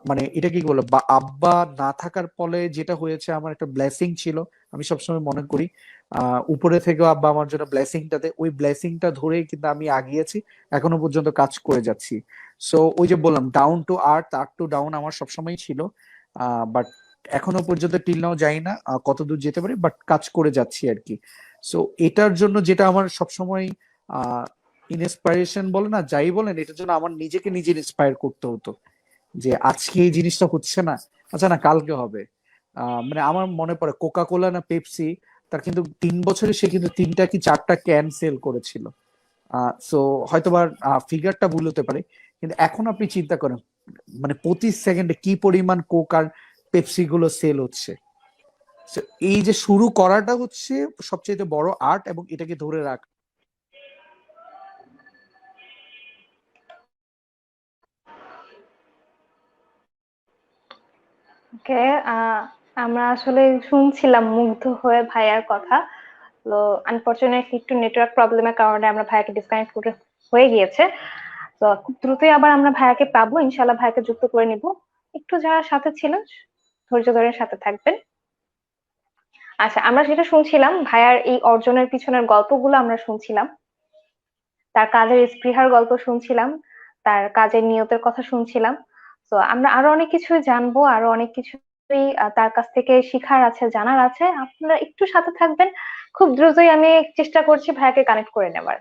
[SPEAKER 3] মানে এটা কি বলবো, আব্বা না থাকার ফলে যেটা হয়েছে, আমার একটা ব্লেসিং ছিল, আমি সবসময় মনে করি উপরে থেকেও আব্বা আমার জন্য ব্লেসিংটা দেয়, ওই ব্লেসিংটা ধরেই কিন্তু আমি আগিয়েছি, এখনো পর্যন্ত কাজ করে যাচ্ছি। সো ওই যে বললাম down to earth, earth two down আমার সবসময় ছিল। বাট এখনো পর্যন্ত টিল নাও যাই না কত দূর যেতে পারি, বাট কাজ করে যাচ্ছি আর কি। সো এটার জন্য যেটা আমার সবসময় আহ ইন্সপাইরেশন বলে না, যাই বলেন, এটার জন্য আমার নিজেকে নিজে ইন্সপায়ার করতে হতো, যে আজকে এই জিনিসটা হচ্ছে না, আচ্ছা না কালকে হবে। মানে আমার মনে পড়ে কোকা কোলা না পেপসি, তার কিন্তু 3 বছরে সে কিন্তু 3টা কি 4টা ক্যান সেল করেছিল। সো হয়তোবা ফিগারটা ভুল হতে পারে, কিন্তু এখন আপনি চিন্তা করেন মানে প্রতি সেকেন্ডে কি পরিমাণ কোক আর পেপসি গুলো সেল হচ্ছে। So, এই যে শুরু করাটা হচ্ছে সবচেয়ে বড় আর্ট, এবং এটাকে ধরে রাখা।
[SPEAKER 1] ওকে, আমরা আসলে শুনছিলাম মুগ্ধ হয়ে ভাইয়ার কথা। তো আনফরচুনেটলি একটু নেটওয়ার্ক প্রবলেমের কারণে আমরা ভাইয়াকে ডিসকানেক্ট করে হয়ে গিয়েছে। তো খুব দ্রুতই আবার আমরা ভাইয়াকে পাবো, ইনশাল্লাহ ভাইয়াকে যুক্ত করে নিব। একটু যারা সাথে ছিলেন ধৈর্য ধরে সাথে থাকবেন। আচ্ছা, আমরা যেটা শুনছিলাম ভাইয়ার এই অর্জনের পিছনের গল্পগুলো আমরা শুনছিলাম, তার কাজের স্পৃহার গল্প শুনছিলাম, তার কাজের নিয়তের কথা শুনছিলাম। তো আমরা আরো অনেক কিছু জানবো, আরো অনেক কিছুই তার কাছ থেকে শিখার আছে, জানার আছে। আপনারা একটু সাথে থাকবেন, খুব দ্রুতই আমি চেষ্টা করছি ভাইয়াকে কানেক্ট করে নেবার।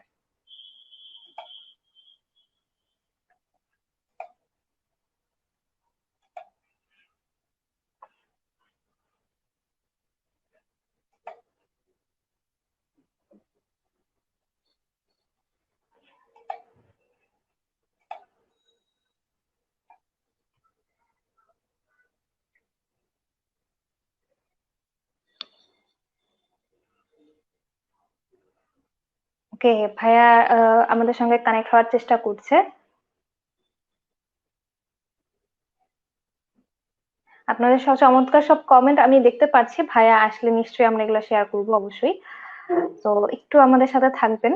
[SPEAKER 1] ওকে, ভাইয়া আমাদের সঙ্গে কানেক্ট হওয়ার চেষ্টা করছে। আপনাদের সব চমৎকার সব কমেন্ট আমি দেখতে পাচ্ছি, ভাইয়া আসলে নিশ্চয়ই আমরা এগুলো শেয়ার করবো অবশ্যই। তো একটু আমাদের সাথে থাকবেন।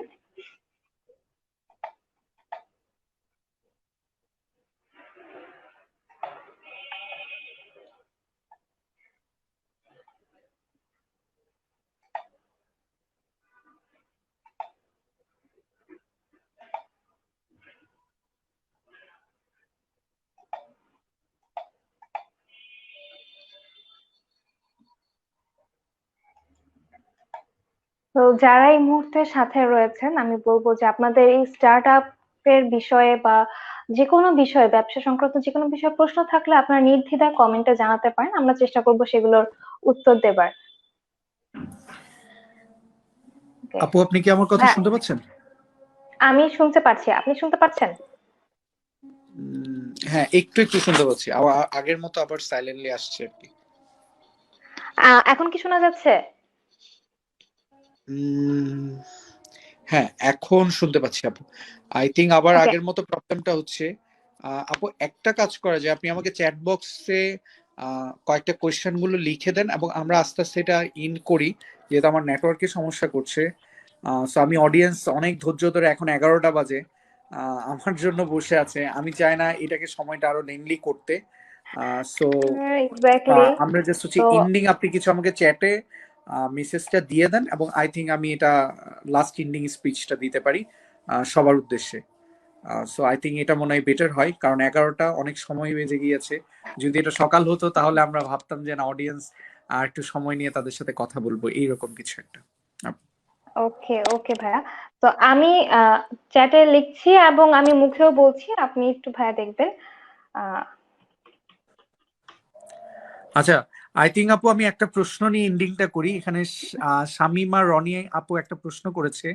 [SPEAKER 1] তো যারা এই মুহূর্তে সাথে রয়েছেন, আমি বলবো যে আপনাদের এই স্টার্ট এর বিষয়ে বা যে কোনো বিষয়ে, ব্যবসা সংক্রান্ত যে কোনো বিষয়ে প্রশ্ন থাকলে আপনারা নির্দ্বিধায় কমেন্টে জানাতে পারেন, আমরা চেষ্টা করব সেগুলোর উত্তর দেবার। Okay.
[SPEAKER 3] আপু, আপনি কি আমার কথা
[SPEAKER 1] হ্যাঁ,
[SPEAKER 3] শুনতে পাচ্ছেন?
[SPEAKER 1] আমি শুনতে পাচ্ছি, আপনি শুনতে পাচ্ছেন?
[SPEAKER 3] হ্যাঁ, একটু একটু শুনতে পাচ্ছি, আগের মতো আবার সাইলেন্টলি আসছে আর কি।
[SPEAKER 1] এখন কি শোনা যাচ্ছে?
[SPEAKER 3] হ্যাঁ, এখন শুনতে পাচ্ছি আপু। আই থিঙ্ক আবার
[SPEAKER 1] ওকে,
[SPEAKER 3] আগের মতো প্রবলেমটা হচ্ছে। আপু, একটা কাজ করা যায়, আপনি আমাকে চ্যাট বক্সে কয়েকটা কোয়েশ্চেন গুলো লিখে দেন এবং আমরা আস্তে আস্তে এটা ইন করি, যেহেতু আমার নেটওয়ার্কে সমস্যা করছে। সো আমি অডিয়েন্স অনেক ধৈর্য ধরে, এখন 11টা বাজে, আমার জন্য বসে আছে। আমি চাই না এটাকে সময়টা আরো লেনলি করতে। So
[SPEAKER 1] exactly.
[SPEAKER 3] আমরা জাস্ট হচ্ছে
[SPEAKER 1] তো
[SPEAKER 3] এন্ডিং, আপনি কিছু আমাকে চ্যাটে মেসেজটা দিয়ে দেন এবং আই থিঙ্ক আমি এটা লাস্ট এন্ডিং স্পিচটা দিতে পারি সবার উদ্দেশ্যে। সো আই থিঙ্ক এটা মনে হয় বেটার হয়, কারণ 11টা অনেক সময় বেজে গিয়েছে। যদি এটা সকাল হতো তাহলে আমরা ভাবতাম যে না, অডিয়েন্স আর একটু সময় নিয়ে তাদের সাথে কথা বলবো, এইরকম কিছু একটা।
[SPEAKER 1] ওকে ওকে ভাইয়া, তো আমি চ্যাটে লিখছি এবং আমি মুখেও বলছি, আপনি একটু ভাইয়া দেখবেন। আহ,
[SPEAKER 2] আচ্ছা, আই থিঙ্ক আপু আমি একটা প্রশ্ন নিয়ে এন্ডিংটা করি এখানে। শামিমা রনি আপু একটা প্রশ্ন করেছে,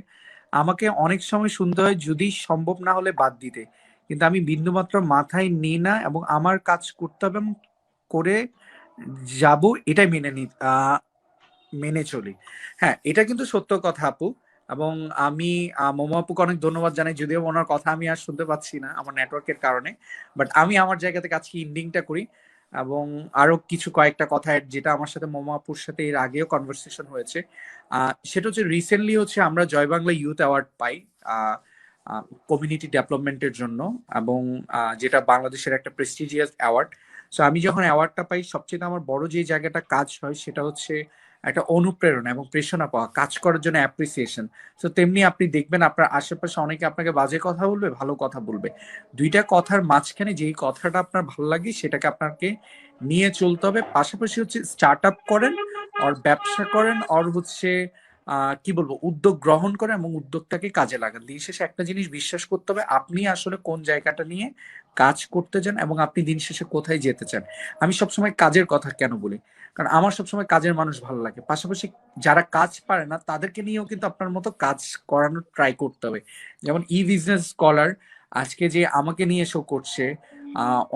[SPEAKER 2] আমাকে অনেক সময় শুনতে হয় যদি সম্ভব না হলে বাদ দিতে, কিন্তু আমি বিন্দুমাত্র মাথায় নিই না এবং আমার কাজ করতে হবে এবং করে যাব, এটাই মেনে চলি। হ্যাঁ, এটা কিন্তু সত্য কথা আপু। এবং আমি মোমো আপুকে অনেক ধন্যবাদ জানাই, যদিও ওনার কথা আমি আর শুনতে পাচ্ছি না আমার নেটওয়ার্কের কারণে। বাট আমি আমার জায়গা থেকে আজকে এন্ডিংটা করি এবং আরো কিছু কয়েকটা কথা যেটা আমার সাথে মোমো আপুর সাথে এর আগেও কনভারসেশন হয়েছে। সেটা হচ্ছে রিসেন্টলি হচ্ছে আমরা জয় বাংলা ইউথ অ্যাওয়ার্ড পাই কমিউনিটি ডেভেলপমেন্টের জন্য, এবং যেটা বাংলাদেশের একটা প্রেস্টিজিয়াস অ্যাওয়ার্ড। সো আমি যখন অ্যাওয়ার্ডটা পাই, সবচেয়ে আমার বড় যে জায়গাটা কাজ হয় সেটা হচ্ছে একটা অনুপ্রেরণা এবং প্রেরণা পাওয়া, কাজ করার জন্য অ্যাপ্রিসিয়েশন। তো তেমনি আপনি দেখবেন আপনার আশেপাশে অনেকে আপনাকে বাজে কথা বলবে, ভালো কথা বলবে, দুইটা কথার মাঝখানে যেই কথাটা আপনার ভালো লাগে সেটাকে আপনাকে নিয়ে চলতে হবে। পাশাপাশি হচ্ছে স্টার্ট আপ করেন, আর ব্যবসা করেন, আর হচ্ছে কি বলবো, উদ্যোগ গ্রহণ করেন এবং উদ্যোগটাকে কাজে লাগান। দিন শেষে একটা জিনিস বিশ্বাস করতে হবে, আপনি আসলে কোন জায়গাটা নিয়ে কাজ করতে চান এবং আপনি দিন শেষে কোথায় যেতে চান। আমি সবসময় কাজের কথা কেন বলি, কারণ আমার সবসময় কাজের মানুষ ভালো লাগে। পাশাপাশি যারা কাজ পারে না তাদেরকে নিয়েও কিন্তু আপনার মতো কাজ করানোর ট্রাই করতে হবে। যেমন ই বিজনেস স্কলার আজকে যে আমাকে নিয়ে শো করছে,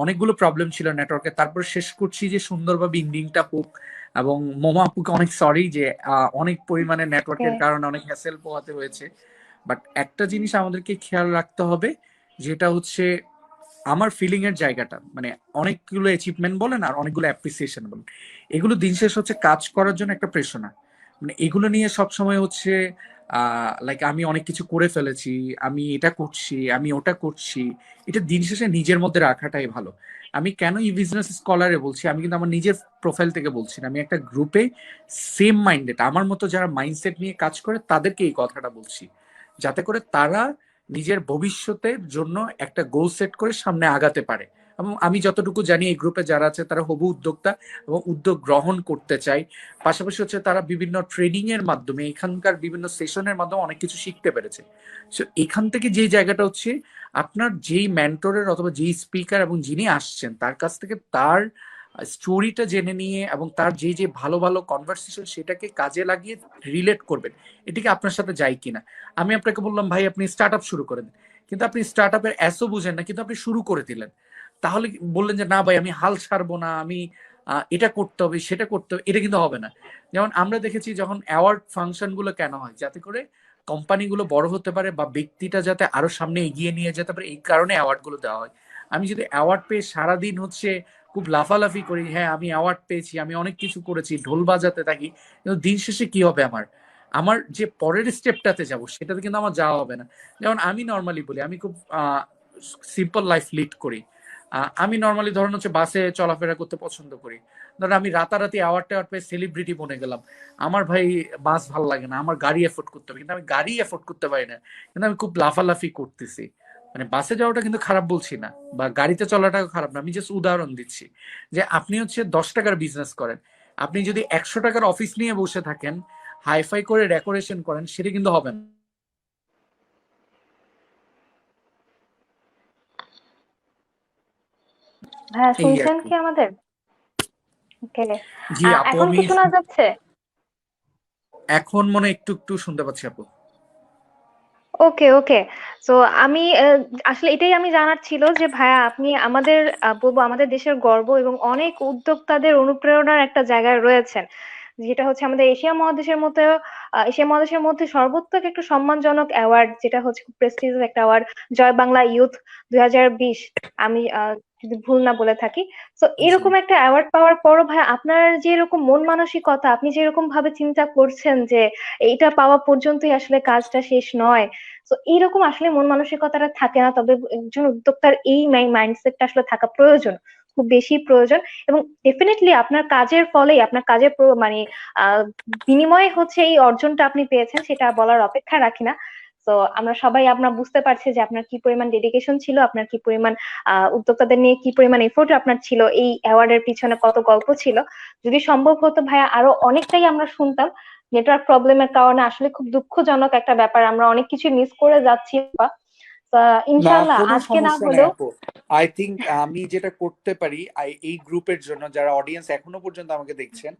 [SPEAKER 2] অনেকগুলো প্রবলেম ছিল নেটওয়ার্কে, তারপর শেষ করছি যে সুন্দরভাবে ইন্ডিংটা হোক। এবং মোমা আপুকে অনেক সরি যে অনেক পরিমাণে নেটওয়ার্কের কারণে অনেক হ্যাসেল পোহাতে হয়েছে। বাট একটা জিনিস আমাদেরকে খেয়াল রাখতে হবে, যেটা হচ্ছে আমার ফিলিং এর জায়গাটা, মানে অনেকগুলো অ্যাচিভমেন্ট বলেন আর অনেকগুলো অ্যাপ্রিসিয়েশন বলেন, এগুলো দিন শেষ হচ্ছে কাজ করার জন্য একটা প্রেরণা। মানে এগুলো নিয়ে সব সময় হচ্ছে লাইক আমি অনেক কিছু করে ফেলেছি, আমি এটা করছি, আমি ওটা করছি, এটা দিন শেষে নিজের মধ্যে রাখাটাই ভালো। আমি কেন ই বিজনেস স্কলারে বলছি, আমি কিন্তু আমার নিজের প্রোফাইল থেকে বলছি না, আমি একটা গ্রুপে সেম মাইন্ডেড আমার মতো যারা মাইন্ডসেট নিয়ে কাজ করে তাদেরকে এই কথাটা বলছি, যাতে করে তারা নিজের ভবিষ্যতের জন্য একটা গোল সেট করে সামনে আগাতে পারে। এবং আমি যতটুকু জানি এই গ্রুপে যারা আছে তারা হবু উদ্যোক্তা এবং উদ্যোগ গ্রহণ করতে চায়। পাশাপাশি হচ্ছে তারা বিভিন্ন ট্রেনিং এর মাধ্যমে, এখানকার বিভিন্ন সেশনের মাধ্যমে অনেক কিছু শিখতে পেরেছে। সো এখান থেকে যে জায়গাটা হচ্ছে, আপনার যেই মেন্টরের অথবা যেই স্পিকার এবং যিনি আসছেন তার কাছ থেকে তার স্টোরিটা জেনে নিয়ে এবং তার যে যে ভালো ভালো কনভারসেশন সেটাকে কাজে লাগিয়ে রিলেট করবেন, এটিকে আপনার সাথে যায় কিনা। আমি আপনাকে বললাম ভাই আপনি স্টার্ট আপ শুরু করেন, কিন্তু আপনি স্টার্ট আপের এসও বুঝেন না, কিন্তু আপনি শুরু করে দিলেন। তাহলে বললেন যে না ভাই আমি হাল ছাড়বো না, আমি এটা করতে হবে সেটা করতে হবে, এটা কিন্তু হবে না। যেমন আমরা দেখেছি যখন অ্যাওয়ার্ড ফাংশন গুলো কেন হয়, যাতে করে কোম্পানিগুলো বড় হতে পারে বা ব্যক্তিটা যাতে আরো সামনে এগিয়ে নিয়ে যেতে পারে, এই কারণে অ্যাওয়ার্ড গুলো দেওয়া হয়। আমি যদি অ্যাওয়ার্ড পেয়ে সারাদিন হচ্ছে খুব লাফালাফি করি, হ্যাঁ আমি অ্যাওয়ার্ড পেয়েছি, আমি অনেক কিছু করেছি, ঢোল বাজাতে থাকি, কিন্তু দিন শেষে কি হবে? আমার আমার যে পরের স্টেপটাতে যাব সেটাতে কিন্তু আমার যাওয়া হবে না। যেমন আমি নর্মালি বলি, আমি খুব সিম্পল লাইফ লিড করি। আমি নর্মালি ধরেন হচ্ছে বাসে চলাফেরা করতে পছন্দ করি। ধরেন আমি রাতারাতি অ্যাওয়ার্ড ট্যাওয়ার্ড পেয়ে সেলিব্রিটি বনে গেলাম, আমার ভাই বাস ভালো লাগে না, আমার গাড়ি এফোর্ড করতে হবে, কিন্তু আমি গাড়ি এফোর্ড করতে পারি না, কিন্তু আমি খুব লাফালাফি করতেছি। মানে বাসে যাওয়াটা কিন্তু খারাপ বলছি না, বা গাড়িতে চলাটাও খারাপ না, আমি জাস্ট উদাহরণ দিচ্ছি যে আপনি হচ্ছে 10 টাকার বিজনেস করেন, আপনি যদি 100 টাকার অফিস নিয়ে বসে থাকেন, হাইফাই করে ডেকোরেশন করেন, সেটা কিন্তু হবে না।
[SPEAKER 1] ভাইয়া
[SPEAKER 2] এই আর
[SPEAKER 1] শুনছেন
[SPEAKER 2] কি।
[SPEAKER 1] কি আমাদের? ওকে।
[SPEAKER 2] জি আপু,
[SPEAKER 1] এখন
[SPEAKER 2] আমি
[SPEAKER 1] কি শোনা যাচ্ছে?
[SPEAKER 2] এখন মনে হয় একটু একটু শুনতে পাচ্ছি আপু।
[SPEAKER 1] ওকে, ওকে। সো আমি আসলে এটাই আমি জানার ছিল যে ভাইয়া আপনি আমাদের বলবো আমাদের দেশের গর্ব এবং অনেক উদ্যোক্তাদের অনুপ্রেরণার একটা জায়গায় রয়েছেন, যেটা হচ্ছে আমাদের এশিয়া মহাদেশের মধ্যে সর্বোত্তক একটা সম্মানজনক অ্যাওয়ার্ড, যেটা হচ্ছে খুব প্রেস্টিজিয়াস একটা অ্যাওয়ার্ড, জয় বাংলা ইউথ 2020, আমি যদি ভুল না বলে থাকি। তো
[SPEAKER 2] জি।
[SPEAKER 1] এরকম একটা অ্যাওয়ার্ড পাওয়ার পরও ভাই আপনার যে এরকম মন মানসিকতা, আপনি যে এরকম ভাবে চিন্তা করছেন যে এইটা পাওয়া পর্যন্তই আসলে কাজটা শেষ নয়, তো এইরকম আসলে মন মানসিকতাটা থাকে না। তবে একজন উদ্যোক্তার এই মাইন্ডসেটটা আসলে থাকা প্রয়োজন, খুব বেশি প্রয়োজন। এবং ডেফিনেটলি আপনার কাজের ফলেই, আপনার কাজের মানে আহ বিনিময়ে হচ্ছে এই অর্জনটা আপনি পেয়েছেন, সেটা বলার অপেক্ষা রাখি না। তো আমরা সবাই আমরা বুঝতে পারছি যে আপনার কি পরিমাণ ডেডিকেশন ছিল, আপনার কি পরিমাণ উদ্যোক্তাদের নিয়ে কি পরিমাণ এফোর্ট আপনার ছিল, এই অ্যাওয়ার্ডের পিছনে কত গল্প ছিল। যদি সম্ভব হতো ভাইয়া আরো অনেকটাই আমরা শুনতাম। নেটওয়ার্ক প্রবলেমের কারণে আসলে খুব দুঃখজনক একটা ব্যাপার, আমরা অনেক কিছু মিস করে যাচ্ছি।
[SPEAKER 3] না,
[SPEAKER 1] ইনশাল্লাহ
[SPEAKER 3] কোনো
[SPEAKER 1] আজকে না
[SPEAKER 3] সমস্যা নাই
[SPEAKER 1] হলেও।
[SPEAKER 3] আপু। আই থিংক আমি যেটা করতে পারি, এই গ্রুপের জন্য যারা অডিয়েন্স এখনো পর্যন্ত আমাকে দেখছেন,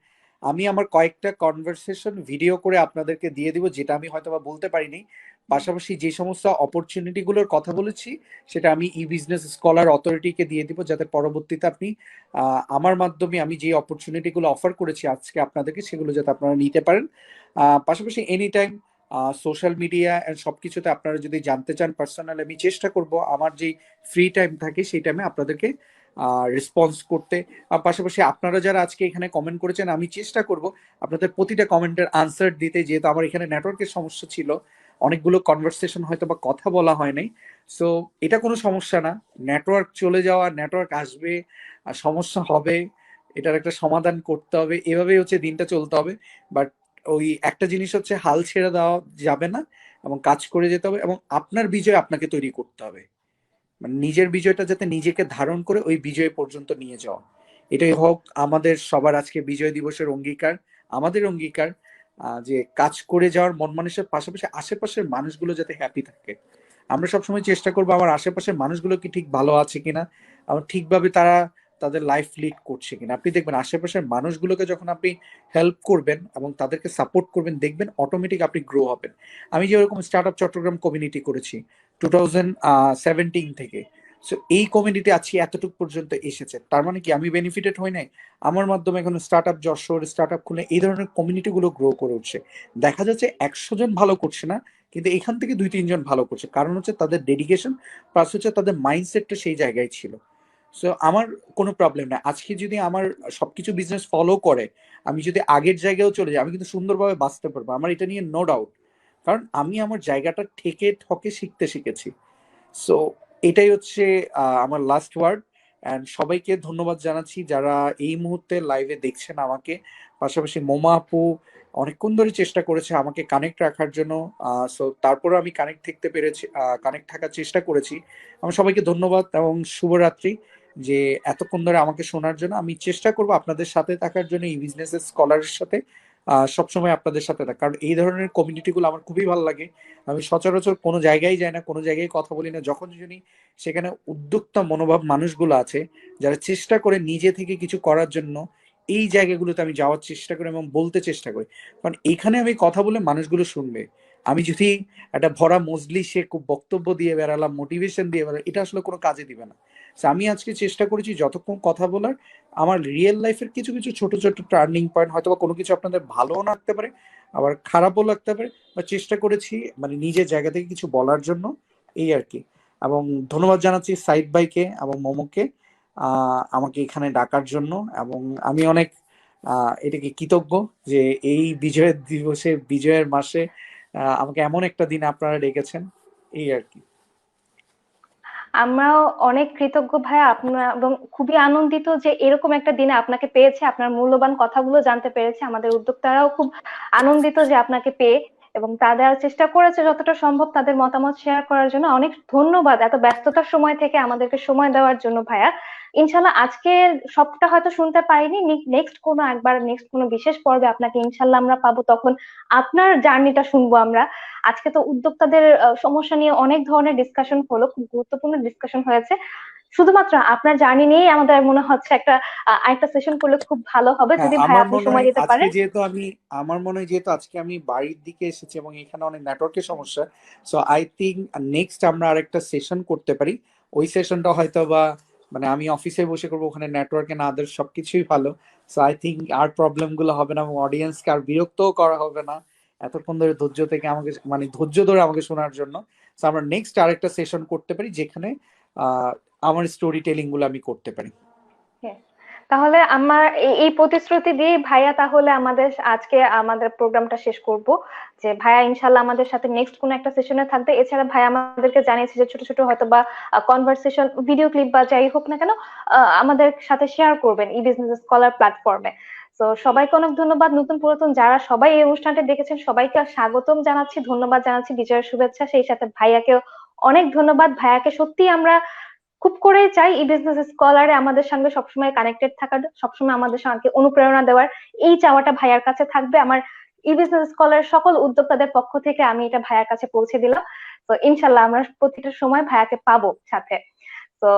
[SPEAKER 3] আমি আমার কয়েকটা কনভারসেশন ভিডিও করে আপনাদেরকে দিয়ে দিব, যেটা আমি হয়তো বা বলতে পারিনি। পাশাপাশি যে সমস্ত অপরচুনিটি গুলোর কথা বলেছি, সেটা আমি ই বিজনেস স্কলার অথরিটিকে দিয়ে দিব, যাতে পরবর্তীতে আপনি আমার মাধ্যমে আমি যে অপরচুনিটি গুলো অফার করেছি আজকে আপনাদেরকে, সেগুলো যাতে আপনারা নিতে পারেন। পাশাপাশি any time social media and সবকিছুতে আপনারা যদি জানতে চান পার্সোনাল, আমি চেষ্টা করব আমার যেই ফ্রি টাইম থাকে সেই টাইমে আপনাদেরকে রেসপন্স করতে। পাশাপাশি আপনারা যারা আজকে এখানে কমেন্ট করেছেন, আমি চেষ্টা করব আপনাদের প্রতিটা কমেন্টের আনসার দিতে, যেহেতু আমার এখানে নেটওয়ার্কের সমস্যা ছিল, অনেকগুলো কনভারসেশন হয়তো বা কথা বলা হয় নাই। সো এটা কোনো সমস্যা না, নেটওয়ার্ক চলে যাওয়া, নেটওয়ার্ক আসবে, আর সমস্যা হবে, এটার একটা সমাধান করতে হবে, এভাবেই হচ্ছে দিনটা চলতে হবে। বাট ওই একটা জিনিস হচ্ছে, হাল ছেড়ে দেওয়া যাবে না, এবং কাজ করে যেতে হবে, এবং আপনার বিজয় আপনাকে তৈরি করতে হবে। মানে নিজের বিজয়টা যাতে নিজেকে ধারণ করে ওই বিজয় পর্যন্ত নিয়ে যাওয়া, এটাই হোক আমাদের সবার আজকে বিজয় দিবসের অঙ্গীকার, আমাদের অঙ্গীকার, যে কাজ করে যাওয়ার মন মানুষের পাশাপাশি আশেপাশের মানুষগুলো যাতে হ্যাপি থাকে। আমরা সবসময় চেষ্টা করবো আমার আশেপাশের মানুষগুলো কি ঠিক ভালো আছে কিনা, আমার ঠিকভাবে তারা তাদের লাইফ লিড করছে কিনা। আপনি দেখবেন আশেপাশের মানুষগুলোকে যখন আপনি হেল্প করবেন এবং তাদেরকে সাপোর্ট করবেন, দেখবেন অটোমেটিক আপনি গ্রো হবেন। আমি যেরকম স্টার্ট আপ চট্টগ্রাম কমিউনিটি করেছি 2017 থেকে, সো এই কমিউনিটি আজকে এতটুকু পর্যন্ত এসেছে, তার মানে কি আমি বেনিফিটেড হই নাই? আমার মাধ্যমে এখন start up Jessore, start up খুলে এই ধরনের কমিউনিটি গুলো গ্রো করে উঠছে। দেখা যাচ্ছে 100 জন ভালো করছে না, কিন্তু এখান থেকে 2-3 জন ভালো করছে, কারণ হচ্ছে তাদের ডেডিকেশন, প্লাস হচ্ছে তাদের মাইন্ডসেটটা সেই জায়গায় ছিল। সো আমার কোনো প্রবলেম না, আজকে যদি আমার সবকিছু বিজনেস ফলো করে, আমি যদি আগের জায়গায়ও চলে যাই, আমি কিন্তু সুন্দরভাবে বাঁচতে পারবো, আমার এটা নিয়ে নো ডাউট। কারণ আমি আমার জায়গাটা ঠেকে ঠকে শিখতে শিখেছি। সো এটাই হচ্ছে আমার লাস্ট ওয়ার্ড। অ্যান্ড সবাইকে ধন্যবাদ জানাচ্ছি যারা এই মুহূর্তে লাইভে দেখছেন আমাকে। পাশাপাশি মোমা আপু অনেকক্ষণ ধরে চেষ্টা করেছে আমাকে কানেক্ট রাখার জন্য। সো তারপরে আমি কানেক্ট থাকতে পেরেছি, কানেক্ট থাকার চেষ্টা করেছি। আমি সবাইকে ধন্যবাদ এবং শুভরাত্রি, যে এতক্ষণ ধরে আমাকে শোনার জন্য। আমি চেষ্টা করব আপনাদের সাথে থাকার জন্য, এই বিজনেস স্কলারের সাথে সবসময় আপনাদের সাথে থাকা, কারণ এই ধরনের কমিউনিটিগুলো আমার খুবই ভালো লাগে। আমি সচরাচর কোনো জায়গায় যাই না, কোনো জায়গায় কথা বলি না, যখন শুনি সেখানে উদ্যোক্তা মনোভাব মানুষগুলো আছে, যারা চেষ্টা করে নিজে থেকে কিছু করার জন্য, এই জায়গাগুলোতে আমি যাওয়ার চেষ্টা করি এবং বলতে চেষ্টা করি। কারণ এখানে আমি কথা বলে মানুষগুলো শুনবে। আমি যদি একটা ভরা মজলি সে খুব বক্তব্য দিয়ে বেড়ালাম, মোটিভেশন দিয়ে বেড়ালাম, এটা আসলে কোনো কাজে দিবে না। So আমি আজকে চেষ্টা করেছি যতক্ষণ কথা বলার আমার রিয়েল লাইফের কিছু কিছু ছোট ছোট টার্নিং পয়েন্ট, হয়তো বা কোনো কিছু আপনাদের ভালোও লাগতে পারে আবার খারাপও লাগতে পারে, বা চেষ্টা করেছি মানে নিজের জায়গা থেকে কিছু বলার জন্য, এই আর কি। এবং ধন্যবাদ জানাচ্ছি সাইদ ভাইকে এবং মোমোকে আমাকে এখানে ডাকার জন্য। এবং আমি অনেক এটাকে কৃতজ্ঞ যে এই বিজয়ের দিবসে, বিজয়ের মাসে আমাকে এমন একটা দিন আপনারা ডেকেছেন, এই আর কি।
[SPEAKER 1] আমরাও অনেক কৃতজ্ঞ ভাইয়া আপনার, এবং খুবই আনন্দিত যে এরকম একটা দিনে আপনাকে পেয়েছে, আপনার মূল্যবান কথাগুলো জানতে পেরেছে। আমাদের উদ্যোক্তারাও খুব আনন্দিত যে আপনাকে পেয়ে, এবং তাদের চেষ্টা করেছে যতটা সম্ভব তাদের মতামত শেয়ার করার জন্য। অনেক ধন্যবাদ এত ব্যস্ততার সময় থেকে আমাদেরকে সময় দেওয়ার জন্য ভাইয়া। ইনশাল্লাহ আজকে সবটা হয়তো শুনতে পারিনি, নেক্সট কোনো একবার, নেক্সট কোনো বিশেষ পর্বে আপনাকে ইনশাল্লাহ আমরা পাবো, তখন আপনার জার্নিটা শুনবো আমরা। আজকে তো উদ্যোক্তাদের সমস্যা নিয়ে অনেক ধরনের ডিসকাশন হলো, খুব গুরুত্বপূর্ণ ডিসকাশন হয়েছে। শুধুমাত্র আপনার জার্নি নিয়েই আমাদের মনে হচ্ছে একটা আরেকটা সেশন করলে খুব ভালো হবে,
[SPEAKER 3] হ্যাঁ,
[SPEAKER 1] যদি ভাই
[SPEAKER 3] আমার
[SPEAKER 1] আপনি
[SPEAKER 3] মনে
[SPEAKER 1] সময়
[SPEAKER 3] হয়
[SPEAKER 1] দিতে
[SPEAKER 3] আজকে
[SPEAKER 1] পারেন।
[SPEAKER 3] যেহেতু আমি আমার মনে হয় যেহেতু আজকে আমি বাড়ির দিকে এসেছি এবং এখানে অনেক নেটওয়ার্কের সমস্যা, সো আই থিঙ্ক নেক্সট আমরা আরেকটা সেশন করতে পারি। ওই সেশনটা হয়তো বা মানে আমি অফিসে বসে করবো, ওখানে নেটওয়ার্কে না, আদার সবকিছুই ভালো। সো আই থিঙ্ক আর প্রবলেম গুলো হবে না এবং অডিয়েন্সকে আর বিরক্তও করা হবে না এতক্ষণ ধরে ধৈর্য থেকে আমাকে মানে ধৈর্য ধরে আমাকে শোনার জন্য। সো আমরা নেক্সট আরেকটা সেশন করতে পারি যেখানে আহ আমার স্টোরি টেলিং গুলো আমি করতে পারি।
[SPEAKER 1] হ্যাঁ। তাহলে আমার এই প্রতিশ্রুতি দিয়ে ভাইয়া তাহলে আমাদের আজকে আমাদের প্রোগ্রামটা শেষ করব, যে ভাইয়া ইনশাল্লাহ আমাদের সাথে নেক্সট কোন একটা সেশনে থাকবে। এছাড়া ভাইয়া আমাদেরকে জানিয়েছে যে ছোট ছোট হয়তো বা কনভারসেশন, ভিডিও ক্লিপ বা যাই হোক না কেন আমাদের সাথে শেয়ার করবেন ই বিজনেস স্কলার প্ল্যাটফর্মে। তো সবাইকে অনেক ধন্যবাদ, নতুন পুরাতন যারা সবাই এই অনুষ্ঠানটি দেখেছেন সবাইকে স্বাগতম জানাচ্ছি, ধন্যবাদ জানাচ্ছি, বিজয়ের শুভেচ্ছা। সেই সাথে ভাইয়াকেও অনেক ধন্যবাদ। ভাইয়াকে সত্যি আমরা খুব করেই চাই ই বিজনেস স্কলারে আমাদের সঙ্গে সবসময় কানেক্টেড থাকার, সবসময় আমাদের সঙ্গে অনুপ্রেরণা দেওয়ার, এই চাওয়াটা ভাইয়ার কাছে থাকবে। আমার ই বিজনেস স্কলার সকল উদ্যোক্তাদের পক্ষ থেকে আমি এটা ভাইয়ার কাছে পৌঁছে দিলাম। তো ইনশাল্লাহ আমরা প্রতিটা সময় ভাইয়াকে পাবো সাথে। তো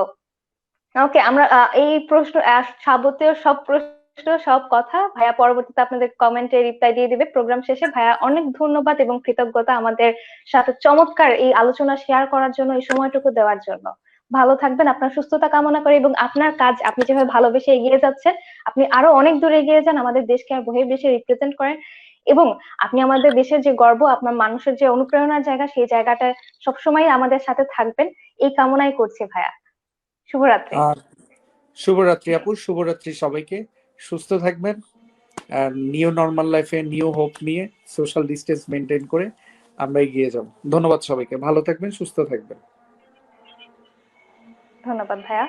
[SPEAKER 1] ওকে, আমরা এই প্রশ্ন যাবতীয় সব প্রশ্ন, সব কথা ভাইয়া পরবর্তীতে আপনাদের কমেন্টে রিপ্লাই দিয়ে দিবে প্রোগ্রাম শেষে। ভাইয়া অনেক ধন্যবাদ এবং কৃতজ্ঞতা আমাদের সাথে চমৎকার এই আলোচনা শেয়ার করার জন্য, এই সময়টুকু দেওয়ার জন্য। ভালো থাকবেন, আপনার সুস্থতা কামনা করি, এবং আপনার কাজ আপনি যেভাবে ভালোবেসে এগিয়ে যাচ্ছেন, আপনি আরো অনেক দূর এগিয়ে যান, আমাদের দেশকে আর বহির্দেশে রিপ্রেজেন্ট করেন। এবং আপনি আমাদের দেশের যে গর্ব, আপনার মানুষের যে অনুপ্রেরণার জায়গা, সেই জায়গাটা সবসময় আমাদের সাথে থাকবেন, এই কামনাই করছি ভাইয়া। শুভরাত্রি।
[SPEAKER 3] আর শুভরাত্রি আপু, শুভরাত্রি সবাইকে। সুস্থ থাকবেন, আর নিউ নর্মাল লাইফে নিউ হোপ নিয়ে সোশ্যাল ডিস্টেন্স মেনটেন করে আমরা এগিয়ে যাব। ধন্যবাদ সবাইকে, ভালো থাকবেন, সুস্থ থাকবেন।
[SPEAKER 1] ধন্যবাদ ভাইয়া।